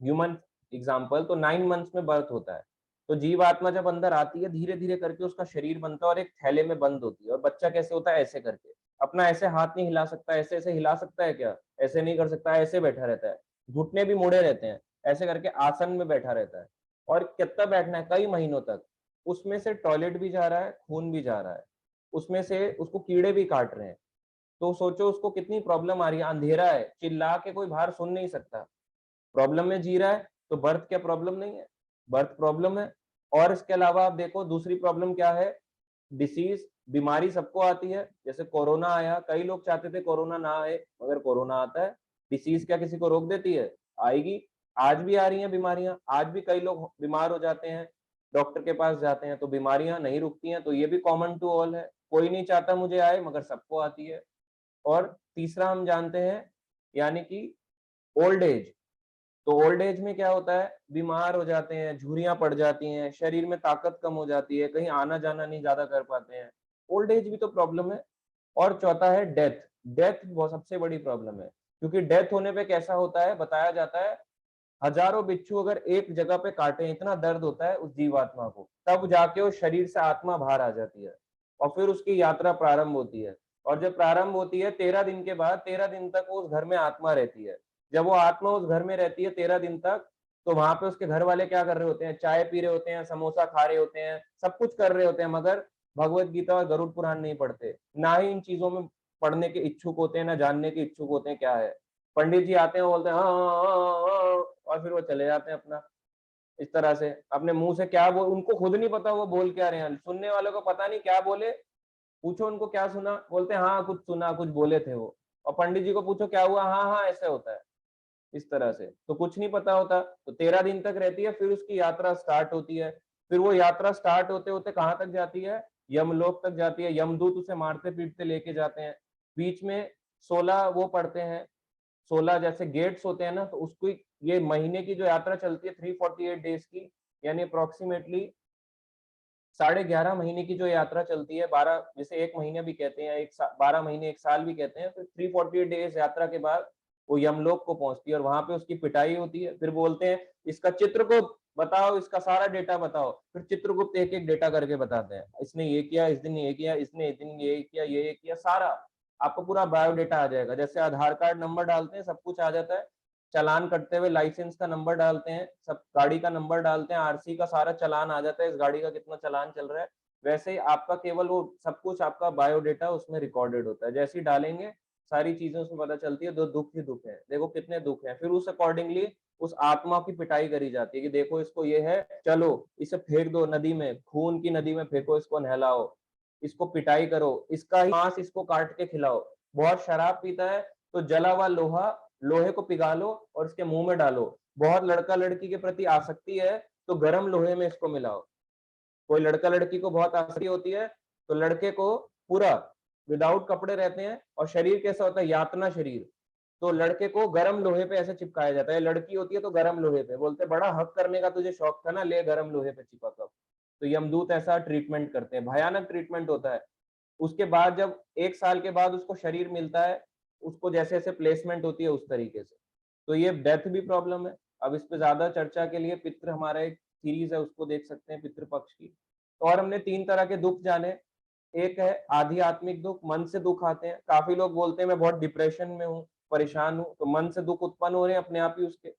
ह्यूमन एग्जाम्पल, तो 9 मंथ्स में बर्थ होता है। तो जीव आत्मा जब अंदर आती है, धीरे धीरे करके उसका शरीर बनता है और एक थैले में बंद होती है। और बच्चा कैसे होता है? ऐसे करके, अपना ऐसे हाथ नहीं हिला सकता, ऐसे ऐसे हिला सकता है क्या? ऐसे नहीं कर सकता, ऐसे बैठा रहता है, घुटने भी मुड़े रहते हैं, ऐसे करके आसन में बैठा रहता है। और कितना बैठना है? कई महीनों तक। उसमें से टॉयलेट भी जा रहा है, खून भी जा रहा है, उसमें से उसको कीड़े भी काट रहे हैं। तो सोचो उसको कितनी प्रॉब्लम आ रही है। अंधेरा है, चिल्ला के कोई बाहर सुन नहीं सकता, प्रॉब्लम में जी रहा है। तो बर्थ क्या प्रॉब्लम नहीं है? बर्थ प्रॉब्लम है। और इसके अलावा आप देखो दूसरी प्रॉब्लम क्या है? डिसीज, बीमारी सबको आती है। जैसे कोरोना आया, कई लोग चाहते थे कोरोना ना आए, मगर कोरोना आता है। डिसीज क्या किसी को रोक देती है? आएगी। आज भी आ रही हैं बीमारियां, आज भी कई लोग बीमार हो जाते हैं, डॉक्टर के पास जाते हैं, तो बीमारियां नहीं रुकती हैं। तो ये भी कॉमन टू ऑल है, कोई नहीं चाहता मुझे आए, मगर सबको आती है। और तीसरा हम जानते हैं, यानी कि ओल्ड एज। तो ओल्ड एज में क्या होता है? बीमार हो जाते हैं, झुर्रियां पड़ जाती हैं, शरीर में ताकत कम हो जाती है, कहीं आना जाना नहीं ज्यादा कर पाते हैं। ओल्ड एज भी तो प्रॉब्लम है। और चौथा है डेथ। डेथ बहुत सबसे बड़ी प्रॉब्लम है, क्योंकि डेथ होने पे कैसा होता है बताया जाता है, हजारों बिच्छू अगर एक जगह पे काटे, इतना दर्द होता है उस जीवात्मा को, तब जाके उस शरीर से आत्मा बाहर आ जाती है और फिर उसकी यात्रा प्रारंभ होती है। और जब प्रारंभ होती है 13 दिन के बाद, 13 दिन तक वो उस घर में आत्मा रहती है। जब वो आत्मा उस घर में रहती है 13 दिन तक, तो वहां पे उसके घर वाले क्या कर रहे होते हैं? चाय पी रहे होते हैं, समोसा खा रहे होते हैं, सब कुछ कर रहे होते हैं, मगर भगवत गीता और गरुड़ पुराण नहीं पढ़ते, ना ही इन चीजों में पढ़ने के इच्छुक होते हैं, ना जानने के इच्छुक होते हैं क्या है। पंडित जी आते हैं, बोलते हैं हाँ हाँ हाँ हाँ, और फिर वो चले जाते हैं अपना, इस तरह से अपने मुंह से क्या बोल, उनको खुद नहीं पता वो बोल क्या रहे हैं, सुनने वालों को पता नहीं क्या बोले। पूछो उनको क्या सुना, बोलते हैं हाँ कुछ सुना, कुछ बोले थे वो। और पंडित जी को पूछो क्या हुआ, हाँ हाँ ऐसे होता है, इस तरह से। तो कुछ नहीं पता होता। तो 13 दिन तक रहती है, फिर उसकी यात्रा स्टार्ट होती है। फिर वो यात्रा स्टार्ट होते होते कहाँ तक जाती है? यमलोक तक जाती है। यमदूत उसे मारते पीटते लेके जाते हैं। बीच में 16 वो पढ़ते हैं, 16 जैसे गेट्स होते हैं ना, तो उसको ये महीने की जो यात्रा चलती है 348 डेज की, यानी अप्रोक्सीमेटली 11.5 महीने की जो यात्रा चलती है, 12 जैसे एक महीने भी कहते हैं, 12 महीने 1 साल भी कहते हैं। फिर 348 डेज यात्रा के बाद वो यमलोक को पहुंचती है और वहां पे उसकी पिटाई होती है। फिर बोलते हैं इसका चित्रगुप्त बताओ, इसका सारा डेटा बताओ। फिर चित्रगुप्त एक एक डेटा करके बताते हैं, इसने ये किया, इस दिन ये किया, इसने इस दिन ये किया, ये किया, सारा आपको पूरा बायोडेटा आ जाएगा। जैसे आधार कार्ड नंबर डालते हैं सब कुछ आ जाता है, चालान कटते हुए लाइसेंस का नंबर डालते हैं, सब गाड़ी का नंबर डालते हैं, आरसी का सारा चालान आ जाता है, इस गाड़ी का कितना चालान चल रहा है। वैसे ही आपका केवल वो सब कुछ आपका बायोडेटा उसमें रिकॉर्डेड होता है। जैसे ही डालेंगे सारी चीजें उसमें पता चलती है। दो दुख ही दुख है, देखो कितने दुख हैं। फिर उस अकॉर्डिंगली उस आत्मा की पिटाई करी जाती है कि देखो इसको ये है, चलो इसे फेंक दो नदी में, खून की नदी में फेंको, इसको नहलाओ, इसको पिटाई करो, इसका ही मांस इसको काट के खिलाओ। बहुत शराब पीता है तो जला हुआ लोहा, लोहे को पिघालो और इसके मुंह में डालो। बहुत लड़का लड़की के प्रति आसक्ति है तो गर्म लोहे में इसको मिलाओ। कोई लड़का लड़की को बहुत आसक्ति होती है तो लड़के को पूरा विदाउट कपड़े रहते हैं और शरीर कैसा होता है? यातना शरीर। तो लड़के को गर्म लोहे पे ऐसे चिपकाया जाता है, लड़की होती है तो गर्म लोहे पे। बोलते बड़ा हक करने का तुझे शौक था ना, ले गर्म लोहे पे चिपका कर। तो यमदूत ऐसा ट्रीटमेंट करते हैं, भयानक ट्रीटमेंट होता है। उसके बाद जब 1 साल के बाद उसको शरीर मिलता है, उसको जैसे जैसे प्लेसमेंट होती है उस तरीके से। तो ये डेथ भी प्रॉब्लम है। अब इस पे ज्यादा चर्चा के लिए पितृ हमारा एक सीरीज है, उसको देख सकते हैं, पितृ पक्ष की। तो और हमने 3 तरह के दुख जाने। एक है आध्यात्मिक दुख, मन से दुख आते हैं। काफी लोग बोलते हैं मैं बहुत डिप्रेशन में हूँ, परेशान हूँ, तो मन से दुख उत्पन्न हो रहे हैं अपने आप ही उसके।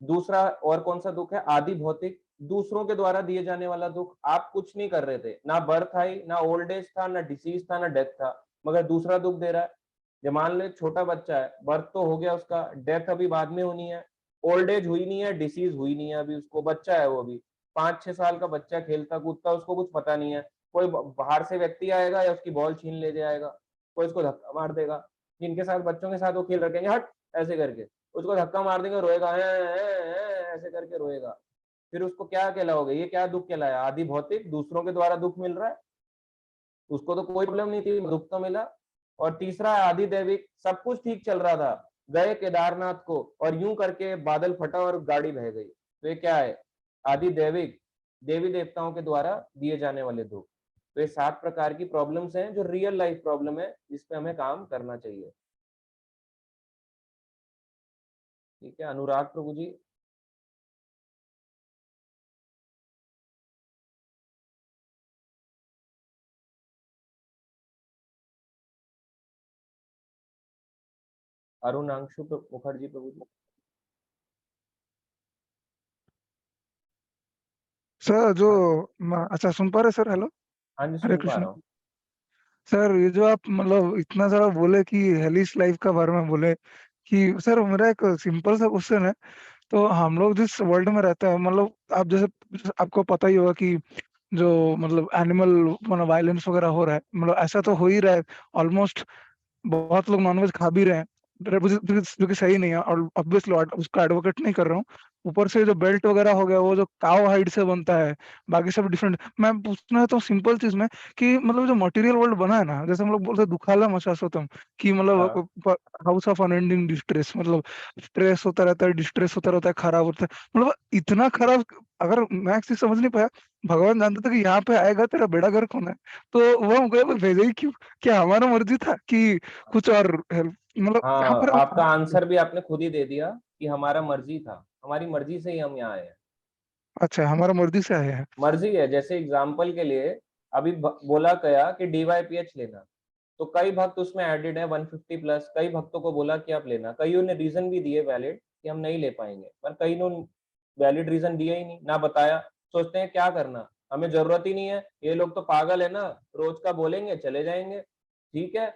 दूसरा और कौन सा दुख है? आदि भौतिक, दूसरों के द्वारा दिए जाने वाला दुख। आप कुछ नहीं कर रहे थे, ना बर्थ आई, ना ओल्ड एज था, ना डिसीज था, ना डेथ था, मगर दूसरा दुख दे रहा है। जब मान लो छोटा बच्चा है, बर्थ तो हो गया उसका, डेथ अभी बाद में होनी है, ओल्ड एज हुई नहीं है, डिसीज हुई नहीं है, अभी उसको बच्चा है वो अभी, 5-6 साल का बच्चा खेलता कूदता, उसको कुछ पता नहीं है, कोई बाहर से व्यक्ति आएगा या उसकी बॉल छीन ले जाएगा, कोई उसको धक्का मार देगा। जिनके साथ बच्चों के साथ वो खेल रखेंगे, हट ऐसे करके उसको धक्का मार देंगे, रोएगा ऐसे करके रोएगा। फिर उसको क्या कहलाओगे, ये क्या दुख कहलाया? आदि भौतिक, दूसरों के द्वारा दुख मिल रहा है, उसको तो कोई प्रॉब्लम नहीं थी, दुख तो मिला। और तीसरा आदि दैविक, सब कुछ ठीक चल रहा था, गए केदारनाथ को और यूं करके बादल फटा और गाड़ी बह गई। तो ये क्या है? आदि दैविक, देवी देवताओं के द्वारा दिए जाने वाले दुख। तो ये 7 प्रकार की प्रॉब्लम्स हैं जो रियल लाइफ प्रॉब्लम है, जिस पे हमें काम करना चाहिए। ठीक है, अनुराग प्रभु जी। अरुणांशु मुखर्जी प्रभु जी। सर जो हाँ अच्छा सुन पा रहे सर? हेलो, हाँ जी, हरे सुन पा कृष्ण। रहा हूँ। सर ये जो आप मतलब इतना सारा बोले कि हेलिस लाइफ का बारे में बोले कि सर मेरा एक सिंपल सा क्वेश्चन है। तो हम लोग जिस वर्ल्ड में रहते हैं, मतलब आप जैसे आपको पता ही होगा कि जो मतलब एनिमल मतलब वायलेंस वगैरह हो रहा है, मतलब ऐसा तो हो ही रहा है ऑलमोस्ट। बहुत लोग नॉनवेज खा भी रहे हैं, जो कि सही नहीं है, और ऑब्वियसली उसका एडवोकेट नहीं कर रहा हूँ। ऊपर से जो बेल्ट वगैरह हो गया, वो जो काव हाइड से बनता है, बाकी सब डिफरेंट। मैं पूछना चाहता हूँ सिंपल चीज में कि मतलब जो मटेरियल वर्ल्ड बना है ना, जैसे हम लोग बोलते हैं दुखाला मचासोतम, कि हाँ मतलब हाउस ऑफ अनएंडिंग डिस्ट्रेस, मतलब स्ट्रेस होता रहता है, डिस्ट्रेस होता रहता है, खराब होता है, मतलब इतना खराब। अगर मैं एक चीज समझ नहीं पाया, भगवान जानता था कि यहाँ पे आएगा तेरा बेड़ा गर्क होना है, तो वो हमको भेजा ही क्यों? क्या हमारा मर्जी था कि कुछ और हेल्प, मतलब यहाँ हाँ, पर आपका आंसर भी आपने खुद ही दे दिया कि हमारा मर्जी था, हमारी मर्जी से ही हम यहाँ आए हैं। अच्छा, हमारा मर्जी से आए हैं। मर्जी है, जैसे एग्जाम्पल के लिए अभी बोला गया कि DYPH लेना, तो कई भक्त उसमें एडेड है 150 प्लस, कई भक्तों को बोला कि आप लेना, कईयों ने रीजन भी दिए वैलिड कि हम नहीं ले पाएंगे, पर कई ने वैलिड रीजन दिया ही नहीं, ना बताया। सोचते हैं क्या करना, हमें जरूरत ही नहीं है, ये लोग तो पागल है ना, रोज का बोलेंगे चले जाएंगे। ठीक है,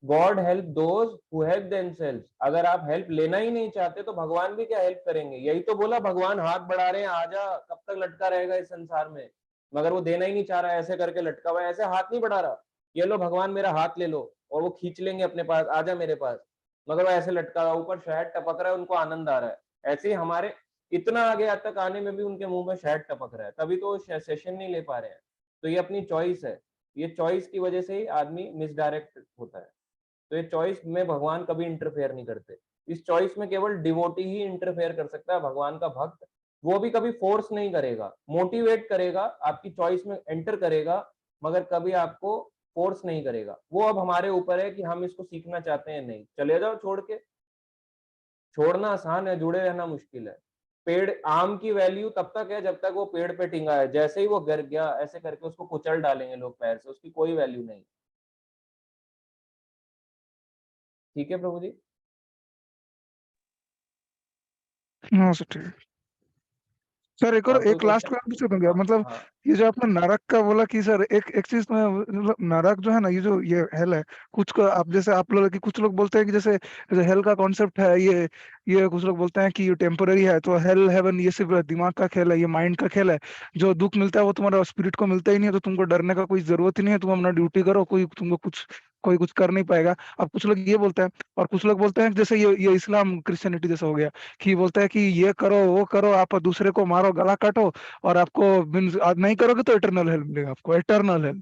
God help those who help themselves. अगर आप हेल्प लेना ही नहीं चाहते तो भगवान भी क्या हेल्प करेंगे? यही तो बोला, भगवान हाथ बढ़ा रहे हैं, आजा, कब तक लटका रहेगा इस संसार में? मगर वो देना ही नहीं चाह रहा है, ऐसे करके लटका हुआ है, ऐसे हाथ नहीं बढ़ा रहा, ये लो भगवान मेरा हाथ ले लो, और वो खींच लेंगे अपने पास, आजा मेरे पास, मगर वो ऐसे लटका हुआ, ऊपर शहद टपक रहा है, उनको आनंद आ रहा है। ऐसे ही हमारे इतना आगे आज तक आने में भी उनके मुंह में शहद टपक रहा है, तभी तो सेशन नहीं ले पा रहे हैं। तो ये अपनी चॉइस है, ये चॉइस की वजह से ही आदमी मिसडायरेक्ट होता है। तो ये चॉइस में भगवान कभी इंटरफेयर नहीं करते, इस चॉइस में केवल डिवोटी ही इंटरफेयर कर सकता है, भगवान का भक्त। वो भी कभी फोर्स नहीं करेगा, मोटिवेट करेगा, आपकी चॉइस में एंटर करेगा, मगर कभी आपको फोर्स नहीं करेगा। वो अब हमारे ऊपर है कि हम इसको सीखना चाहते हैं, नहीं चले जाओ छोड़ के। छोड़ना आसान है, जुड़े रहना मुश्किल है। पेड़ आम की वैल्यू तब तक है जब तक वो पेड़ पे टिंगा है, जैसे ही वो गिर गया ऐसे करके उसको कुचल डालेंगे लोग पैर से, उसकी कोई वैल्यू नहीं। ठीक है प्रभु जी। हाँ सर, ठीक है सर। एक और और कोई एक लास्ट क्वेश्चन? क्वेश्चन पूछ दूंगा, हाँ मतलब हाँ ये जो आपने नरक का बोला कि सर एक चीज में, मतलब नरक जो है ना, ये हेल है, कुछ को आप जैसे आप लोग कि कुछ लोग बोलते हैं कि जैसे हेल का कॉन्सेप्ट है ये कुछ लोग बोलते हैं कि ये टेम्पोररी है, तो हेल हेवन ये सिर्फ दिमाग का खेल है, ये माइंड का खेल है। जो दुख मिलता है वो तुम्हारा स्पिरिट को मिलता ही नहीं है, तो तुमको डरने का कोई जरूरत ही नहीं है, तुम अपना ड्यूटी करो, कोई कुछ कर नहीं पाएगा। अब कुछ लोग ये बोलते हैं, और कुछ लोग बोलते हैं कि जैसे ये इस्लाम क्रिश्चियनिटी जैसा हो गया, कि बोलता है कि ये करो वो करो, आप दूसरे को मारो गला काटो, और आपको नहीं करोगे तो इटरनल हेल मिलेगा, आपको इटरनल हेल।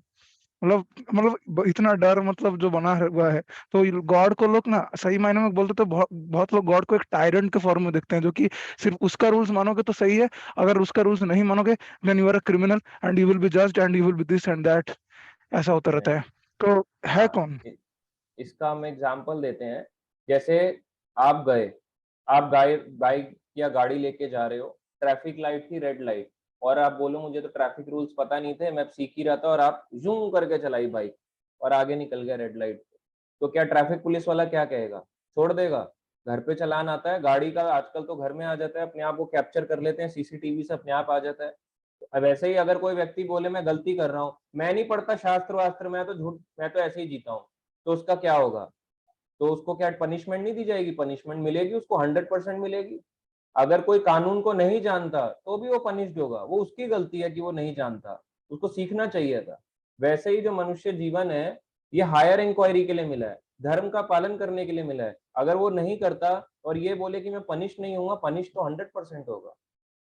मतलब इतना डर मतलब जो बना हुआ है। तो गॉड को लोग ना सही मायने में बोलते तो बहुत लोग गॉड को एक टायरेंट के फॉर्म में देखते हैं, जो कि सिर्फ उसका रूल्स मानोगे तो सही है, अगर उसका रूल्स नहीं मानोगे then you are a criminal and you will be judged and you will be this and that, ऐसा होता रहता नहीं, है। तो है हाँ, कौन? इसका हम एग्जाम्पल देते हैं। जैसे आप गए, आप बाइक या गाड़ी लेके जा रहे हो, ट्रैफिक लाइट थी रेड लाइट, और आप बोलो मुझे तो ट्रैफिक रूल्स पता नहीं थे, मैं सीख ही रहा था, और आप जूम करके चलाई बाइक और आगे निकल गया रेड लाइट। तो क्या ट्रैफिक पुलिस वाला क्या कहेगा? छोड़ देगा? घर पे चालान आता है, गाड़ी का आजकल तो घर में आ जाता है, अपने आप वो कैप्चर कर लेते हैं, सीसीटीवी से अपने आप आ जाता है। अब वैसे ही अगर कोई व्यक्ति बोले मैं गलती कर रहा हूँ, मैं नहीं पढ़ता शास्त्र वास्त्र, मैं तो झूठ, मैं तो ऐसे ही जीता हूँ, तो उसका क्या होगा? तो उसको क्या पनिशमेंट नहीं दी जाएगी? पनिशमेंट मिलेगी उसको, 100% मिलेगी। अगर कोई कानून को नहीं जानता तो भी वो पनिश्ड होगा, वो उसकी गलती है कि वो नहीं जानता, उसको सीखना चाहिए था। वैसे ही जो मनुष्य जीवन है, ये हायर इंक्वायरी के लिए मिला है, धर्म का पालन करने के लिए मिला है। अगर वो नहीं करता और ये बोले कि मैं पनिश नहीं होऊंगा, पनिश तो 100% होगा।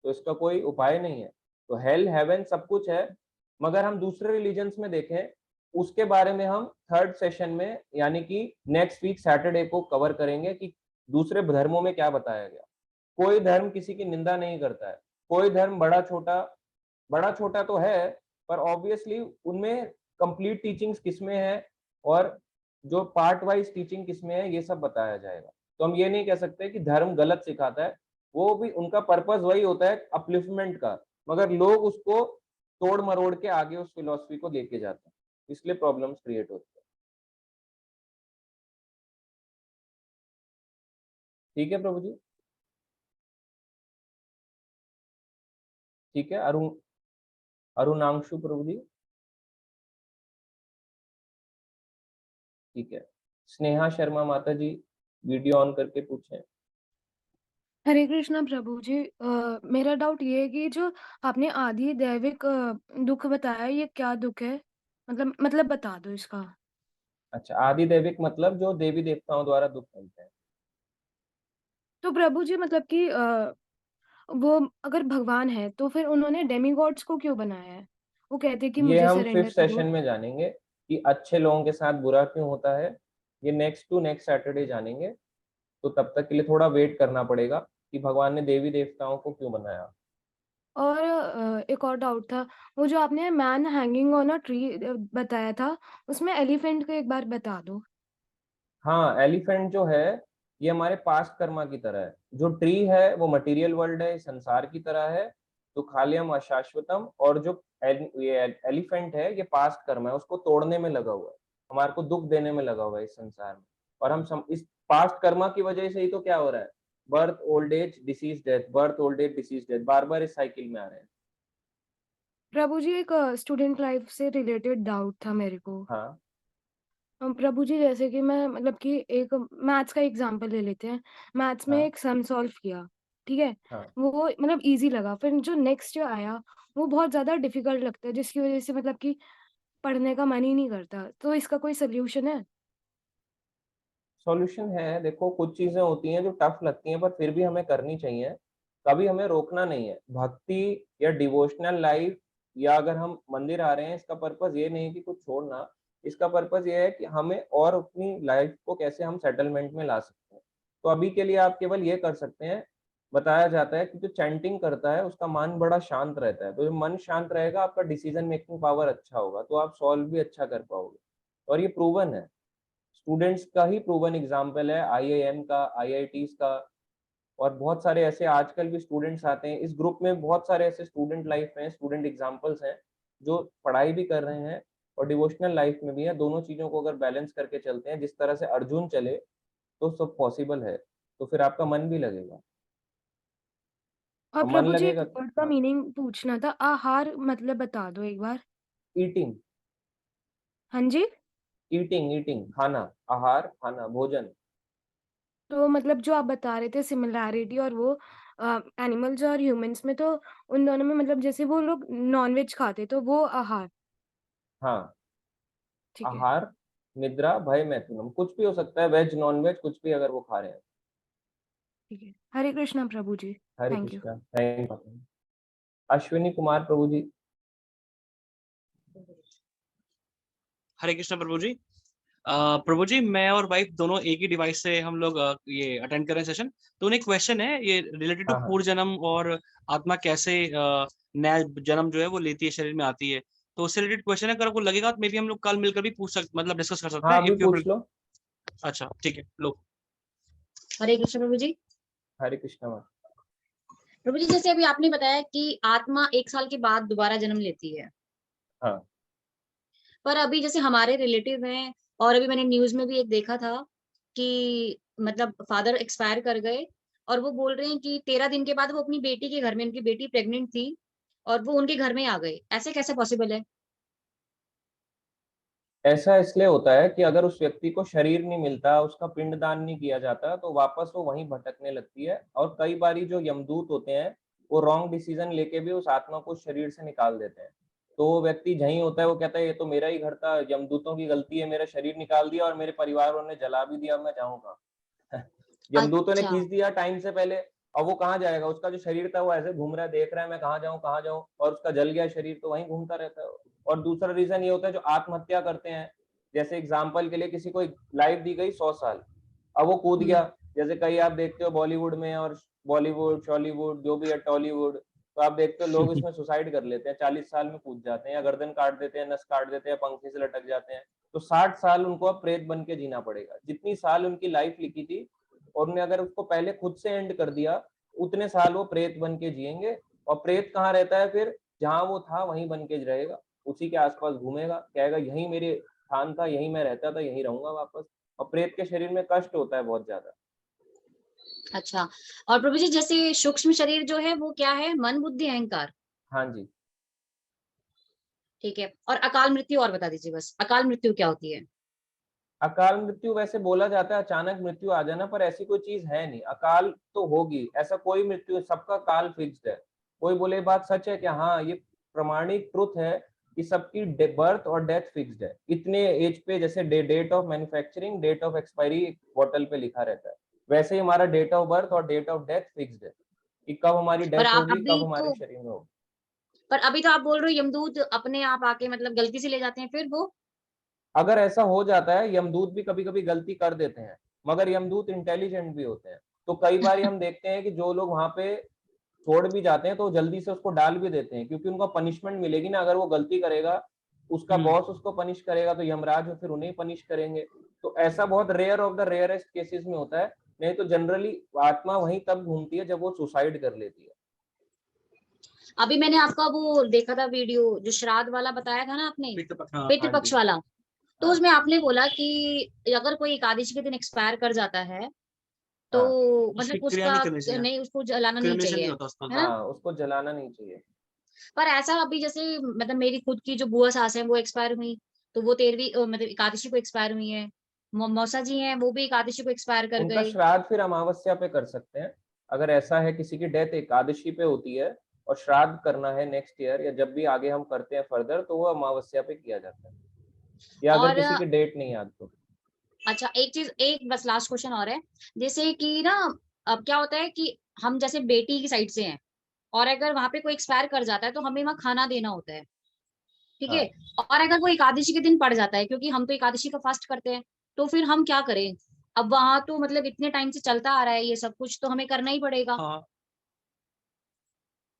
तो इसका कोई उपाय नहीं है। तो हेल, हेवन सब कुछ है, मगर हम दूसरे रिलीजन्स में देखें, उसके बारे में हम थर्ड सेशन में यानी कि नेक्स्ट वीक सैटरडे को कवर करेंगे कि दूसरे धर्मों में क्या बताया गया। कोई धर्म किसी की निंदा नहीं करता है, कोई धर्म बड़ा छोटा तो है, पर ऑब्वियसली उनमें कंप्लीट टीचिंग्स किसमें है और जो पार्ट वाइज टीचिंग किसमें है, ये सब बताया जाएगा। तो हम ये नहीं कह सकते कि धर्म गलत सिखाता है, वो भी उनका पर्पस वही होता है अपलिफ्टमेंट का, मगर लोग उसको तोड़ मरोड़ के आगे उस फिलॉसफी को लेके जाते हैं, इसलिए प्रॉब्लम्स क्रिएट होती है। ठीक है प्रभु जी, ठीक है। अरुणांशु प्रभु जी, ठीक है। स्नेहा शर्मा माता जी, वीडियो ऑन करके पूछें। हरे कृष्णा प्रभु जी, मेरा डाउट ये है कि जो आपने आदि दैविक दुख बताया, ये क्या दुख है? मतलब बता दो इसका। अच्छा, आदि दैविक मतलब जो देवी देवताओं द्वारा दुख मिलते हैं। तो प्रभु जी मतलब कि वो अगर भगवान है तो फिर उन्होंने डेमीगॉड्स को क्यों बनाया है? वो कहते हैं कि ये मुझे हम सरेंडर फिफ्थ करो। सेशन में जानेंगे कि अच्छे लोगों के साथ बुरा क्यों होता है। ये नेक्स्ट सैटरडे जानेंगे, तो तब तक के लिए थोड़ा वेट करना पड़ेगा कि भगवान ने देवी देवताओं को क्यों बनाया। और एक और डाउट था, वो जो आपने man hanging on a tree बताया था, उसमें एलिफेंट को एक बार बता दो। हाँ, एलिफेंट जो है ये हमारे पास्ट कर्मा की तरह है। जो ट्री है वो मटेरियल वर्ल्ड है, संसार की तरह है, तो खालियम अशाश्वतम। और जो ये एलिफेंट है ये पास्ट कर्मा है, उसको तोड़ने में लगा हुआ है, हमारे को दुख देने में लगा हुआ है इस संसार में। और इस पास्ट कर्मा की वजह से ही तो क्या हो रहा है, birth old age disease death, birth old age disease death, बार बार इस साइकिल में आ रहे हैं। प्रभु जी, एक स्टूडेंट लाइफ से रिलेटेड डाउट था मेरे को। हाँ प्रभु जी, जैसे कि मैं मतलब कि एक मैथ्स का एग्जांपल ले लेते हैं। मैथ्स में हाँ एक सम सॉल्व किया, ठीक है? हाँ। वो मतलब इजी लगा, फिर जो नेक्स्ट जो आया वो बहुत ज्यादा डिफिकल्ट लगता है, जिसकी वजह से मतलब कि पढ़ने का मन ही नहीं करता। तो इसका कोई सोल्यूशन है? सॉल्यूशन है, देखो कुछ चीजें होती हैं जो टफ लगती हैं पर फिर भी हमें करनी चाहिए, कभी हमें रोकना नहीं है। भक्ति या डिवोशनल लाइफ, या अगर हम मंदिर आ रहे हैं, इसका पर्पस ये नहीं कि कुछ छोड़ना, इसका पर्पस ये है कि हमें और अपनी लाइफ को कैसे हम सेटलमेंट में ला सकते हैं। तो अभी के लिए आप केवल ये कर सकते हैं, बताया जाता है कि जो चैंटिंग करता है उसका मन बड़ा शांत रहता है, तो जब मन शांत रहेगा आपका डिसीजन मेकिंग पावर अच्छा होगा, तो आप सॉल्व भी अच्छा कर पाओगे। और ये प्रूवन है, स्टूडेंट्स का ही प्रूवन एग्जाम्पल है, आईआईएम का, आईआईटीज का। और बहुत सारे ऐसे आजकल भी स्टूडेंट्स आते हैं इस ग्रुप में, बहुत सारे ऐसे स्टूडेंट लाइफ में स्टूडेंट एग्जाम्पल्स हैं जो पढ़ाई भी कर रहे हैं और डिवोशनल लाइफ में भी है। दोनों चीजों को अगर बैलेंस करके चलते हैं, जिस तरह से अर्जुन चले, तो सब पॉसिबल है। तो फिर आपका मन भी लगेगा, और और मन प्रभु जी, एक लगेगा। वर्ड का हाँ, मीनिंग पूछना था, आहार मतलब बता दो एक बार। ईटिंग, हाँ जी। ईटिंग ईटिंग खाना, आहार खाना, भोजन। तो मतलब जो आप बता रहे थे सिमिलैरिटी और वो एनिमल्स और ह्यूमंस में, तो उन दोनों में मतलब जैसे वो लोग नॉनवेज खाते तो वो आहार। हाँ, ठीक है। आहार, निद्रा, भय, मैथुनम, कुछ भी हो सकता है, वेज नॉन वेज कुछ भी अगर वो खा रहे हैं। ठीक है, हरे कृष्णा प्रभु जी। हरे thank you. Krishna, thank you. Ashwini Kumar प्रभु जी। हरे कृष्ण प्रभु जी। प्रभु जी, मैं और वाइफ दोनों एक ही डिवाइस से हम लोग ये अटेंड कर रहे हैं सेशन। तो उन्हें क्वेश्चन है ये रिलेटेड टू हाँ हाँ, पूर्व जन्म और आत्मा कैसे नया जन्म जो है वो लेती है, शरीर में आती है। तो उससे रिलेटेड क्वेश्चन है, अगर आपको लगेगा तो मे बी हम लोग कल मिलकर भी पूछ सकते, मतलब डिस्कस कर सकते हाँ हैं अभी इफ यू। पूछ लो। अच्छा ठीक है, लो। हरे कृष्ण प्रभु जी। हरे कृष्णा माँ। प्रभु जी, जैसे अभी आपने बताया कि आत्मा 1 साल के बाद दोबारा जन्म लेती है, हाँ पर अभी जैसे हमारे रिलेटिव हैं, और अभी मैंने न्यूज में भी एक देखा था कि मतलब फादर एक्सपायर कर गए, और वो बोल रहे हैं कि 13 दिन के बाद वो अपनी बेटी के घर में, उनकी बेटी प्रेग्नेंट थी और वो उनके घर में आ गए। ऐसे कैसे पॉसिबल है? ऐसा इसलिए होता है कि अगर उस व्यक्ति को शरीर नहीं मिलता, उसका पिंडदान नहीं किया जाता, तो वापस वो वहीं भटकने लगती है। और कई बारी जो यमदूत होते हैं वो रॉन्ग डिसीजन लेके भी उस आत्मा को शरीर से निकाल देते हैं। तो वो व्यक्ति जहीं होता है वो कहता है ये तो मेरा ही घर था, यमदूतों की गलती है, मेरा शरीर निकाल दिया और मेरे परिवार वालों ने जला भी दिया, मैं जाऊँ कहाँ? यमदूतों ने अच्छा। खींच दिया टाइम से पहले, और वो कहाँ जाएगा? उसका जो शरीर था वो ऐसे घूम रहा है, देख रहा है मैं कहाँ जाऊँ, और उसका जल गया शरीर तो वहीं घूमता रहता है। और दूसरा रीजन ये होता है जो आत्महत्या करते हैं, जैसे एग्जाम्पल के लिए किसी को लाइफ दी गई 100 साल, अब वो कूद गया। जैसे कई आप देखते हो बॉलीवुड में, और बॉलीवुड, शॉलीवुड, जो भी है, टॉलीवुड, तो आप देखते हो लोग इसमें सुसाइड कर लेते हैं, 40 साल में कूद जाते हैं, या गर्दन काट देते हैं, नस काट देते हैं, पंखे से लटक जाते हैं। तो 60 साल उनको अब प्रेत बन के जीना पड़ेगा। जितनी साल उनकी लाइफ लिखी थी, और उन्हें अगर उसको पहले खुद से एंड कर दिया, उतने साल वो प्रेत बन के जिएंगे। और प्रेत कहाँ रहता है फिर? जहां वो था वहीं बन के रहेगा, उसी के आसपास घूमेगा, कहेगा यही मेरे स्थान था, यही मैं रहता था, यही रहूंगा वापस। और प्रेत के शरीर में कष्ट होता है बहुत ज्यादा। अच्छा, और प्रभु जी जैसे सूक्ष्म शरीर जो है वो क्या है? मन, बुद्धि, अहंकार। हाँ जी। ठीक है, और अकाल मृत्यु और बता दीजिए बस, अकाल मृत्यु क्या होती है? अकाल मृत्यु वैसे बोला जाता है अचानक मृत्यु आ जाना, पर ऐसी कोई चीज है नहीं। अकाल तो होगी, ऐसा कोई मृत्यु, सबका काल फिक्स्ड है। कोई बोले बात सच है क्या? हाँ, ये प्रमाणिक ट्रुथ है कि सबकी बर्थ और डेथ फिक्स्ड है। इतने एज पे, जैसे date of manufacturing, date of expiry बोतल पे लिखा रहता है, वैसे ही हमारा डेट ऑफ बर्थ और डेट ऑफ डेथ फिक्स्ड है कि कब हमारी पर डेथ आप होगी, अभी कब हमारे तो शरीर में होगी। पर अभी तो आप बोल रहे हो यमदूत अपने आप आके मतलब गलती से ले जाते हैं, फिर वो? अगर ऐसा हो जाता है, यमदूत भी कभी कभी गलती कर देते हैं, मगर यमदूत इंटेलिजेंट भी होते हैं। तो कई बार हम देखते हैं कि जो लोग वहां पे छोड़ भी जाते हैं तो जल्दी से उसको डाल भी देते हैं, क्योंकि उनको पनिशमेंट मिलेगी ना। अगर वो गलती करेगा, उसका बॉस उसको पनिश करेगा, तो यमराज फिर उन्हें पनिश करेंगे। तो ऐसा बहुत rare of the rarest cases में होता है। नहीं तो जनरली आत्मा वहीं तब घूमती है जब वो सुसाइड कर लेती है। अभी मैंने आपका वो देखा था वीडियो, जो श्राद्ध वाला बताया था ना आपने, पितृपक्ष वाला। तो उसमें आपने बोला कि अगर कोई एकादशी के दिन एक्सपायर कर जाता है तो मतलब उसका नहीं, उसको जलाना नहीं चाहिए, है ना? हाँ, उसको जलाना नहीं चाहिए। पर ऐसा अभी जैसे मतलब मेरी खुद की जो बुआ सास है वो एक्सपायर हुई, तो वो 13वीं मतलब एकादशी को एक्सपायर हुई है। मौसा जी हैं वो भी एकादशी को एक्सपायर कर उनका गए। श्राद्ध फिर अमावस्या पे कर सकते हैं। अगर ऐसा है किसी की डेथ एकादशी पे होती है और श्राद्ध करना है नेक्स्ट ईयर, या जब भी आगे हम करते हैं फर्दर, तो वो अमावस्या पे किया जाता है, या अगर और किसी की डेट नहीं याद तो। अच्छा, एक चीज, एक बस लास्ट क्वेश्चन और है, जैसे कि ना अब क्या होता है कि हम जैसे बेटी की साइड से हैं, और अगर वहां पे कोई एक्सपायर कर जाता है तो हमें वहाँ खाना देना होता है, ठीक है? हाँ, और अगर वो एकादशी के दिन पड़ जाता है, क्योंकि हम तो एकादशी का फास्ट करते हैं, तो फिर हम क्या करें? अब वहां तो मतलब इतने टाइम से चलता आ रहा है ये सब कुछ, तो हमें करना ही पड़ेगा।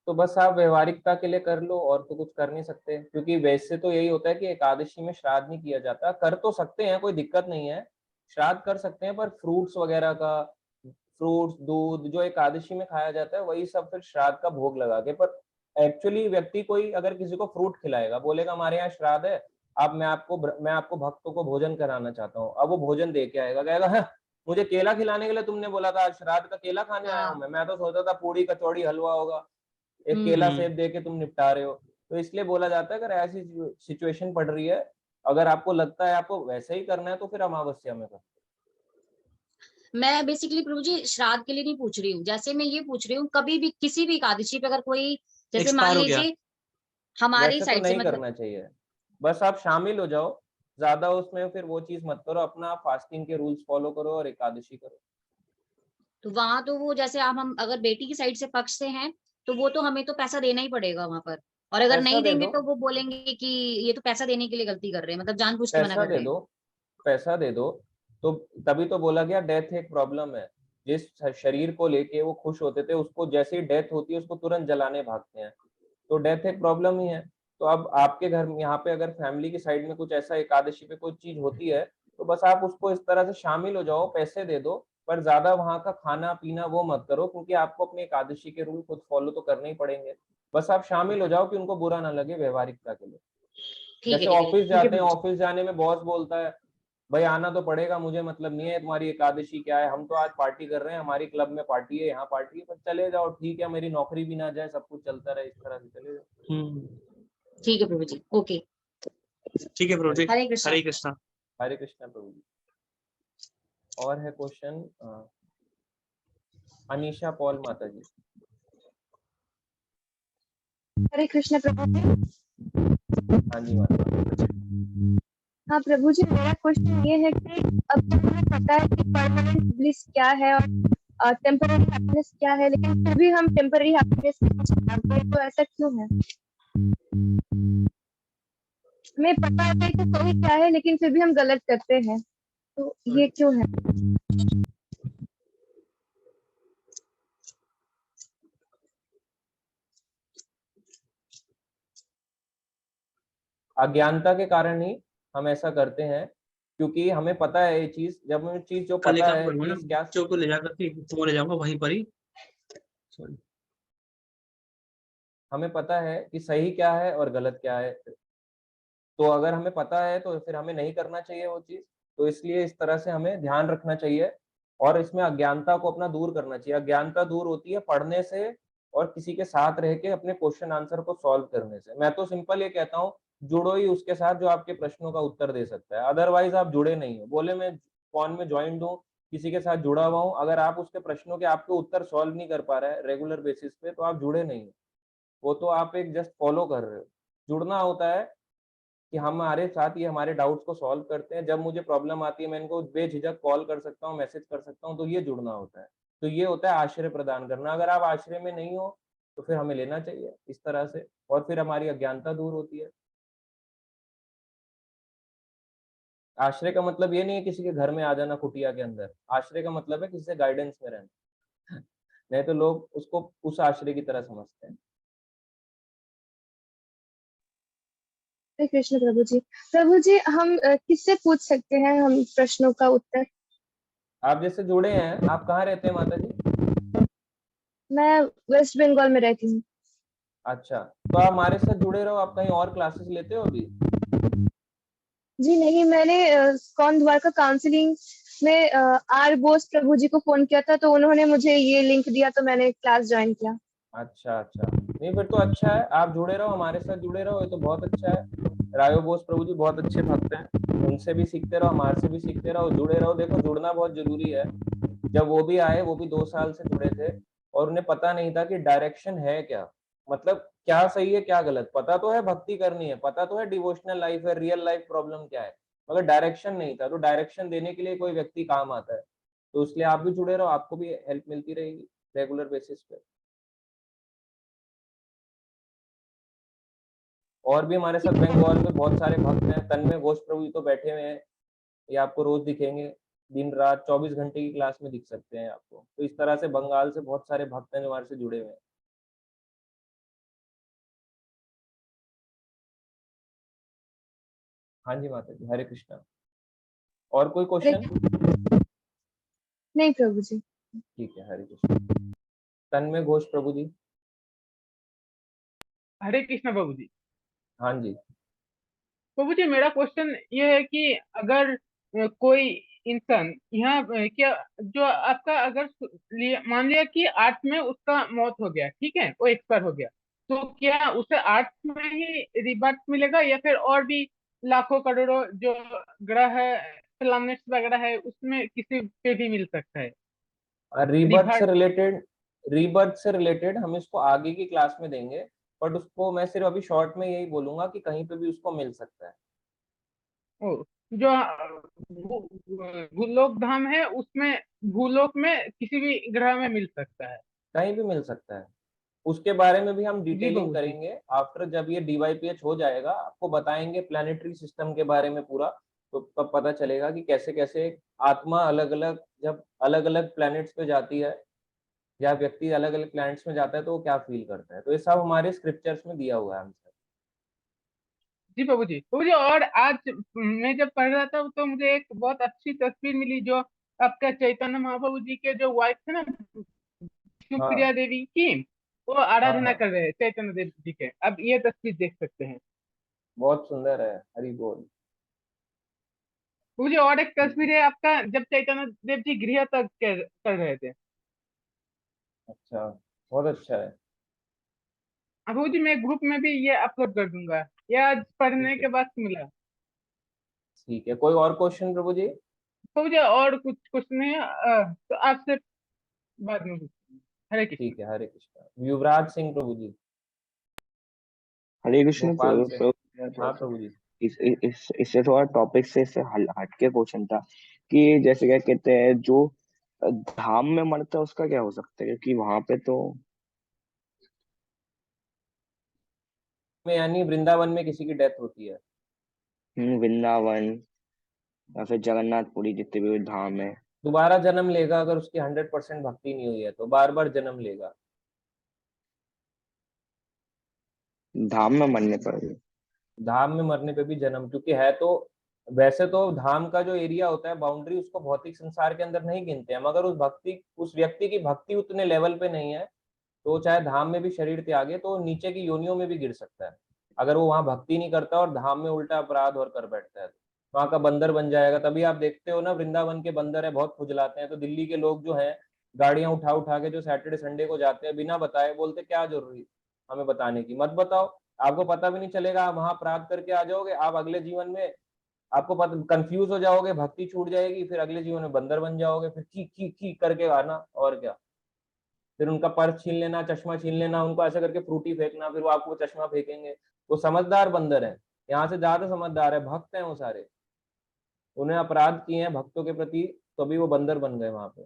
तो बस आप व्यवहारिकता के लिए कर लो, और तो कुछ कर नहीं सकते, क्योंकि वैसे तो यही होता है कि एकादशी में श्राद्ध नहीं किया जाता। कर तो सकते हैं, कोई दिक्कत नहीं है, श्राद्ध कर सकते हैं, पर फ्रूट्स वगैरह का, फ्रूट्स, दूध जो एकादशी में खाया जाता है वही सब फिर श्राद्ध का भोग लगा के। पर एक्चुअली व्यक्ति कोई अगर किसी को फ्रूट खिलाएगा, बोलेगा हमारे यहाँ श्राद्ध है, अब मैं आपको भक्तों को भोजन कराना चाहता हूँ, अब वो भोजन दे के आएगा, कहेगा हाँ, मुझे केला खिलाने के लिए तुमने बोला था, आज श्राद्ध का केला खाने आया हूँ मैं तो सोचा था पूरी कचौड़ी हलवा होगा, एक केला सेब दे के तुम निपटा रहे हो। तो इसलिए बोला जाता है अगर ऐसी सिचुएशन पड़ रही है, अगर आपको लगता है आपको वैसे ही करना है, तो फिर अमावस्या में करो। मैं बेसिकली प्रभु जी श्राद्ध के लिए नहीं पूछ रही हूँ, जैसे मैं ये पूछ रही हूँ कभी भी किसी भी एकादशी पे अगर कोई, जैसे मान लीजिए हमारी वैसे तो साइड से नहीं मतलब, करना चाहिए, बस आप शामिल हो जाओ, ज्यादा उसमें फिर वो चीज मत करो, अपना फास्टिंग के रूल्स फॉलो करो और एकादशी करो। तो वहां तो वो जैसे आप, हम अगर बेटी की साइड से पक्ष से हैं तो वो तो हमें तो पैसा देना ही पड़ेगा वहां पर, और अगर पैसा नहीं दे देंगे दो, तो वो बोलेंगे कि ये तो पैसा देने के लिए गलती कर रहे हैं, मतलब जानबूझ के मना पैसा कर दे रहे हैं। दो, पैसा दे दो। तो तभी तो बोला गया डेथ एक प्रॉब्लम है। जिस शरीर को लेके वो खुश होते थे, उसको जैसे ही डेथ होती है उसको तुरंत जलाने भागते हैं, तो डेथ एक प्रॉब्लम ही है। तो अब आपके घर में यहाँ पे अगर फैमिली की साइड में कुछ ऐसा एकादशी पे कोई चीज होती है, तो बस आप उसको इस तरह से शामिल हो जाओ, पैसे दे दो, पर ज्यादा वहां का खाना पीना वो मत करो, क्योंकि आपको अपने एकादशी के रूल खुद फॉलो तो करने ही पड़ेंगे। बस आप शामिल हो जाओ कि उनको बुरा ना लगे, व्यवहारिकता के लिए। ठीक है जैसे ठीक है ऑफिस ठीक है जाते हैं, ऑफिस जाने में बॉस बोलता है भाई आना तो पड़ेगा, मुझे मतलब नहीं है तुम्हारी एकादशी क्या है, हम तो आज पार्टी कर रहे हैं, हमारी क्लब में पार्टी है, यहाँ पार्टी है, पर चले जाओ, ठीक है, मेरी नौकरी भी ना जाए, सब कुछ चलता रहे, इस तरह से चले जाओ। ठीक है प्रभु जी, ओके। ठीक है प्रभु जी। हरे कृष्णा। हरे कृष्णा। हरे कृष्णा प्रभु जी। और है क्वेश्चन अनीशा पॉल माता जी। हरे कृष्ण प्रभु जी। हाँ जी माता। हाँ प्रभु जी, मेरा क्वेश्चन ये है कि अब तो हमें पता है कि परमानेंट ब्लिस क्या है और टेम्पररी हैप्पीनेस क्या है, लेकिन फिर भी हम टेम्पररी हैप्पीनेस के पीछे भागते हैं, तो ऐसा क्यों है? हमें पता है कि सही क्या है, लेकिन फिर भी हम गलत करते हैं, तो ये क्यों है? अज्ञानता के कारण ही हम ऐसा करते हैं, क्योंकि हमें पता है ये चीज, जब हमें चीज जो कल एक पता काम है करूंगा ना, चीज क्या, बच्चों को ले जाकर के तो ले जाऊंगा वहीं पर ही। सॉरी। हमें पता है कि सही क्या है और गलत क्या है, तो अगर हमें पता है तो फिर हमें नहीं करना चाहिए वो चीज। तो इसलिए इस तरह से हमें ध्यान रखना चाहिए और इसमें अज्ञानता को अपना दूर करना चाहिए। अज्ञानता दूर होती है पढ़ने से और किसी के साथ रह के अपने क्वेश्चन आंसर को सॉल्व करने से। मैं तो सिंपल ये कहता हूँ, जुड़ो ही उसके साथ जो आपके प्रश्नों का उत्तर दे सकता है, अदरवाइज आप जुड़े नहीं हो। बोले मैं फोन में ज्वाइंट हूँ, किसी के साथ जुड़ा हुआ हूँ, अगर आप उसके प्रश्नों के आपके उत्तर सॉल्व नहीं कर पा रहे हैं रेगुलर बेसिस पे, तो आप जुड़े नहीं हो। वो तो आप एक जस्ट फॉलो कर रहे हो। जुड़ना होता है कि हमारे साथ ये हमारे डाउट्स को सॉल्व करते हैं, जब मुझे प्रॉब्लम आती है मैं इनको बेझिझक कॉल कर सकता हूँ, मैसेज कर सकता हूँ, तो ये जुड़ना होता है। तो ये होता है आश्रय प्रदान करना। अगर आप आश्रय में नहीं हो तो फिर हमें लेना चाहिए इस तरह से, और फिर हमारी अज्ञानता दूर होती है। आश्रय का मतलब ये नहीं है किसी के घर में आ जाना कुटिया के अंदर, आश्रय का मतलब है किसी से गाइडेंस में रहना। नहीं तो लोग उसको उस आश्रय की तरह समझते हैं। हरे कृष्ण प्रभु जी। प्रभु जी, हम किससे पूछ सकते हैं हम प्रश्नों का उत्तर? आप जैसे जुड़े हैं, आप कहाँ रहते हैं माता जी? मैं वेस्ट बंगाल में रहती हूँ। अच्छा, तो आप हमारे साथ जुड़े रहो। आप कहीं और क्लासेस लेते हो अभी? जी नहीं, मैंने कौन द्वारका काउंसलिंग में आर बोस प्रभु जी को फोन किया था, तो उन्होंने मुझे ये लिंक दिया, तो मैंने क्लास ज्वाइन किया। अच्छा अच्छा, नहीं फिर तो अच्छा है, आप जुड़े रहो, हमारे साथ जुड़े रहो, ये तो बहुत अच्छा है। रायो बोस प्रभु जी बहुत अच्छे भक्त हैं, उनसे भी सीखते रहो, हमारे से भी सीखते रहो, जुड़े रहो। देखो जुड़ना बहुत जरूरी है। जब वो भी आए, वो भी 2 साल से जुड़े थे और उन्हें पता नहीं था कि डायरेक्शन है क्या, मतलब क्या सही है क्या गलत। पता तो है भक्ति करनी है, पता तो है डिवोशनल लाइफ है, रियल लाइफ प्रॉब्लम क्या है, मगर डायरेक्शन नहीं था। तो डायरेक्शन देने के लिए कोई व्यक्ति काम आता है, तो इसलिए आप भी जुड़े रहो, आपको भी हेल्प मिलती रहेगी रेगुलर बेसिस पे। और भी हमारे साथ बंगाल में बहुत सारे भक्त हैं, तन्मय घोष प्रभु जी तो बैठे हुए हैं, ये आपको रोज दिखेंगे, दिन रात 24 घंटे की क्लास में दिख सकते हैं आपको। तो इस तरह से बंगाल से बहुत सारे भक्त हैं जो हमारे से जुड़े हुए हैं। हाँ जी माता जी, हरे कृष्णा। और कोई हरे क्वेश्चन? नहीं प्रभु जी। ठीक है, हरे कृष्णा। तन्मय घोष प्रभु जी। हरे कृष्ण प्रभु जी। हाँ जी। प्रभु जी, मेरा क्वेश्चन ये है कि अगर कोई इंसान यहाँ क्या जो आपका अगर मान लिया कि 8 में उसका मौत हो गया, ठीक है, वो एक्सपायर हो गया, तो क्या उसे 8 में ही रिबर्थ मिलेगा या फिर और भी लाखों करोड़ों जो ग्रह है, प्लैनेट्स वगैरह है, उसमें किसी पे भी मिल सकता है रीबर्थ से रिबर्थ? रिलेटेड, रीबर्थ से रिलेटेड हम इसको आगे की क्लास में देंगे, बट उसको मैं सिर्फ अभी शॉर्ट में यही बोलूंगा कि कहीं पे भी उसको मिल सकता है। ओ, जो भूलोक धाम है उसमें, भूलोक में किसी भी ग्रह में मिल सकता है? कहीं भी मिल सकता है। उसके बारे में भी हम जी डिटेलिंग बाबू जी। करेंगे आफ्टर, जब ये DYPH हो जाएगा आपको बताएंगे प्लानिटरी सिस्टम के बारे में पूरा। तो तब पता चलेगा कि कैसे कैसे आत्मा अलग अलग, जब अलग अलग प्लैनेट्स पे जाती है या व्यक्ति अलग अलग प्लैनेट्स में जाता है तो वो क्या फील करता है। तो ये सब हमारे स्क्रिप्चर्स में दिया हुआ है आंसर। जी बाबू जी। बाबू जी, और आज मैं जब पढ़ रहा था तो मुझे एक बहुत अच्छी तस्वीर मिली, जो आपका चैतन्य महाप्रभु जी के जो वाइफ है ना, हाँ सुप्रिया देवी की, वो हाँ आराधना हाँ, कर रहे हैं चैतन्य देव जी के। अब ये तस्वीर देख सकते हैं। बहुत सुंदर है, हरि बोल। बाबू जी, और एक तस्वीर है आपका जब चैतन्य देव जी गृह तक कर रहे थे। अच्छा, बहुत अच्छा है। अब बाबू जी, मैं ग्रुप में भी ये अपलोड कर दूंगा, ये आज पढ़ने ठीक है, के बाद मिला। ठीक है, कोई और क्वेश्चन प्रभु जी? प्रभु जी और कुछ क्वेश्चन है तो आपसे बाद में पूछते हैं। हरे कृष्ण। ठीक है, हरे कृष्णा। युवराज सिंह प्रभु जी हरे कृष्ण भोपाल से। थोड़ा हाँ सा प्रभु जी। इससे थोड़ा टॉपिक से इससे हटके क्वेश्चन था कि जैसे क्या कहते हैं जो धाम में मरता है उसका क्या हो सकता है, क्योंकि वहां पे तो में यानी वृंदावन में किसी की डेथ होती है, वृंदावन या फिर जगन्नाथपुरी जितने भी धाम है, दोबारा जन्म लेगा। अगर उसकी 100% भक्ति नहीं हुई है तो बार बार जन्म लेगा। धाम में मरने पर भी। धाम में मरने पे भी जन्म, क्योंकि है तो वैसे तो धाम का जो एरिया होता है बाउंड्री, उसको भौतिक संसार के अंदर नहीं गिनते हैं, मगर उस व्यक्ति की भक्ति उतने लेवल पे नहीं है तो चाहे धाम में भी शरीर त्यागे तो नीचे की योनियों में भी गिर सकता है। अगर वो वहां भक्ति नहीं करता और धाम में उल्टा अपराध और कर बैठता है तो वहां का बंदर बन जाएगा। तभी आप देखते हो ना, वृंदावन के बंदर है बहुत खुजलाते हैं, तो दिल्ली के लोग जो हैं गाड़ियां उठा उठा के जो सैटरडे संडे को जाते हैं बिना बताए, बोलते क्या जरूरी हमें बताने की, मत बताओ, आपको पता भी नहीं चलेगा, आप वहां अपराध करके आ जाओगे, आप अगले जीवन में आपको पता कंफ्यूज हो जाओगे, भक्ति छूट जाएगी, फिर अगले जीवन में बंदर बन जाओगे, फिर की करके आना और क्या। फिर उनका पर्स छीन लेना, चश्मा छीन लेना, उनको ऐसे करके फ्रूटी फेंकना, फिर वो आपको चश्मा फेंकेंगे। वो समझदार बंदर है, यहाँ से ज्यादा समझदार है, भक्त हैं वो सारे, उन्हें अपराध किए हैं भक्तों के प्रति, तो अभी वो बंदर बन गए वहां पे।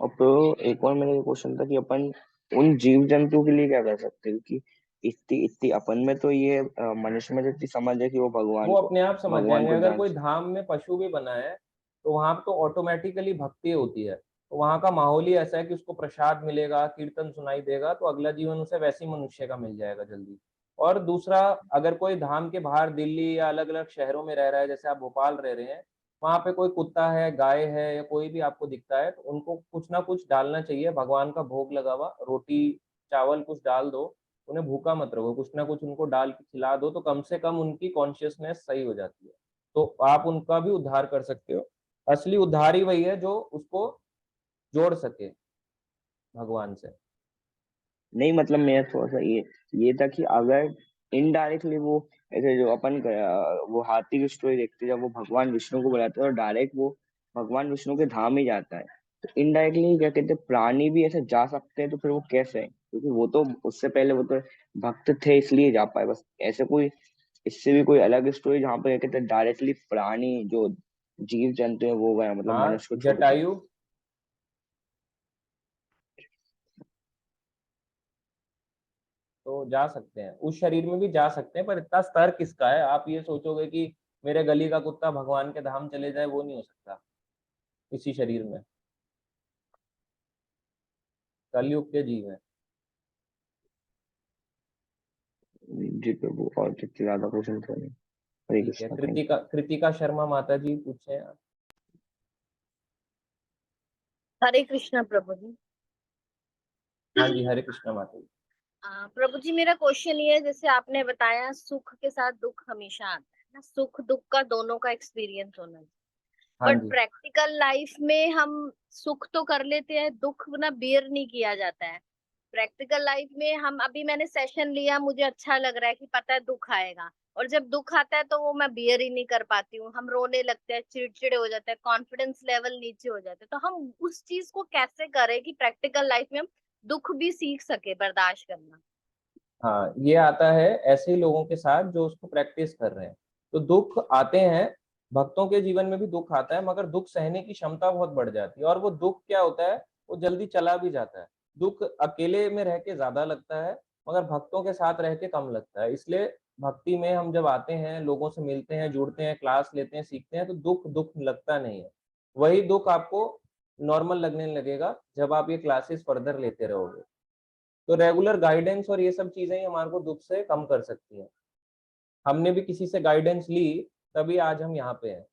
और फिर एक और मेरा क्वेश्चन था कि अपन उन जीव जंतु के लिए क्या कर सकते हैं, क्योंकि इतनी इतनी अपन में तो ये मनुष्य में तो इतनी समझ है कि वो वो अपने आप समझ भगवान जाएंगे। को अगर जान। कोई धाम में पशु भी बना है तो वहां तो ऑटोमेटिकली भक्ति होती है, तो वहां का माहौल ही ऐसा है कि उसको प्रसाद मिलेगा, कीर्तन सुनाई देगा, तो अगला जीवन उसे वैसी मनुष्य का मिल जाएगा जल्दी। और दूसरा, अगर कोई धाम के बाहर दिल्ली या अलग अलग शहरों में रह रहा है, जैसे आप भोपाल रह रहे हैं, वहां पे कोई कुत्ता है, गाय है, या कोई भी आपको दिखता है तो उनको कुछ ना कुछ डालना चाहिए, भगवान का भोग लगा हुआ रोटी चावल कुछ डाल दो, उन्हें भूखा मत रखो, कुछ ना कुछ उनको डाल के खिला दो, तो कम से कम उनकी कॉन्शियसनेस सही हो जाती है, तो आप उनका भी उद्धार कर सकते हो। असली उद्धार ही वही है जो उसको जोड़ सके भगवान से। नहीं मतलब मैं थोड़ा सा ये था कि अगर इनडायरेक्टली वो ऐसे जो अपन वो हाथी की स्टोरी देखते हैं, जब वो भगवान विष्णु को बुलाते हैं और डायरेक्ट वो भगवान विष्णु के धाम ही जाता है, तो इनडायरेक्टली क्या कहते हैं प्राणी भी ऐसे जा सकते हैं, तो फिर वो कैसे है, क्योंकि वो तो उससे पहले वो तो भक्त थे इसलिए जा पाए, बस ऐसे कोई इससे भी कोई अलग स्टोरी जहाँ पे क्या कहते हैं डायरेक्टली प्राणी जो जीव जंतु है वो गया, मतलब हाँ, मनुष्य को छोड़ के। जटायु तो जा सकते हैं, उस शरीर में भी जा सकते हैं, पर इतना स्तर किसका है? आप ये सोचोगे कि मेरे गली का कुत्ता भगवान के धाम चले जाए, वो नहीं हो सकता इसी शरीर में, कलयुग के जीव है। जी प्रभु, और जितने ज्यादा क्वेश्चन थे नहीं। हरे ठीक है, कृष्णा, थैंक कृतिका शर्मा माता जी पूछे आप। हरे कृष्णा प्रभु जी। हाँ जी, हरे कृष्णा माता जी। प्रभु जी, मेरा क्वेश्चन ये है, जैसे आपने बताया सुख के साथ दुख हमेशा आता है ना, सुख दुख का दोनों का एक्सपीरियंस होना चाहिए, हाँ बट जी। प्रैक्टिकल लाइफ में हम सुख तो कर लेते हैं, दुख ना बेयर नहीं किया जाता है। प्रैक्टिकल लाइफ में हम, अभी मैंने सेशन लिया, मुझे अच्छा लग रहा है कि पता है दुख आएगा, और जब दुख आता है तो वो मैं बियर ही नहीं कर पाती हूँ, हम रोने लगते हैं, चिड़चिड़े हो जाते हैं, कॉन्फिडेंस लेवल नीचे हो जाते हैं। तो हम उस चीज को कैसे करें कि प्रैक्टिकल लाइफ में हम दुख भी सीख सके बर्दाश्त करना। हाँ, ये आता है ऐसे ही लोगों के साथ जो उसको प्रैक्टिस कर रहे हैं। तो दुख आते हैं, भक्तों के जीवन में भी दुख आता है, मगर दुख सहने की क्षमता बहुत बढ़ जाती है, और वो दुख क्या होता है, वो जल्दी चला भी जाता है। दुख अकेले में रह के ज्यादा लगता है, मगर भक्तों के साथ रह के कम लगता है। इसलिए भक्ति में हम जब आते हैं, लोगों से मिलते हैं, जुड़ते हैं, क्लास लेते हैं, सीखते हैं, तो दुख दुख लगता नहीं है। वही दुख आपको नॉर्मल लगने लगेगा जब आप ये क्लासेस फर्दर लेते रहोगे। तो रेगुलर गाइडेंस और ये सब चीजें ही हमारे को दुख से कम कर सकती हैं। हमने भी किसी से गाइडेंस ली, तभी आज हम यहाँ पे हैं।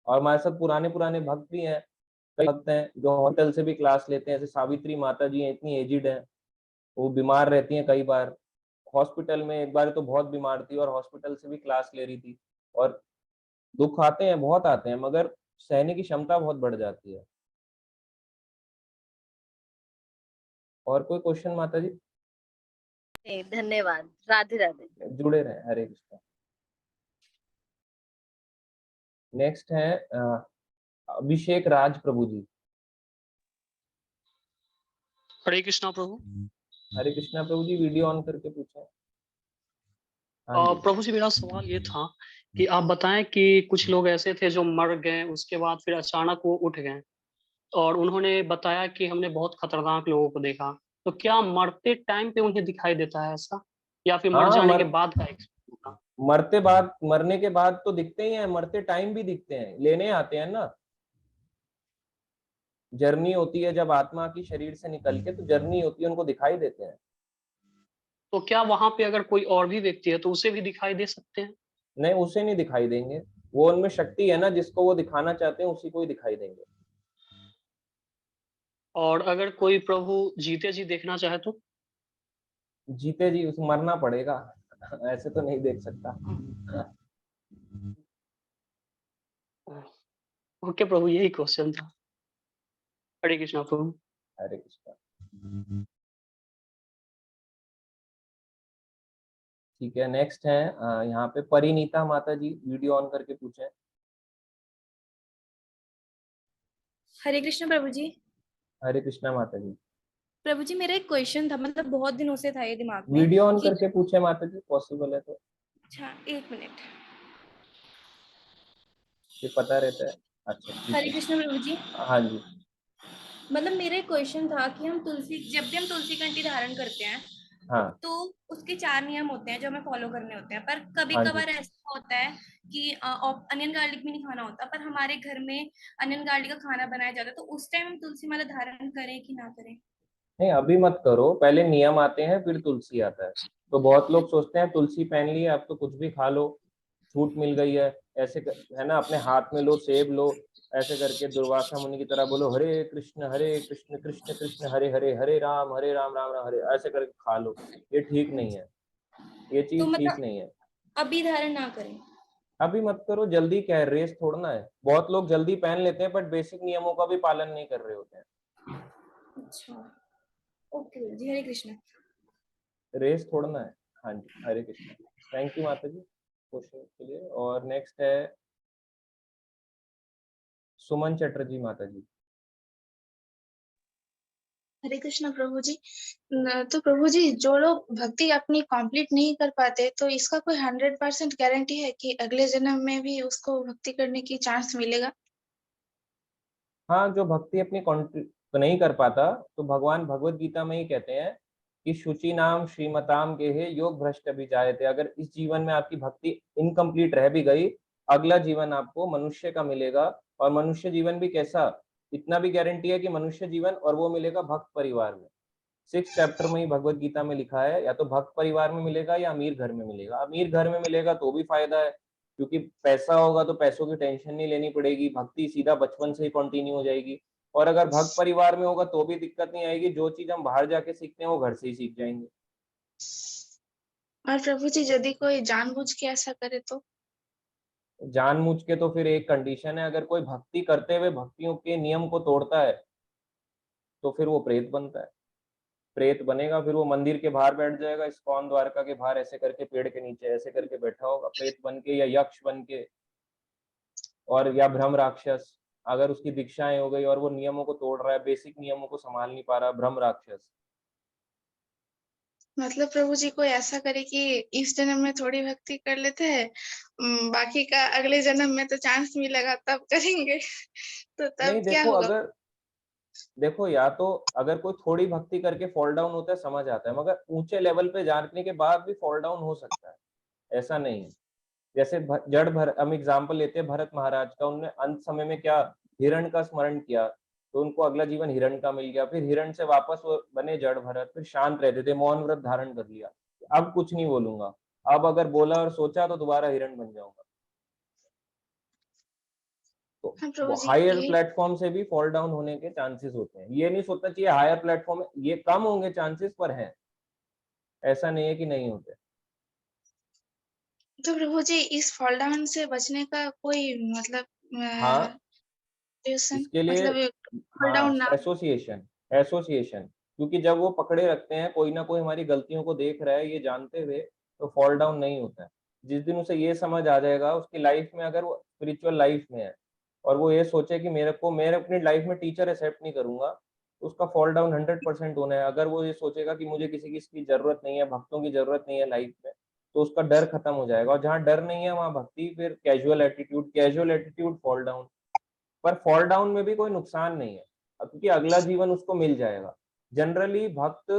और हमारे साथ पुराने पुराने भक्त भी हैं, कई भक्त हैं जो हॉस्पिटल से भी क्लास लेते हैं, जैसे सावित्री माता जी हैं, इतनी एजिड हैं, वो बीमार रहती हैं कई बार। हॉस्पिटल में एक बार तो बहुत बीमार थी और हॉस्पिटल से भी क्लास ले रही थी। और दुख आते हैं, बहुत आते हैं, मगर सहने की क्षमता बहुत बढ़ जाती है। और कोई क्वेश्चन माता जी? धन्यवाद। राधे राधे। जुड़े रहे। हरे कृष्णा। नेक्स्ट है अभिषेक राज प्रभु जी। हरे कृष्णा प्रभु। हरे कृष्णा प्रभु जी, वीडियो ऑन करके पूछें। हाँ जी। प्रभु जी मेरा सवाल ये था कि आप बताएं कि कुछ लोग ऐसे थे जो मर गए, उसके बाद फिर अचानक वो उठ गए और उन्होंने बताया कि हमने बहुत खतरनाक लोगों को देखा, तो क्या मरते टाइम पे उन्हें दिखाई देता है ऐसा, या फिर मर हाँ, जाने के बाद का experience होगा? मरने के बाद तो दिखते ही हैं, मरते टाइम भी दिखते हैं, लेने आते हैं ना। जर्नी होती है जब आत्मा की शरीर से निकल के, तो जर्नी होती है, उनको दिखाई देते हैं। तो क्या वहां पे अगर कोई और भी व्यक्ति है तो उसे भी दिखाई दे सकते हैं? नहीं, उसे नहीं दिखाई देंगे, वो उनमें शक्ति है ना, जिसको वो दिखाना चाहते हैं उसी को ही दिखाई देंगे। और अगर कोई प्रभु जीते जी देखना चाहे तो? जीते जी उसे मरना पड़ेगा। ऐसे तो नहीं देख सकता। ओके प्रभु, यही क्वेश्चन था। हरे कृष्णा प्रभु। हरे कृष्णा। ठीक है, नेक्स्ट है यहाँ पे परिनीता माता जी, वीडियो ऑन करके पूछें। हरे कृष्ण प्रभु जी। हरे कृष्णा माता जी। प्रभु जी मेरा एक क्वेश्चन था, मतलब बहुत दिनों से था ये दिमाग में वीडियो ऑन कि करके पूछे माता जी, पॉसिबल है तो। अच्छा, एक मिनट। ये पता रहता है। अच्छा ठीक हरे है। कृष्ण प्रभु जी। हाँ जी। मतलब मेरा एक क्वेश्चन था कि हम तुलसी, जब भी हम तुलसी कंठी धारण करते हैं हाँ तो उसके 4 नियम होते हैं जो हमें फॉलो करने होते हैं, पर कभी हाँ जी। कभार ऐसा होता है कि अनियन गार्लिक भी नहीं खाना होता, पर हमारे घर में अनियन गार्लिक का खाना बनाया जाता है, तो उस टाइम हम तुलसी माला धारण करें कि ना करें? नहीं, अभी मत करो, पहले नियम आते हैं फिर तुलसी आता है। तो बहुत लोग सोचते हैं तुलसी पहन ली है अब तो कुछ भी खा लो, छूट मिल गई है, ऐसे है ना, अपने हाथ में लो सेब लो, ऐसे करके दुर्वासा मुनि की तरह बोलो हरे कृष्ण कृष्ण कृष्ण हरे हरे, हरे राम राम राम हरे, ऐसे करके खा लो। ये ठीक नहीं है, ये तो चीज ठीक मतलब नहीं है। अभी धारण ना करें? अभी मत करो, जल्दी क्या है, रेस थोड़ना है। बहुत लोग जल्दी पहन लेते हैं बट बेसिक नियमों का भी पालन नहीं कर रहे होते हैं। अच्छा, ओके जी। हरे कृष्ण। रेस थोड़ना है। हाँ जी, हरे कृष्ण। थैंक यू माता जी क्वेश्चन के लिए। और नेक्स्ट है सुमन चटर्जी माता जी। हरे कृष्ण प्रभु जी। तो प्रभु जी, जो लोग भक्ति अपनी कंप्लीट नहीं कर पाते, तो इसका कोई 100% गारंटी है कि अगले जन्म में भी उसको भक्ति करने की चांस मिलेगा? हाँ, जो भक्ति अपनी नहीं कर पाता, तो भगवान भगवत गीता में ही कहते हैं कि शुचि नाम श्रीमताम गेहे योग भ्रष्ट अभिजायते। अगर इस जीवन में आपकी भक्ति इनकम्प्लीट रह भी गई, अगला जीवन आपको मनुष्य का मिलेगा। और मनुष्य जीवन भी कैसा, इतना भी गारंटी है कि मनुष्य जीवन, और वो मिलेगा भक्त परिवार में। 6 चैप्टर में ही भगवत गीता में लिखा है, या तो भक्त परिवार में मिलेगा या अमीर घर में मिलेगा। अमीर घर में मिलेगा तो भी फायदा है, क्योंकि पैसा होगा तो पैसों की टेंशन नहीं लेनी पड़ेगी, भक्ति सीधा बचपन से ही कंटिन्यू हो जाएगी। और अगर भक्त परिवार में होगा तो भी दिक्कत नहीं आएगी, जो चीज हम बाहर जाके सीखते हैं वो घर से ही सीख जाएंगे। और प्रभु जी, यदि कोई जानबूझ के ऐसा करे तो? जानबूझ के तो फिर एक कंडीशन है, अगर कोई भक्ति करते हुए भक्तियों के नियम को तोड़ता है तो फिर वो प्रेत बनता है। प्रेत बनेगा, फिर वो मंदिर के बाहर बैठ जाएगा, इस्कॉन द्वारका के बाहर ऐसे करके पेड़ के नीचे ऐसे करके बैठा होगा, प्रेत बन के या यक्ष बन के, और या भ्रम राक्षस। अगर उसकी दीक्षाएं हो गई और वो नियमों को तोड़ रहा है, बेसिक नियमों को संभाल नहीं पा रहा, भ्रम राक्षस। मतलब प्रभु जी, कोई ऐसा करे कि इस जन्म में थोड़ी भक्ति कर लेते हैं, बाकी का अगले जन्म में तो चांस मिलेगा तब करेंगे, तो तब नहीं क्या देखो, होगा? अगर देखो, या तो अगर कोई थोड़ी भक्ति करके फॉल डाउन होता है समझ आता है, मगर ऊंचे लेवल पे जाने के बाद भी फॉल डाउन हो सकता है, ऐसा नहीं है। जैसे हम एग्जाम्पल लेते हैं भरत महाराज का, उन्होंने अंत समय में क्या, हिरण का स्मरण किया, तो उनको अगला जीवन हिरण का मिल गया। फिर हिरण से वापस वो बने जड़ भरत, फिर शांत रहते थे, मौन व्रत धारण कर लिया, अब कुछ नहीं बोलूंगा, अब अगर बोला और सोचा तो दोबारा हिरण बन जाऊंगा। हाँ तो प्रभु जी, हायर यही। प्लेटफॉर्म से भी फॉल डाउन होने के चांसेस होते हैं। ये नहीं सोचना चाहिए हायर प्लेटफॉर्म में ये कम होंगे चांसेस, पर हैं, ऐसा नहीं है कि नहीं होते। तो प्रभु जी, इस फॉल डाउन से बचने का कोई मतलब हाँ, solution? इसके लिए मतलब फॉल हाँ, डाउन ना? एसोसिएशन क्योंकि जब वो पकड़े रखते हैं, कोई ना कोई हमारी गलतियों को देख रहा है ये जानते हुए, तो फॉल डाउन नहीं होता है। जिस दिन उसे ये समझ आ जाएगा उसकी लाइफ में, अगर वो स्पिरिचुअल लाइफ में है और वो ये सोचे कि मैं अपनी लाइफ में टीचर एक्सेप्ट नहीं करूंगा, तो उसका फॉल डाउन 100% होना है। अगर वो ये सोचेगा कि मुझे किसी की जरूरत नहीं है, भक्तों की जरूरत नहीं है लाइफ में, तो उसका डर खत्म हो जाएगा। और जहाँ डर नहीं है वहाँ भक्ति, फिर कैजुअल एटीट्यूड फॉल डाउन। पर फॉल डाउन में भी कोई नुकसान नहीं है, क्योंकि अगला जीवन उसको मिल जाएगा। जनरली भक्त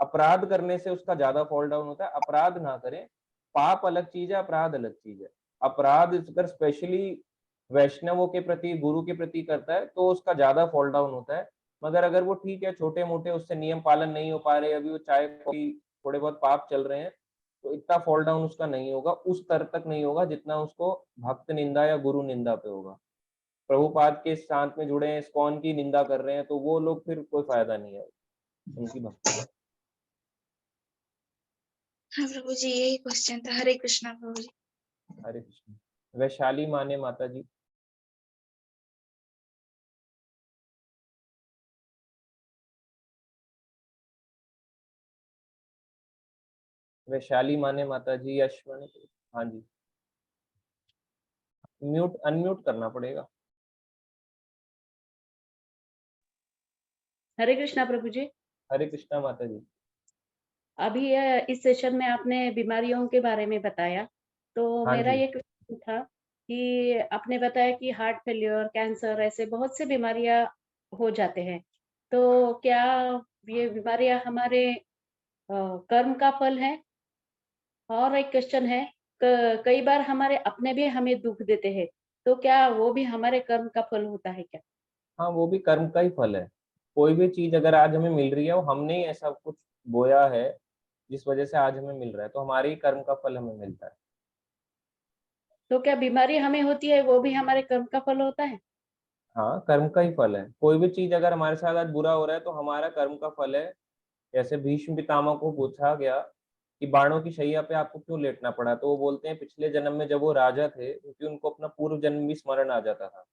अपराध करने से उसका ज्यादा फॉल डाउन होता है। अपराध ना करें, पाप अलग चीज है, अपराध अलग चीज है। अपराध अगर स्पेशली वैष्णवों के प्रति, गुरु के प्रति करता है तो उसका ज्यादा फॉल डाउन होता है। मगर अगर वो ठीक है, छोटे मोटे उससे नियम पालन नहीं हो पा रहे, अभी वो चाय कॉफी थोड़े बहुत पाप चल रहे हैं, तो इतना फॉल डाउन उसका नहीं होगा, उस स्तर तक नहीं होगा जितना उसको भक्त निंदा या गुरु निंदा पे होगा। प्रभुपाद के साथ में जुड़े हैं, इस्कॉन की निंदा कर रहे हैं, तो वो लोग फिर कोई फायदा नहीं है उनकी भक्ति का। हाँ प्रभु जी, यही क्वेश्चन था। हरे कृष्णा प्रभु जी। हरे कृष्ण। वैशाली माने माता जी। वैशाली माने माता जी, यश माने, हाँ जी, म्यूट अनम्यूट करना पड़ेगा। हरे कृष्णा प्रभु जी। हरे कृष्णा माता जी। अभी इस सेशन में आपने बीमारियों के बारे में बताया, तो हाँ मेरा जी। ये क्वेश्चन था कि आपने बताया कि हार्ट फेल्योर, कैंसर, ऐसे बहुत से बीमारियां हो जाते हैं, तो क्या ये बीमारियां हमारे कर्म का फल है? और एक क्वेश्चन है, कई बार हमारे अपने भी हमें दुख देते हैं, तो क्या वो भी हमारे कर्म का फल होता है क्या? हाँ, वो भी कर्म का ही फल है। कोई भी चीज अगर आज हमें मिल रही है, वो हमने ही ऐसा कुछ बोया है जिस वजह से आज हमें मिल रहा है, तो हमारे ही कर्म का फल हमें मिलता है। तो क्या बीमारी हमें होती है वो भी हमारे कर्म का फल होता है? हाँ, कर्म का ही फल है। कोई भी चीज अगर हमारे साथ आज बुरा हो रहा है तो हमारा कर्म का फल है। जैसे भीष्म पितामह को पूछा गया कि बाणों की शैया पे आपको क्यों लेटना पड़ा, तो वो बोलते हैं पिछले जन्म में जब वो राजा थे, क्योंकि उनको अपना पूर्व जन्म भी स्मरण आ जाता था,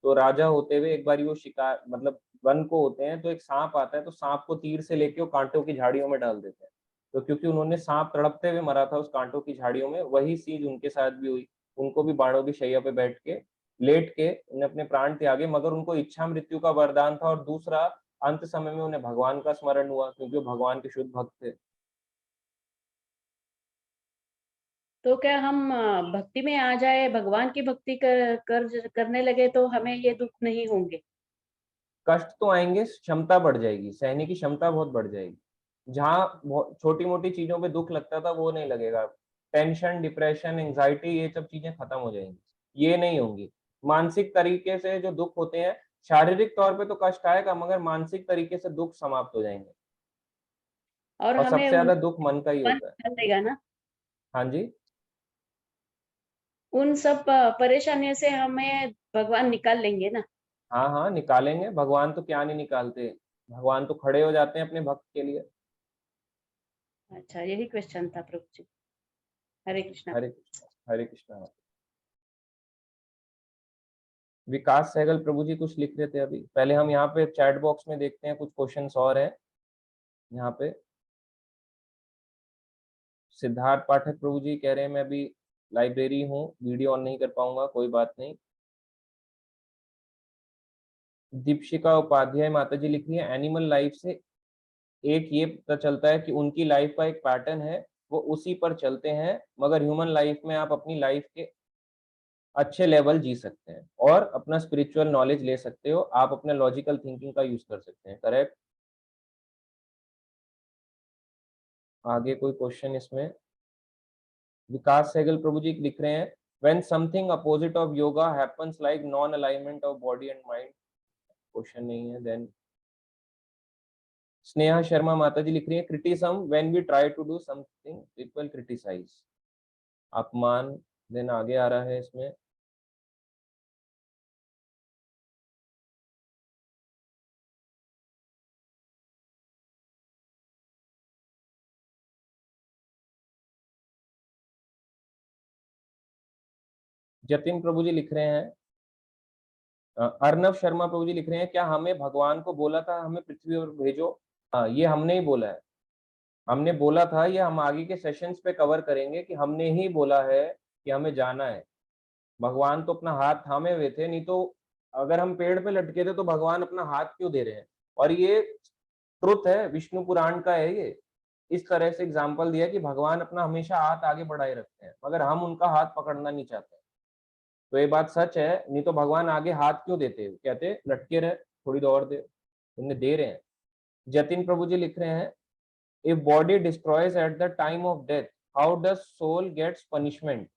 तो राजा होते हुए एक बार वो शिकार, मतलब वन को होते हैं, तो एक सांप आता है, तो सांप को तीर से लेके वो कांटों की झाड़ियों में डाल देते हैं। तो क्योंकि उन्होंने सांप तड़पते हुए मरा था उस कांटों की झाड़ियों में, वही चीज उनके साथ भी हुई। उनको भी बाणों की शैया पे बैठ के लेट के उन्हें अपने प्राण त्यागे, मगर उनको इच्छा मृत्यु का वरदान था। और दूसरा, अंत समय में उन्हें भगवान का स्मरण हुआ, क्योंकि वो भगवान के शुद्ध भक्त थे। तो क्या हम भक्ति में आ जाए, भगवान की भक्ति करने लगे तो हमें ये दुख नहीं होंगे? कष्ट तो आएंगे, क्षमता बढ़ जाएगी, सहने की क्षमता बहुत बढ़ जाएगी। जहाँ छोटी मोटी चीजों पे दुख लगता था वो नहीं लगेगा। टेंशन, डिप्रेशन, एंजाइटी, ये सब चीजें खत्म हो जाएंगी, ये नहीं होंगी। मानसिक तरीके से जो दुख होते हैं, शारीरिक तौर पे तो कष्ट आएगा, मगर मानसिक तरीके से दुख समाप्त हो जाएंगे। और और हमें सबसे ज्यादा दुख मन का ही भगवान होता है। निकाल देगा ना? हाँ जी। उन सब परेशानियों से हमें भगवान निकाल लेंगे ना? हाँ हाँ, निकालेंगे। भगवान तो क्या नहीं निकालते, भगवान तो खड़े हो जाते हैं अपने भक्त के लिए। अच्छा, यही क्वेश्चन था प्रभु जी। हरे कृष्णा। हरे कृष्णा। हरे कृष्णा। विकास सहगल प्रभु जी कुछ लिख रहे थे अभी। पहले हम यहाँ पे चैट बॉक्स में देखते हैं, कुछ क्वेश्चंस और हैं यहाँ पे। सिद्धार्थ पाठक प्रभु जी कह रहे हैं मैं अभी लाइब्रेरी हूँ, वीडियो ऑन नहीं कर पाऊंगा, कोई बात नहीं। दीपशिका उपाध्याय माता जी लिख रही है, एनिमल लाइफ से एक ये पता चलता है कि उनकी लाइफ का एक पैटर्न है, वो उसी पर चलते हैं, मगर ह्यूमन लाइफ में आप अपनी लाइफ के अच्छे लेवल जी सकते हैं और अपना स्पिरिचुअल नॉलेज ले सकते हो, आप अपने लॉजिकल थिंकिंग का यूज कर सकते हैं। करेक्ट। आगे कोई क्वेश्चन इसमें? विकास सहगल प्रभु जी लिख रहे हैं, when something opposite of yoga happens like non alignment of body and mind, question नहीं है। देन स्नेहा शर्मा माता जी लिख रही है, criticism when we try to do something people criticize, अपमान। देन आगे आ रहा है इसमें, जतिन प्रभु जी लिख रहे हैं, अर्नव शर्मा प्रभु जी लिख रहे हैं, क्या हमें भगवान को बोला था हमें पृथ्वी पर भेजो, हाँ, ये हमने ही बोला है, हमने बोला था, ये हम आगे के सेशंस पे कवर करेंगे कि हमने ही बोला है कि हमें जाना है। भगवान तो अपना हाथ थामे हुए थे, नहीं तो अगर हम पेड़ पे लटके थे तो भगवान अपना हाथ क्यों दे रहे हैं? और ये ट्रुथ है, विष्णु पुराण का है ये। इस तरह से एग्जाम्पल दिया कि भगवान अपना हमेशा हाथ आगे बढ़ाए रखते हैं, मगर हम उनका हाथ पकड़ना नहीं चाहते। तो ये बात सच है, नहीं तो भगवान आगे हाथ क्यों देते? कहते लटके रहे, थोड़ी देर और दे, उन्हें दे रहे हैं। जतिन प्रभु जी लिख रहे हैं, if body destroys at the time of death, how does soul gets punishment?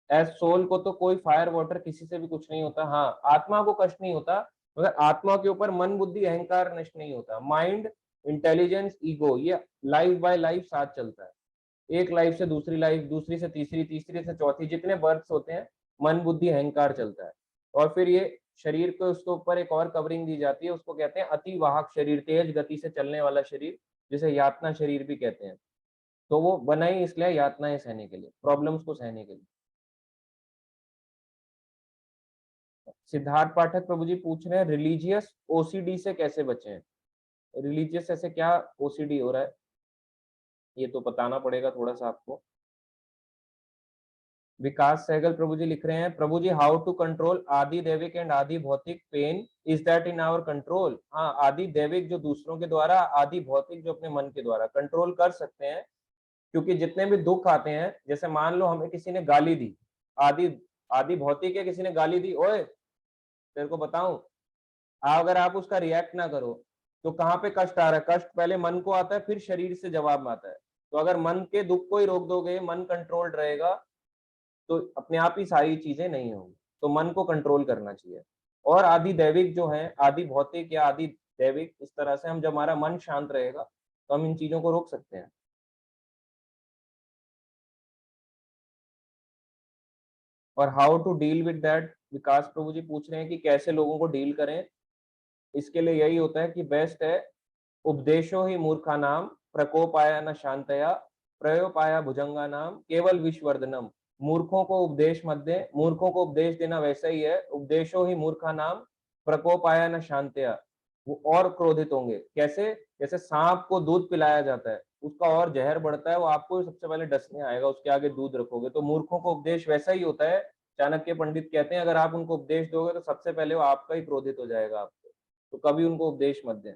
As soul को तो कोई फायर वाटर किसी से भी कुछ नहीं होता। हाँ, आत्मा को कष्ट नहीं होता, मगर आत्मा के ऊपर मन बुद्धि अहंकार नष्ट नहीं होता। माइंड, इंटेलिजेंस, ईगो, ये लाइफ बाय लाइफ साथ चलता है। एक लाइफ से दूसरी लाइफ, दूसरी से तीसरी, तीसरी से चौथी, जितने बर्थ होते हैं मन बुद्धि अहंकार चलता है। और फिर ये शरीर को, उसके ऊपर एक और कवरिंग दी जाती है, उसको कहते हैं अतिवाहक शरीर, तेज गति से चलने वाला शरीर, जिसे यातना शरीर भी कहते हैं। तो वो बना ही इसलिए यातनाएं सहने के लिए, प्रॉब्लम्स को सहने के लिए। सिद्धार्थ पाठक प्रभु जी पूछ रहे हैं, रिलीजियस ओसीडी से कैसे बचें? रिलीजियस ऐसे क्या ओसीडी हो रहा है, ये तो बताना पड़ेगा थोड़ा सा आपको। विकास सहगल प्रभु जी लिख रहे हैं, प्रभु जी हाउ टू कंट्रोल आदि दैविक एंड आदि भौतिक pain, is that in our control? हाँ, आदि दैविक जो दूसरों के द्वारा, आदि भौतिक जो अपने मन के द्वारा कंट्रोल कर सकते हैं। क्योंकि जितने भी दुख आते हैं, जैसे मान लो हमें किसी ने गाली दी, आदि आदि भौतिक है, किसी ने गाली दी, ओए तेरे को बताऊं, अगर आप उसका रिएक्ट ना करो तो कहाँ पे कष्ट आ रहा है? कष्ट पहले मन को आता है, फिर शरीर से जवाब में आता है। तो अगर मन के दुख को ही रोक दोगे, मन कंट्रोल्ड रहेगा, तो अपने आप ही सारी चीजें नहीं होंगी। तो मन को कंट्रोल करना चाहिए। और आदि दैविक जो है, आदि भौतिक या आदि दैविक, इस तरह से हम, जब हमारा मन शांत रहेगा तो हम इन चीजों को रोक सकते हैं। और how to deal with that, Vikas प्रभु जी पूछ रहे हैं कि कैसे लोगों को डील करें। इसके लिए यही होता है कि बेस्ट है, उपदेशो ही मूर्खा नाम, प्रकोपाया न शांतया, प्रयोपाया भुजंगा नाम, केवल विश्ववर्धनम। मूर्खों को उपदेश मत दे, मूर्खों को उपदेश देना वैसा ही है, उपदेशो ही मूर्खा नाम, प्रकोपाया न शांतया, वो और क्रोधित होंगे। कैसे? जैसे सांप को दूध पिलाया जाता है, उसका और जहर बढ़ता है, वो आपको सबसे पहले डसने आएगा, उसके आगे दूध रखोगे। तो मूर्खों को उपदेश वैसा ही होता है। चाणक्य पंडित कहते हैं, अगर आप उनको उपदेश दोगे तो सबसे पहले वो आपका ही क्रोधित हो जाएगा आपको। तो कभी उनको उपदेश मत दें,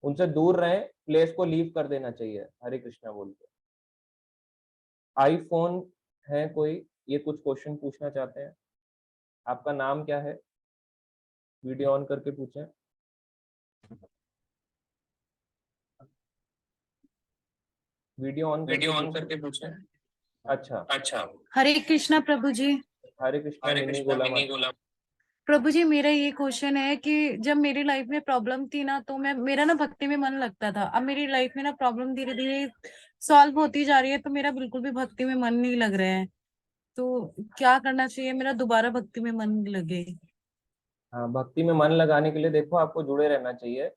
उनसे दूर रहें, प्लेस को लीव कर देना चाहिए। हरे कृष्णा बोल के। आईफोन है कोई, ये कुछ क्वेश्चन पूछना चाहते हैं। आपका नाम क्या है? वीडियो ऑन करके पूछें। वीडियो ऑन करके पूछें। अच्छा, हरे कृष्णा प्रभु जी। हरे कृष्णा मिनी गोला। प्रभु जी, मेरा ये क्वेश्चन है कि जब मेरी लाइफ में प्रॉब्लम थी ना, तो मेरा ना भक्ति में मन लगता था। अब मेरी लाइफ में ना प्रॉब्लम धीरे धीरे सॉल्व होती जा रही है, तो मेरा बिल्कुल भी भक्ति में मन नहीं लग रहा है। तो क्या करना चाहिए मेरा दोबारा भक्ति में मन लगे? हाँ, भक्ति में मन लगाने के लिए देखो, आपको जुड़े रहना चाहिए।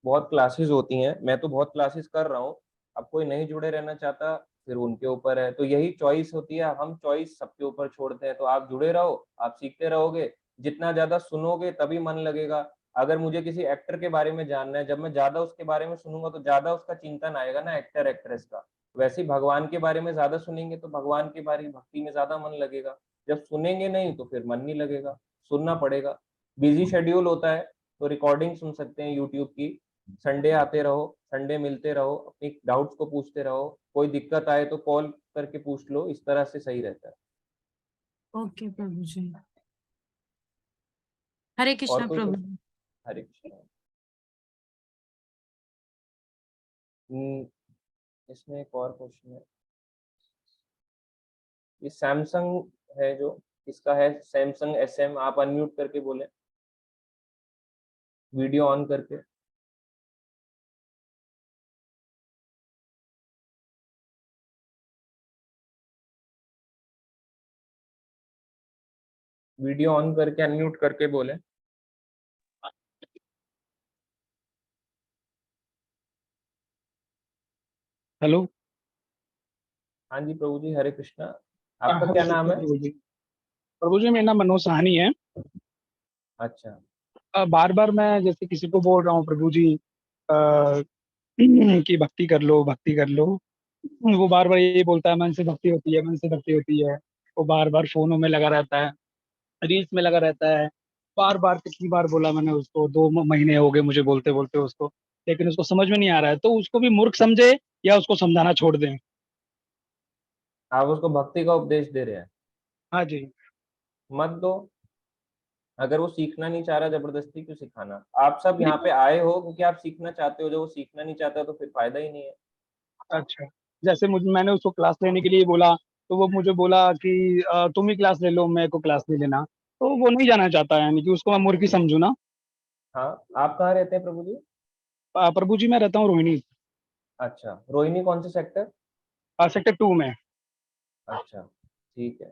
बहुत क्लासेस होती हैं, मैं तो बहुत क्लासेस कर रहा हूँ। अब कोई नहीं जुड़े रहना चाहता, फिर उनके ऊपर है। तो यही चॉइस होती है, हम चॉइस सबके ऊपर छोड़ते हैं। तो आप जुड़े रहो, आप सीखते रहोगे, जितना ज्यादा सुनोगे तभी मन लगेगा। अगर मुझे किसी एक्टर के बारे में जानना है, जब मैं ज्यादा उसके बारे में सुनूंगा तो ज्यादा उसका चिंतन आएगा ना, एक्टर एक्ट्रेस का। वैसे ही भगवान के बारे में ज्यादा सुनेंगे तो भगवान के बारे में, भक्ति में ज्यादा मन लगेगा। जब सुनेंगे नहीं तो फिर मन नहीं लगेगा, सुनना पड़ेगा। बिजी शेड्यूल होता है तो रिकॉर्डिंग सुन सकते हैं यूट्यूब की। संडे आते रहो, संडे मिलते रहो, अपनी डाउट्स को पूछते रहो, कोई दिक्कत आए तो कॉल करके पूछ लो, इस तरह से सही रहता है। ओके प्रभु जी। हरे कृष्णा प्रभु। हरे कृष्णा। इसमें एक और क्वेश्चन है, ये सैमसंग है जो, इसका है सैमसंग SM। आप अनम्यूट करके बोले, वीडियो ऑन करके। वीडियो ऑन करके अनम्यूट करके बोले। हेलो। हाँ जी प्रभु जी, हरे कृष्णा। आपका क्या नाम है? प्रभु जी मेरा नाम मनोज साहनी है। अच्छा। बार बार मैं जैसे किसी को बोल रहा हूँ प्रभु जी, कि भक्ति कर लो, भक्ति कर लो। वो बार बार ये बोलता है मन से भक्ति होती है, मन से भक्ति होती है। वो बार बार फोनों में लगा रहता है, रील्स में लगा रहता है। बार बार कितनी बार बोला मैंने उसको, 2 महीने हो गए मुझे बोलते बोलते उसको, लेकिन उसको समझ में नहीं आ रहा है। तो उसको भी मूर्ख समझे या उसको समझाना छोड़ दें? आप उसको भक्ति का उपदेश दे रहे हैं, हाँ जी। मत दो। अगर वो सीखना नहीं चाह रहा, जबरदस्ती क्यों सिखाना? आप सब नहीं, यहाँ पे आए हो क्योंकि आप सीखना चाहते हो, जब वो सीखना नहीं चाहता तो फिर फायदा ही नहीं है। अच्छा, जैसे मैंने उसको क्लास लेने के लिए बोला, तो वो मुझे बोला कि तुम ही क्लास ले लो, मेरे को क्लास नहीं लेना। तो वो नहीं जाना चाहता है, यानी कि उसको मैं मूर्ख ही समझू ना। हाँ, आप कहाँ रहते हैं प्रभु जी? प्रभु जी मैं रहता हूँ रोहिणी, अच्छा, रोहिणी कौन से सेक्टर? सेक्टर 2 में। अच्छा, ठीक है,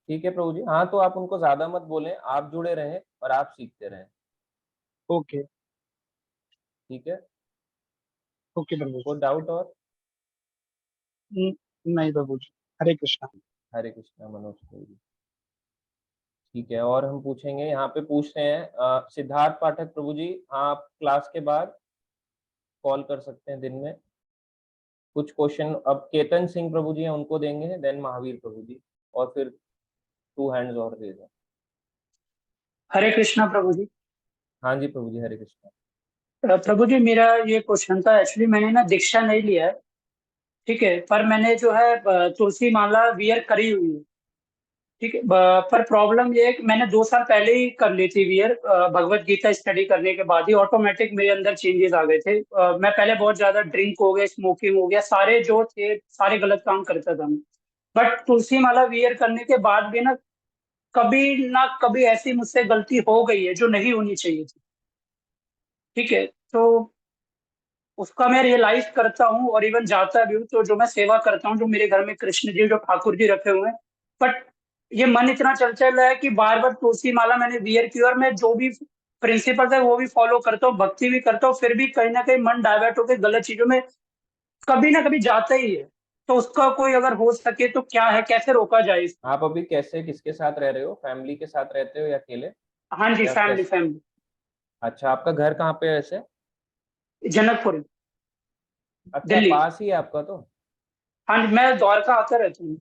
ठीक है प्रभु जी। हाँ, तो आप उनको ज्यादा मत बोलें, आप जुड़े रहें और आप सीखते रहें। ओके। ठीक है, ओके प्रभु कोई डाउट और? जी। नहीं प्रभु जी, हरे कृष्णा। हरे कृष्णा मनोज प्रभु जी। ठीक है, और हम पूछेंगे, यहाँ पे पूछ रहे हैं सिद्धार्थ पाठक प्रभु जी, आप क्लास के बाद कॉल कर सकते हैं दिन में। कुछ क्वेश्चन अब केतन सिंह प्रभु जी हैं उनको देंगे, देन महावीर प्रभु जी, और फिर 2 हैंड्स और रेज हैं। हरे कृष्णा प्रभु जी। हाँ जी प्रभु जी, हरे कृष्णा। प्रभु जी मेरा ये क्वेश्चन था, एक्चुअली मैंने ना दीक्षा नहीं लिया है, ठीक है, पर मैंने जो है तुलसी माला वियर करी हुई है, ठीक है। पर प्रॉब्लम ये है कि मैंने 2 साल पहले ही कर ली थी वियर, भगवत गीता स्टडी करने के बाद ही ऑटोमेटिक मेरे अंदर चेंजेस आ गए थे। मैं पहले बहुत ज्यादा ड्रिंक हो गया, स्मोकिंग हो गया, सारे जो थे सारे गलत काम करता था मैं। बट तुलसी माला वियर करने के बाद भी ना कभी ऐसी मुझसे गलती हो गई है जो नहीं होनी चाहिए थी, ठीक है। तो उसका मैं रियलाइज करता हूँ और इवन जाता भी हूँ, तो जो मैं सेवा करता हूँ, जो मेरे घर में कृष्ण जी जो ठाकुर जी रखे हुए हैं, बट ये मन इतना चल चल रहा है कि बार बार तुलसी माला मैंने वियर की और मैं जो भी प्रिंसिपल है वो भी फॉलो करता हूँ, भक्ति भी करता हूँ, फिर भी कहीं ना कहीं मन डाइवर्ट होकर गलत चीजों में कभी ना कभी जाता ही है। तो उसका कोई अगर हो सके तो क्या है, कैसे रोका जाए इसको? आप अभी कैसे, किसके साथ रह रहे हो? फैमिली के साथ रहते हो या अकेले? हाँ जी, या फैमिली कैसे? फैमिली। अच्छा, आपका घर कहाँ पे है वैसे? जनकपुर, अच्छा, दिल्ली। पास ही है आपका तो। हाँ जी, मैं द्वारका आता रहता हूँ, जो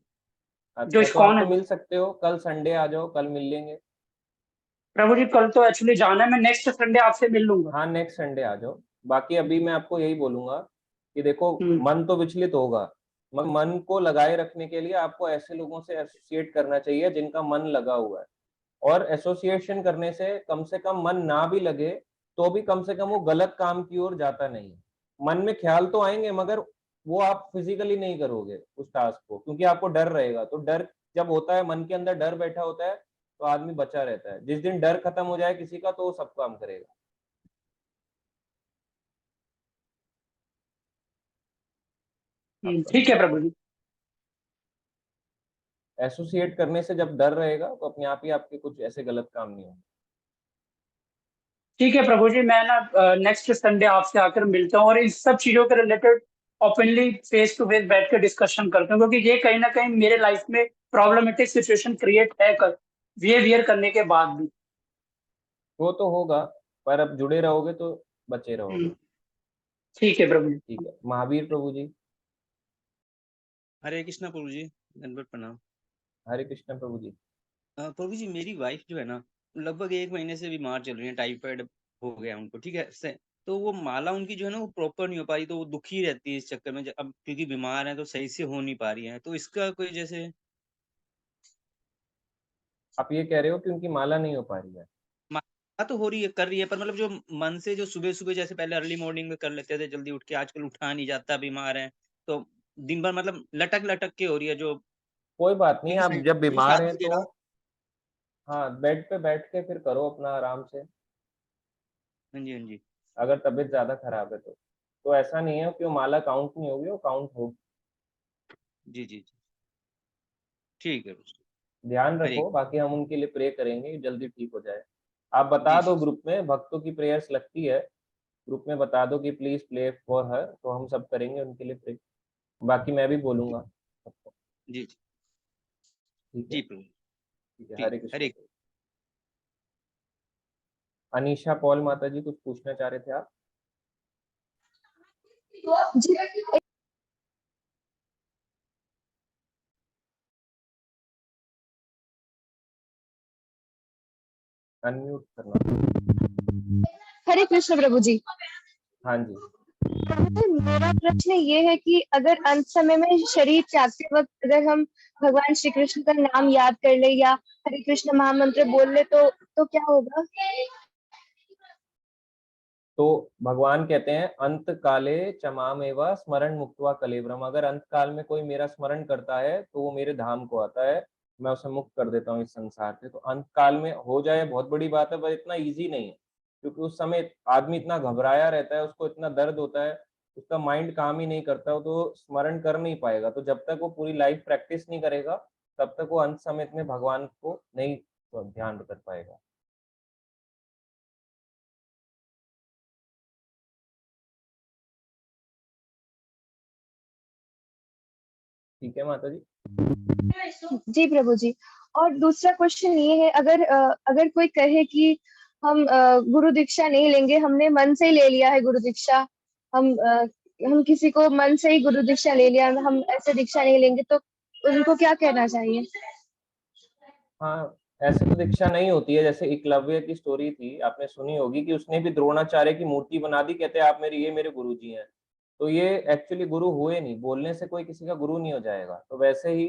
अच्छा, तो आप इस्कॉन तो है। मिल सकते हो, कल संडे आ जाओ, कल मिल लेंगे। प्रभु जी कल तो एक्चुअली जाना है, मैं नेक्स्ट संडे आपसे मिल लूंगा। हाँ, नेक्स्ट संडे आ जाओ। बाकी अभी मैं आपको यही बोलूंगा कि देखो, हम्म। मन तो विचलित होगा, मगर मन को लगाए रखने के लिए आपको ऐसे लोगों से एसोसिएट करना चाहिए जिनका मन लगा हुआ है। और एसोसिएशन करने से कम मन ना भी लगे तो भी कम से कम वो गलत काम की ओर जाता नहीं है। मन में ख्याल तो आएंगे मगर वो आप फिजिकली नहीं करोगे उस टास्क को, क्योंकि आपको डर रहेगा। तो डर जब होता है, मन के अंदर डर बैठा होता है, तो आदमी बचा रहता है। जिस दिन डर खत्म हो जाए किसी का, तो वो सब काम करेगा। ठीक है प्रभु जी। एसोसिएट करने से जब डर रहेगा तो अपने आप ही आपके कुछ ऐसे गलत काम नहीं होंगे। ठीक है प्रभु जी, मैं ना नेक्स्ट संडे आपसे आकर मिलता हूँ और इन सब चीजों के related openly face to face बैठ कर डिस्कशन करते हैं, क्योंकि ये कहीं ना कहीं मेरे लाइफ में प्रॉब्लमेटिक सिचुएशन क्रिएट है कर बिहेवियर करने के बाद भी। वो तो होगा, पर अब जुड़े रहोगे तो बचे रहोगे। हम्म। ठीक है प्रभु जी। ठीक है, महावीर प्रभु जी। हरे कृष्णा प्रभु जी, दंडवत प्रणाम। हरे कृष्ण प्रभु जी। प्रभु जी मेरी वाइफ जो है ना, लगभग 1 महीने से बीमार चल रही है, टाइफाइड हो गया उनको, ठीक है से। तो वो माला उनकी जो है ना वो प्रॉपर नहीं हो पा रही, तो वो दुखी रहती है इस चक्कर में। अब क्योंकि बीमार है तो सही से हो नहीं पा रही है, तो इसका कोई जैसे। आप ये कह रहे हो क्योंकि माला नहीं हो पा रही है? माला तो हो रही है, कर रही है, पर मतलब जो मन से जो सुबह सुबह जैसे पहले अर्ली मॉर्निंग में कर लेते थे जल्दी उठ के, आजकल उठा नहीं जाता, बीमार है तो दिन भर मतलब लटक लटक के हो रही है जो। कोई बात नहीं, क्योंकि आप जब बीमार हैं शादी तो के ना। हाँ, बेड पे बैठ के फिर करो अपना आराम से। हाँ जी, हाँ जी। अगर तबीयत ज्यादा खराब है तो ऐसा नहीं है कि वो माला काउंट नहीं होगी, वो काउंट होगी। जी जी जी, ठीक है। ध्यान हरे। रखो, बाकी हम उनके लिए प्रे करेंगे जल्दी ठीक हो जाए। आप बता जी दो जी। ग्रुप में, भक्तों की प्रेयर्स लगती है, ग्रुप में बता दो कि प्लीज प्ले फॉर हर, तो हम सब करेंगे उनके लिए प्रे। बाकी मैं भी बोलूंगा सबको। जी जी ठीक है, जी प्रभु। ठीक है, ठीक, हरे कृष्ण। हरे। अनीशा पॉल माता जी कुछ पूछना चाह रहे थे आप? जी अनम्यूट करना। हरे कृष्ण प्रभु जी। हाँ जी। मेरा प्रश्न ये है कि अगर अंत समय में शरीर त्यागते वक्त अगर हम भगवान श्री कृष्ण का नाम याद कर ले या हरे कृष्ण महामंत्र बोल ले तो क्या होगा? तो भगवान कहते हैं अंत काले चमामेव स्मरण मुक्त्वा कलेवरम। अगर अंत काल में कोई मेरा स्मरण करता है तो वो मेरे धाम को आता है, मैं उसे मुक्त कर देता हूँ इस संसार से। तो अंत काल में हो जाए बहुत बड़ी बात है, पर इतना इजी नहीं है, क्योंकि उस समय आदमी इतना घबराया रहता है, उसको इतना दर्द होता है, उसका माइंड काम ही नहीं करता, तो स्मरण कर नहीं पाएगा। तो जब तक वो पूरी लाइफ प्रैक्टिस नहीं करेगा तब तक वो अंत समय में भगवान को नहीं ध्यान कर पाएगा। ठीक है माता जी। जी प्रभु जी। और दूसरा क्वेश्चन ये है, अगर कोई कहे कि हम गुरु दीक्षा नहीं लेंगे, हमने मन से ही ले लिया है गुरु दीक्षा, हम किसी को मन से ही गुरु दीक्षा ले लिया, हम ऐसे दीक्षा नहीं लेंगे, तो उनको क्या कहना चाहिए? हाँ, ऐसे तो दीक्षा नहीं होती है। जैसे एकलव्य की स्टोरी थी, आपने सुनी होगी कि उसने भी द्रोणाचार्य की मूर्ति बना दी, कहते हैं आप मेरे गुरुजी हैं। तो ये एक्चुअली गुरु हुए नहीं, बोलने से कोई किसी का गुरु नहीं हो जाएगा। तो वैसे ही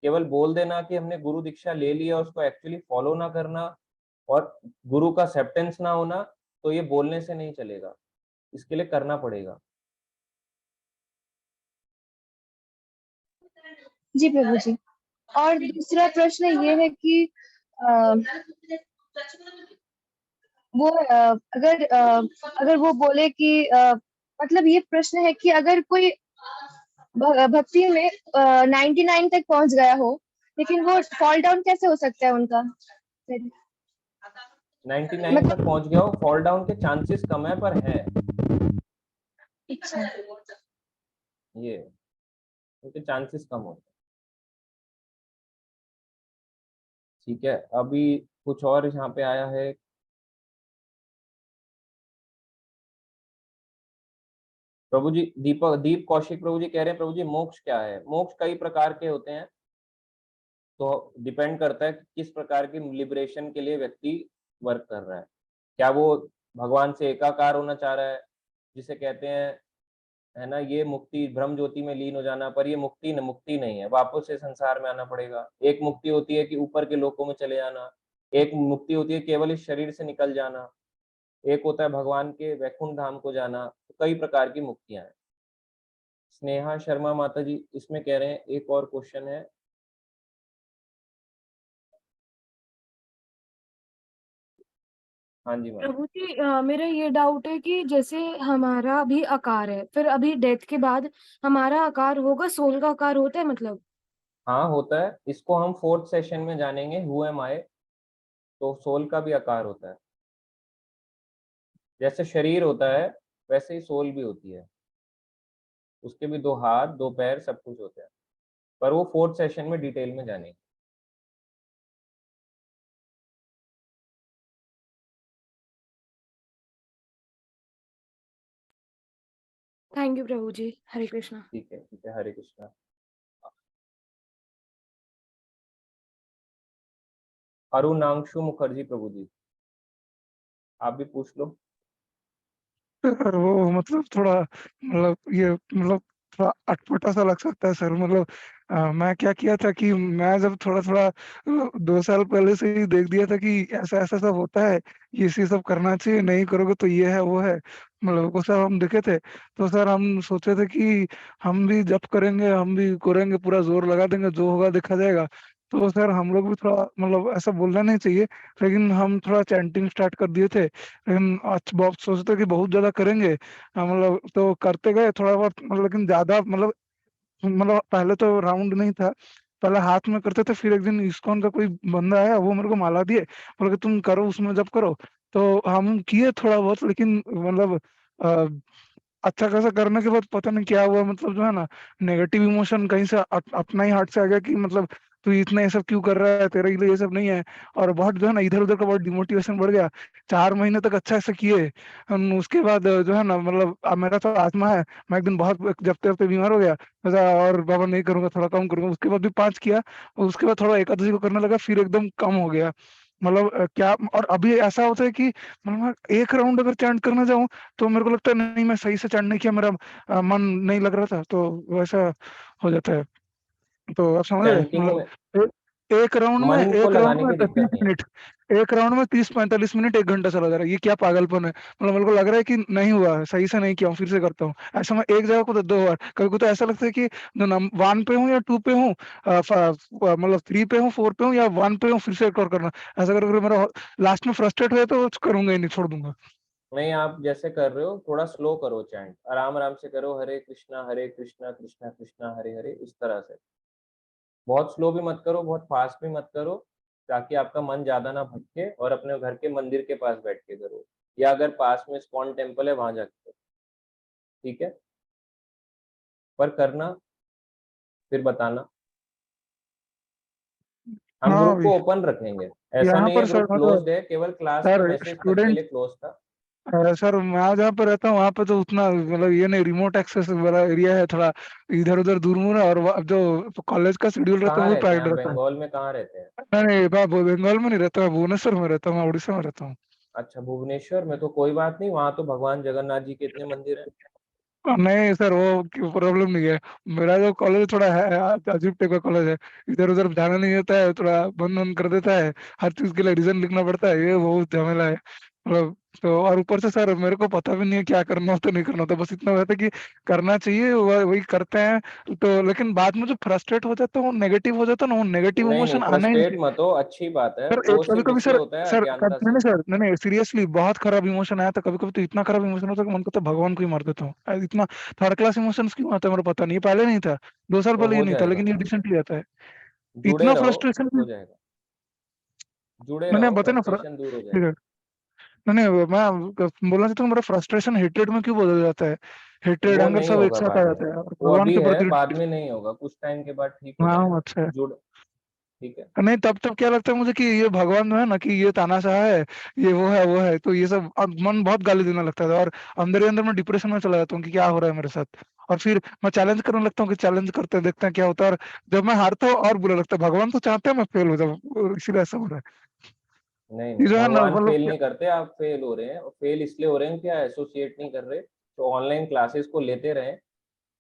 केवल बोल देना कि हमने गुरु दीक्षा ले लिया, उसको एक्चुअली फॉलो ना करना और गुरु का एक्सेप्टेंस ना होना, तो ये बोलने से नहीं चलेगा, इसके लिए करना पड़ेगा। जी प्रभु जी। और दूसरा प्रश्न ये है कि अगर वो बोले कि मतलब ये प्रश्न है कि अगर कोई भक्ति में 99 तक पहुंच गया हो, लेकिन वो फॉल डाउन कैसे हो सकता है उनका? 99 तक पहुंच गया हो, फॉल डाउन के चांसेस कम है, पर है। अच्छा। ये उनके चांसेस कम होते हैं। ठीक है, अभी कुछ और यहाँ पे आया है। प्रभु जी, दीप कौशिक प्रभु जी कह रहे हैं, प्रभु जी मोक्ष क्या है? मोक्ष कई प्रकार के होते हैं, तो डिपेंड करता है कि किस प्रकार की लिबरेशन के लिए व्यक्ति वर्क कर रहा है। क्या वो भगवान से एकाकार होना चाह रहा है, जिसे कहते हैं, है ना, ये मुक्ति ब्रह्म ज्योति में लीन हो जाना, पर ये मुक्ति नहीं है, वापस से संसार में आना पड़ेगा। एक मुक्ति होती है कि ऊपर के लोकों में चले जाना, एक मुक्ति होती है केवल इस शरीर से निकल जाना, एक होता है भगवान के वैकुंठ धाम को जाना। तो कई प्रकार की मुक्तियां हैं। स्नेहा शर्मा माता जी इसमें कह रहे हैं, एक और क्वेश्चन है। हाँ जी मैम। प्रभु जी मेरा ये डाउट है कि जैसे हमारा अभी आकार है, फिर अभी डेथ के बाद हमारा आकार होगा, सोल का आकार होता है मतलब? हाँ होता है, इसको हम 4th सेशन में जानेंगे, हु एम आई। तो सोल का भी आकार होता है, जैसे शरीर होता है वैसे ही सोल भी होती है, उसके भी 2 हाथ 2 पैर सब कुछ होता है, पर वो 4th सेशन में डिटेल में जानेंगे। थैंक यू प्रभु जी। हरे कृष्णा। ठीक है, हरे कृष्णा। अरुणांशु मुखर्जी प्रभु जी, आप भी पूछ लो। वो मतलब थोड़ा मतलब थोड़ा अटपटा सा लग सकता है सर। मतलब मैं क्या किया था कि मैं जब थोड़ा थोड़ा 2 साल पहले से ही देख दिया था कि ऐसा ऐसा सब होता है, ये सब करना चाहिए, नहीं करोगे तो ये है वो है, मतलब वो सब हम देखे थे। तो सर हम सोचे थे कि हम भी जब करेंगे, हम भी करेंगे, पूरा जोर लगा देंगे, जो होगा देखा जाएगा। तो सर हम लोग भी थोड़ा मतलब ऐसा बोलना नहीं चाहिए, लेकिन हम थोड़ा चैंटिंग स्टार्ट कर दिए थे। लेकिन बहुत सोचते कि बहुत ज्यादा करेंगे, मतलब तो करते गए थोड़ा बहुत, मतलब लेकिन ज्यादा मतलब पहले तो राउंड नहीं था, पहले हाथ में करते थे। फिर एक दिन इस्कॉन का कोई बंदा आया, वो मेरे को माला दिए, बोले कि तुम करो उसमें जब करो। तो हम किए थोड़ा बहुत, लेकिन मतलब अच्छा खासा करने के बाद पता नहीं क्या हुआ, मतलब जो है ना, नेगेटिव इमोशन कहीं से अपना ही हार्ट से आ गया कि मतलब तू इतना ये सब क्यों कर रहा है, तेरे लिए ये सब नहीं है। और बहुत जो है ना इधर उधर का बहुत डिमोटिवेशन बढ़ गया। 4 महीने तक अच्छा से किए, उसके बाद जो है ना मतलब अब मेरा तो आत्मा है, मैं एक दिन बहुत जबते जबते बीमार हो गया, और बाबा नहीं करूंगा, थोड़ा कम करूंगा। उसके बाद भी 5 किया, उसके बाद थोड़ा एकादशी को करने लगा, फिर एकदम कम हो गया। मतलब क्या, और अभी ऐसा होता है कि मतलब मैं एक राउंड अगर चैंट करने जाऊं तो मेरे को लगता है नहीं मैं सही से चैंट नहीं किया, मेरा मन नहीं लग रहा था, तो वैसा हो जाता है। तो आप समझ रहे हैं? चैंटिंग मतलब में मन को एक राउंड लगाने में की दिक्कत नहीं है। 30 मिनट, एक राउंड में 30-45 मिनट 1 घंटा चला जा रहा है, ये क्या पागलपन है। मतलब मेरे को लग रहा है कि नहीं हुआ, सही से नहीं किया हूँ, फिर से करता हूँ। ऐसा मैं एक जगह को तो 2 बार, कभी को तो ऐसा लगता है कि जो 1 पे हूँ या 2 पे हूँ, मतलब 3 पे हूँ, 4 पे हूँ या 1 पे हूँ, फिर से एक और करना। ऐसा करके मेरा लास्ट में फ्रस्ट्रेट हुआ तो करूंगा ही नहीं, छोड़ दूंगा। नहीं, आप जैसे कर रहे हो थोड़ा स्लो करो, चैंट आराम आराम से करो, हरे कृष्णा कृष्णा कृष्णा हरे हरे, इस तरह से। बहुत स्लो भी मत करो, बहुत फास्ट भी मत करो, ताकि आपका मन ज्यादा ना भटके, और अपने घर के मंदिर के पास बैठ के करो, या अगर पास में स्कॉन टेम्पल है वहां जाके करो, ठीक है। पर करना, फिर बताना। हम हाँ ग्रुप भाई, को ओपन रखेंगे, ऐसा यहाँ नहीं है पर सर ग्रुप मतलब क्लोज्ड है, केवल क्लास के सर मैसेज तक के स्टूडेंट, लिए क्लोज था। सर मैं जहाँ पे रहता हूँ वहाँ पे तो उतना मतलब ये नहीं, रिमोट एक्सेस वाला एरिया है थोड़ा, इधर उधर दूर मुड़ है, और जो कॉलेज का शेड्यूल रहता है कहाँ वो रहते हैं पैक्ड आप, रहता है। बंगाल में कहाँ रहते हैं? नहीं, मैं बंगाल में नहीं रहता, मैं भुवनेश्वर में रहता हूँ, मैं उड़ीसा में रहता हूँ। अच्छा, भुवनेश्वर में तो कोई बात नहीं, वहां तो भगवान जगन्नाथ जी के इतने मंदिर हैं। नहीं सर, वो प्रॉब्लम नहीं है। मेरा जो कॉलेज थोड़ा है अजीब टाइप का कॉलेज है, इधर उधर जाना नहीं होता है, थोड़ा बंद बंद कर देता है, हर चीज के लिए रीजन लिखना पड़ता है, ये बहुत झमेला है मतलब। तो और ऊपर से सर मेरे को पता भी नहीं है क्या करना होता नहीं करना होता, बस इतना होता है कि करना चाहिए, वही करते हैं। तो लेकिन बाद में जो फ्रस्ट्रेट हो जाता है, वो नेगेटिव हो जाता है ना, वो नेगेटिव नहीं नहीं, इमोशन आना ही नहीं फ्रस्ट्रेट चाहिए। मत हो, अच्छी बात है, सर वो कभी सिर्फ कभी इसलिए सर, होता है अज्ञानता नहीं से। नहीं सर, नहीं नहीं सीरियसली बहुत खराब इमोशन आया था, कभी कभी तो इतना खराब इमोशन होता है कि मन करता है भगवान को ही मार देता हूँ। इतना थर्ड क्लास इमोशंस क्यों आता है मेरे को पता नहीं, ये पहले नहीं था, 2 साल तो पहले ये हो नहीं था, जाएगा, लेकिन ये रिसेंटली आता है। जुड़े इतना रहो, फ्रस्ट्रेशन, हो जाएगा। जुड़े मैंने रहो, बताया ना फ्रस्ट्रेशन दूर हो ठीक जाएगा। है। नहीं नहीं, मैं बोलना चाहता हूँ मेरा फ्रस्ट्रेशन हेट्रेड में क्यों बदल जाता है, हेट्रेड वो एंगर नहीं सब एक होगा साथ आ बाद में, जाता है, और वो भगवान अभी के है, प्रति। बाद में नहीं होगा, कुछ टाइम के बाद ठीक हो हाँ जाएगा। अच्छा है। जुड़, ठीक है। नहीं तब तब क्या लगता है मुझे कि ये भगवान जो है ना, कि ये तानाशाह है, ये वो है, तो ये सब अब मन बहुत गाली देने लगता है, और अंदर ही अंदर मैं डिप्रेशन में चला जाता हूँ कि क्या हो रहा है मेरे साथ। और फिर मैं चैलेंज करने लगता हूँ कि चैलेंज करते हैं देखते हैं क्या होता है, और जब मैं हारता हूँ और बुरा लगता है, भगवान तो चाहते हैं मैं फेल हो जाऊँ, इसीलिए ऐसा हो रहा है। नहीं ये नहीं, जो है ना भगवान मतलब फेल नहीं करते, आप फेल हो रहे हैं, और फेल इसलिए हो रहे हैं क्या, एसोसिएट नहीं कर रहे, तो ऑनलाइन क्लासेस को लेते रहें,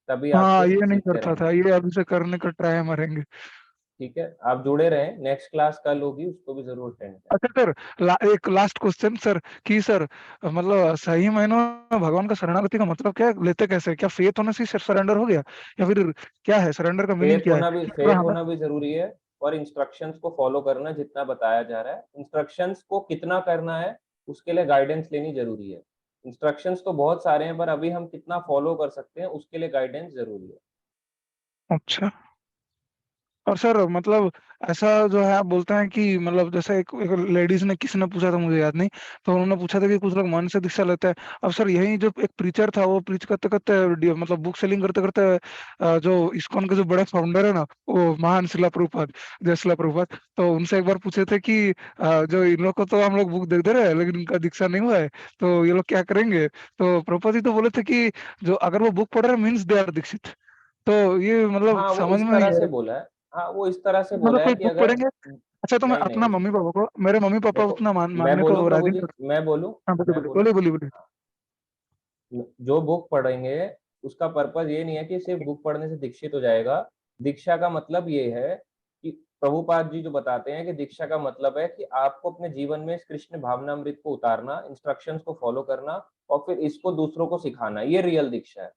तभी आप हाँ, फिर ये नहीं सीखते करता रहेंगे। था, ये अभी से करने का ट्राई मारेंगे। ठीक है, आप जुड़े रहें, नेक्स्ट क्लास कल होगी, उसको भी जरूर अटेंड करें। अच्छा सर, एक लास्ट क्वेश्चन सर, कि सर मतलब सही मायनों में भगवान का शरणागति का मतलब क्या है, लेते कैसे हैं? क्या फेथ होने से सरेंडर हो गया, या फिर क्या है सरेंडर का मीनिंग क्या है? थोड़ा फेथ हमें। होना भी जरूरी है, और इंस्ट्रक्शंस को फॉलो करना जितना बताया जा रहा है, इंस्ट्रक्शंस को कितना करना है उसके लिए गाइडेंस लेनी जरूरी है। इंस्ट्रक्शंस तो बहुत सारे हैं, पर अभी हम कितना फॉलो कर सकते हैं उसके लिए गाइडेंस जरूरी है। अच्छा, और सर मतलब ऐसा जो है आप बोलते हैं कि मतलब जैसे एक लेडीज ने, किसी ने पूछा था मुझे याद नहीं, तो उन्होंने पूछा था कि कुछ लोग मन से दीक्षा लेते हैं। अब सर यही जो एक प्रीचर था, वो प्रीच करते करते मतलब बुक सेलिंग करते करते जो इस्कॉन के जो बड़े फाउंडर है ना, वो महान शिला प्रभुपाद, जय शिला प्रभुपाद, तो उनसे एक बार पूछे थे कि जो इन लोग को तो हम लोग बुक दे दे रहे हैं लेकिन उनका दीक्षा नहीं हुआ है, तो ये लोग क्या करेंगे? तो प्रभुपाद जी तो बोले थे कि जो अगर वो बुक पढ़ रहे हैं मीन्स दे आर दीक्षित। तो ये मतलब हाँ, वो समझ इस में नहीं तरह आ से रहा, बोला है। हाँ, वो इस तरह से मतलब बोला है कोई कि बुक अगर, पढ़ेंगे। अच्छा, तो मैं नहीं अपना नहीं, मम्मी पापा को, मेरे मम्मी पापा देखो, उतना मैं मानने बोलूं को प्रभु राजी जी, नहीं करते। मैं बोलूं, हाँ बोलिए मैं बोलिए बोलूं, बोलिए बोलिए बोलिए। जो बुक पढ़ेंगे उसका पर्पज ये नहीं है कि सिर्फ बुक पढ़ने से दीक्षित हो जाएगा। दीक्षा का मतलब ये है कि प्रभुपाद जी जो बताते हैं कि दीक्षा का मतलब है कि आपको अपने जीवन में इस कृष्ण भावनामृत को उतारना, इंस्ट्रक्शंस को फॉलो करना, और फिर इसको दूसरों को सिखाना, ये रियल दीक्षा है।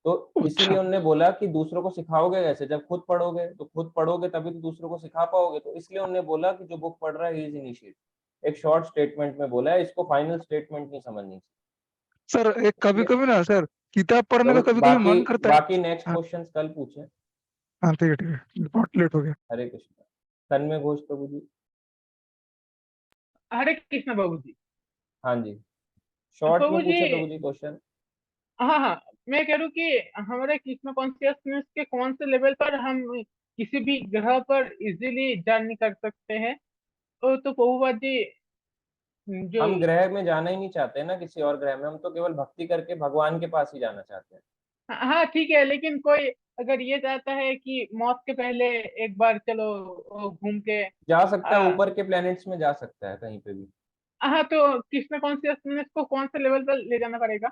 तो अच्छा इसीलिए उन्होंने बोला कि दूसरों को सिखाओगे कैसे, जब खुद पढ़ोगे, तो खुद पढ़ोगे तभी तो दूसरों को सिखा पाओगे, तो इसलिए उन्होंने बोला कि जो बुक पढ़ रहा है ही इज इनिशिएट। एक शॉर्ट स्टेटमेंट में बोला है, इसको फाइनल स्टेटमेंट नहीं समझनी सर, एक कभी चाहिए। कभी ना सर, किताब पढ़ने का चलो, कभी कभी बाकी मन करता है। बाकी नेक्स्ट हाँ क्वेश्चन कल पूछें। हाँ ठीक है, बहुत लेट हो गया। हरे कृष्ण, तन्मय घोष प्रभु जी। हरे कृष्ण बाबू जी। हाँ जी, शॉर्ट प्रभु में जी, पूछे प्रभु जी क्वेश्चन। हाँ हाँ, मैं कह रहा हूँ कि हमारे कृष्ण कॉन्शियसनेस के कौन से लेवल पर हम किसी भी ग्रह पर इजीली जर्नी कर सकते हैं। तो प्रभुपाद जी जो हम ग्रह में जाना ही नहीं चाहते ना, किसी और ग्रह में, हम तो केवल भक्ति करके भगवान के पास ही जाना चाहते हैं। हाँ ठीक है, लेकिन कोई अगर ये चाहता है कि मौत के पहले एक बार चलो घूम के जा सकता है, ऊपर के प्लैनेट्स में जा सकता है कहीं पे भी। हाँ, तो कृष्ण कॉन्शियसनेस को कौन से लेवल पर ले जाना पड़ेगा?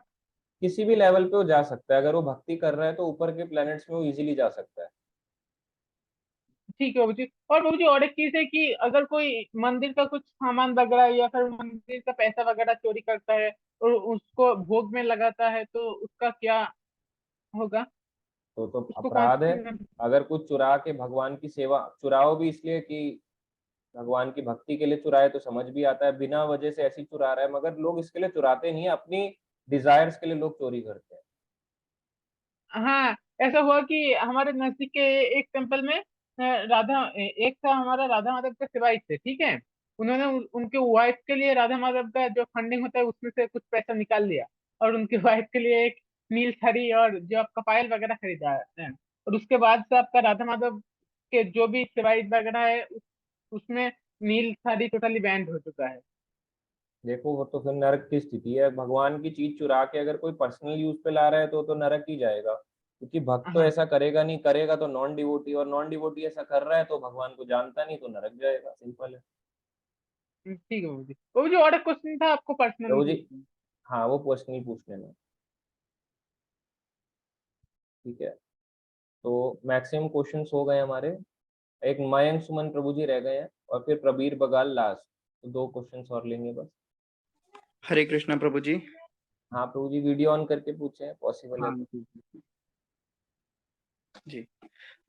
किसी भी लेवल पे वो जा सकता है, अगर वो भक्ति कर रहा है तो ऊपर के प्लैनेट्स में वो इजीली जा सकता है। ठीक है बाबू जी। और बाबू जी और एक चीज है कि अगर कोई मंदिर का कुछ सामान वगैरह या फिर मंदिर का पैसा वगैरह चोरी करता है और उसको भोग में लगाता है, तो उसका क्या होगा? तो उसको अपराध है। कौन अगर कुछ चुरा के भगवान की सेवा, चुराओ भी इसलिए कि भगवान की भक्ति के लिए चुराए तो समझ भी आता है, बिना वजह से ऐसी चुरा रहा है, मगर लोग इसके लिए चुराते नहीं है, अपनी डिजायर्स के लिए लोग चोरी करते हैं। हाँ, ऐसा हुआ कि हमारे नजदीक के एक टेम्पल में राधा एक था, हमारा राधा माधव का सेवायत थे, ठीक है। उन्होंने उनके वाइफ के लिए राधा माधव का जो फंडिंग होता है उसमें से कुछ पैसा निकाल लिया और उनके वाइफ के लिए एक नील छड़ी और जो आपका पायल वगैरह खरीदा है। और उसके बाद से आपका राधा माधव के जो भी सेवायत वगैरह है उसमें नील छड़ी टोटली बैंड हो चुका है। देखो वो तो फिर नरक की स्थिति है। भगवान की चीज चुरा के अगर कोई पर्सनल यूज पे ला रहा है तो नरक ही जाएगा, क्योंकि भक्त तो हाँ ऐसा करेगा नहीं, करेगा तो नॉन डिवोटी, और नॉन डिवोटी ऐसा कर रहा है तो भगवान को जानता नहीं, तो नरक जाएगा, सिंपल है। ठीक है बाबू जी और एक क्वेश्चन था आपको पर्सनली प्रभु जी, हाँ वो पर्सनली पूछ लेना। ठीक है, तो मैक्सिमम क्वेश्चंस हो गए हमारे। एक मयंक सुमन प्रभु जी रह गए हैं और फिर प्रबीर बगाल लास्ट, तो 2 क्वेश्चंस और लेंगे बस। हरे कृष्णा प्रभु जी। हाँ प्रभु जी, वीडियो ऑन करके पूछे, पॉसिबल है तो। जी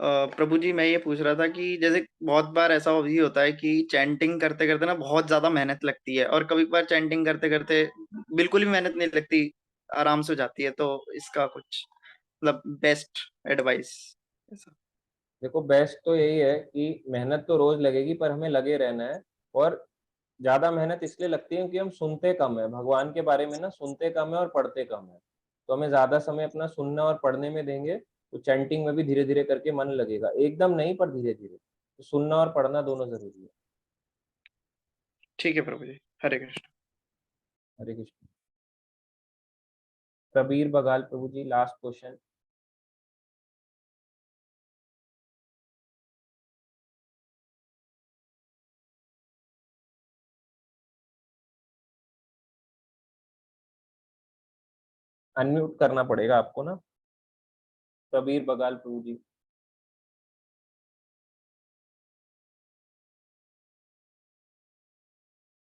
प्रभु जी, मैं ये पूछ रहा था कि जैसे बहुत बार ऐसा भी होता है कि चैंटिंग करते करते ना बहुत ज्यादा मेहनत लगती है, और कभी कभार चैंटिंग करते करते बिल्कुल भी मेहनत नहीं लगती, आराम से हो जाती है, तो इसका कुछ मतलब बेस्ट एडवाइस ऐसा? देखो बेस्ट तो यही है कि मेहनत तो रोज लगेगी, पर हमें लगे रहना है। और ज्यादा मेहनत इसलिए लगती है क्योंकि हम सुनते कम है भगवान के बारे में ना, सुनते कम है और पढ़ते कम है। तो हमें ज्यादा समय अपना सुनना और पढ़ने में देंगे तो चैंटिंग में भी धीरे धीरे करके मन लगेगा, एकदम नहीं पर धीरे धीरे। तो सुनना और पढ़ना दोनों जरूरी है। ठीक है प्रभु जी, हरे कृष्ण। हरे कृष्ण। प्रबीर बगाल प्रभु जी, लास्ट क्वेश्चन। अनम्यूट करना पड़ेगा आपको ना, प्रबीर बगाल प्रभु जी।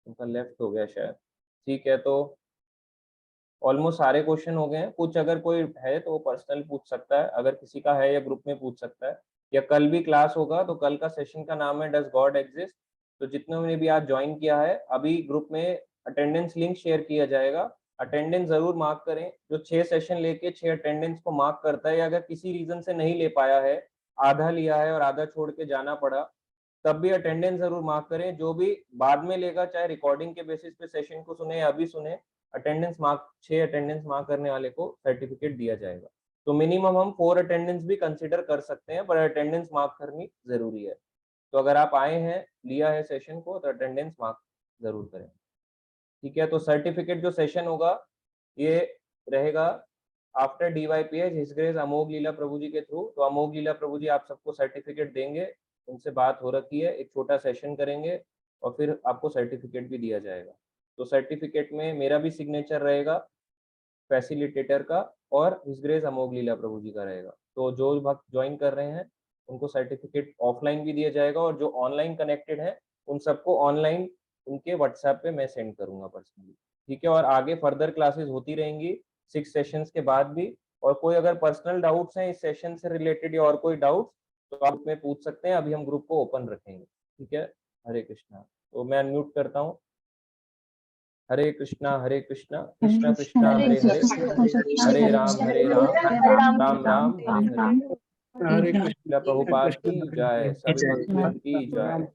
उनका लेफ्ट हो गया शायद। ठीक है, तो ऑलमोस्ट सारे क्वेश्चन हो गए हैं। कुछ अगर कोई है तो वो पर्सनल पूछ सकता है, अगर किसी का है, या ग्रुप में पूछ सकता है, या कल भी क्लास होगा तो कल का सेशन का नाम है डज गॉड एग्जिस्ट। तो जितने ने भी आज ज्वाइन किया है, अभी ग्रुप में अटेंडेंस लिंक शेयर किया जाएगा, अटेंडेंस जरूर मार्क करें। जो 6 सेशन लेके 6 अटेंडेंस को मार्क करता है, या अगर किसी रीजन से नहीं ले पाया है, आधा लिया है और आधा छोड़ के जाना पड़ा, तब भी अटेंडेंस जरूर मार्क करें। जो भी बाद में लेगा, चाहे रिकॉर्डिंग के बेसिस पे सेशन को सुने या अभी सुने, अटेंडेंस मार्क 6 अटेंडेंस मार्क करने वाले को सर्टिफिकेट दिया जाएगा। तो मिनिमम हम 4 अटेंडेंस भी कंसीडर कर सकते हैं, पर अटेंडेंस मार्क करनी जरूरी है। तो अगर आप आए हैं, लिया है सेशन को, तो अटेंडेंस मार्क जरूर करें। ठीक है, तो सर्टिफिकेट जो सेशन होगा ये रहेगा आफ्टर DYPH हिज ग्रेस अमोघ लीला प्रभु जी के थ्रू। तो अमोघ लीला प्रभु जी आप सबको सर्टिफिकेट देंगे, उनसे बात हो रखी है, एक छोटा सेशन करेंगे और फिर आपको सर्टिफिकेट भी दिया जाएगा। तो सर्टिफिकेट में मेरा भी सिग्नेचर रहेगा, फैसिलिटेटर का, और हिज ग्रेस अमोघ लीला प्रभु जी का रहेगा। तो जो भक्त ज्वाइन कर रहे हैं उनको सर्टिफिकेट ऑफलाइन भी दिया जाएगा, और जो ऑनलाइन कनेक्टेड है उन सबको ऑनलाइन उनके व्हाट्सएप पे मैं सेंड करूंगा पर्सनली। ठीक है, और आगे फर्दर क्लासेस होती रहेंगी 6 सेशंस के बाद भी। और कोई अगर पर्सनल डाउट्स हैं इस सेशन से रिलेटेड या और कोई डाउट्स, तो आप में पूछ सकते हैं। अभी हम ग्रुप को ओपन रखेंगे। ठीक है, हरे कृष्णा। तो मैं अनम्यूट करता हूँ। हरे कृष्णा कृष्णा कृष्णा हरे हरे, हरे राम राम राम हरे हरे। हरे श्रील प्रभुपाद की जय, सभी भक्तों की जय।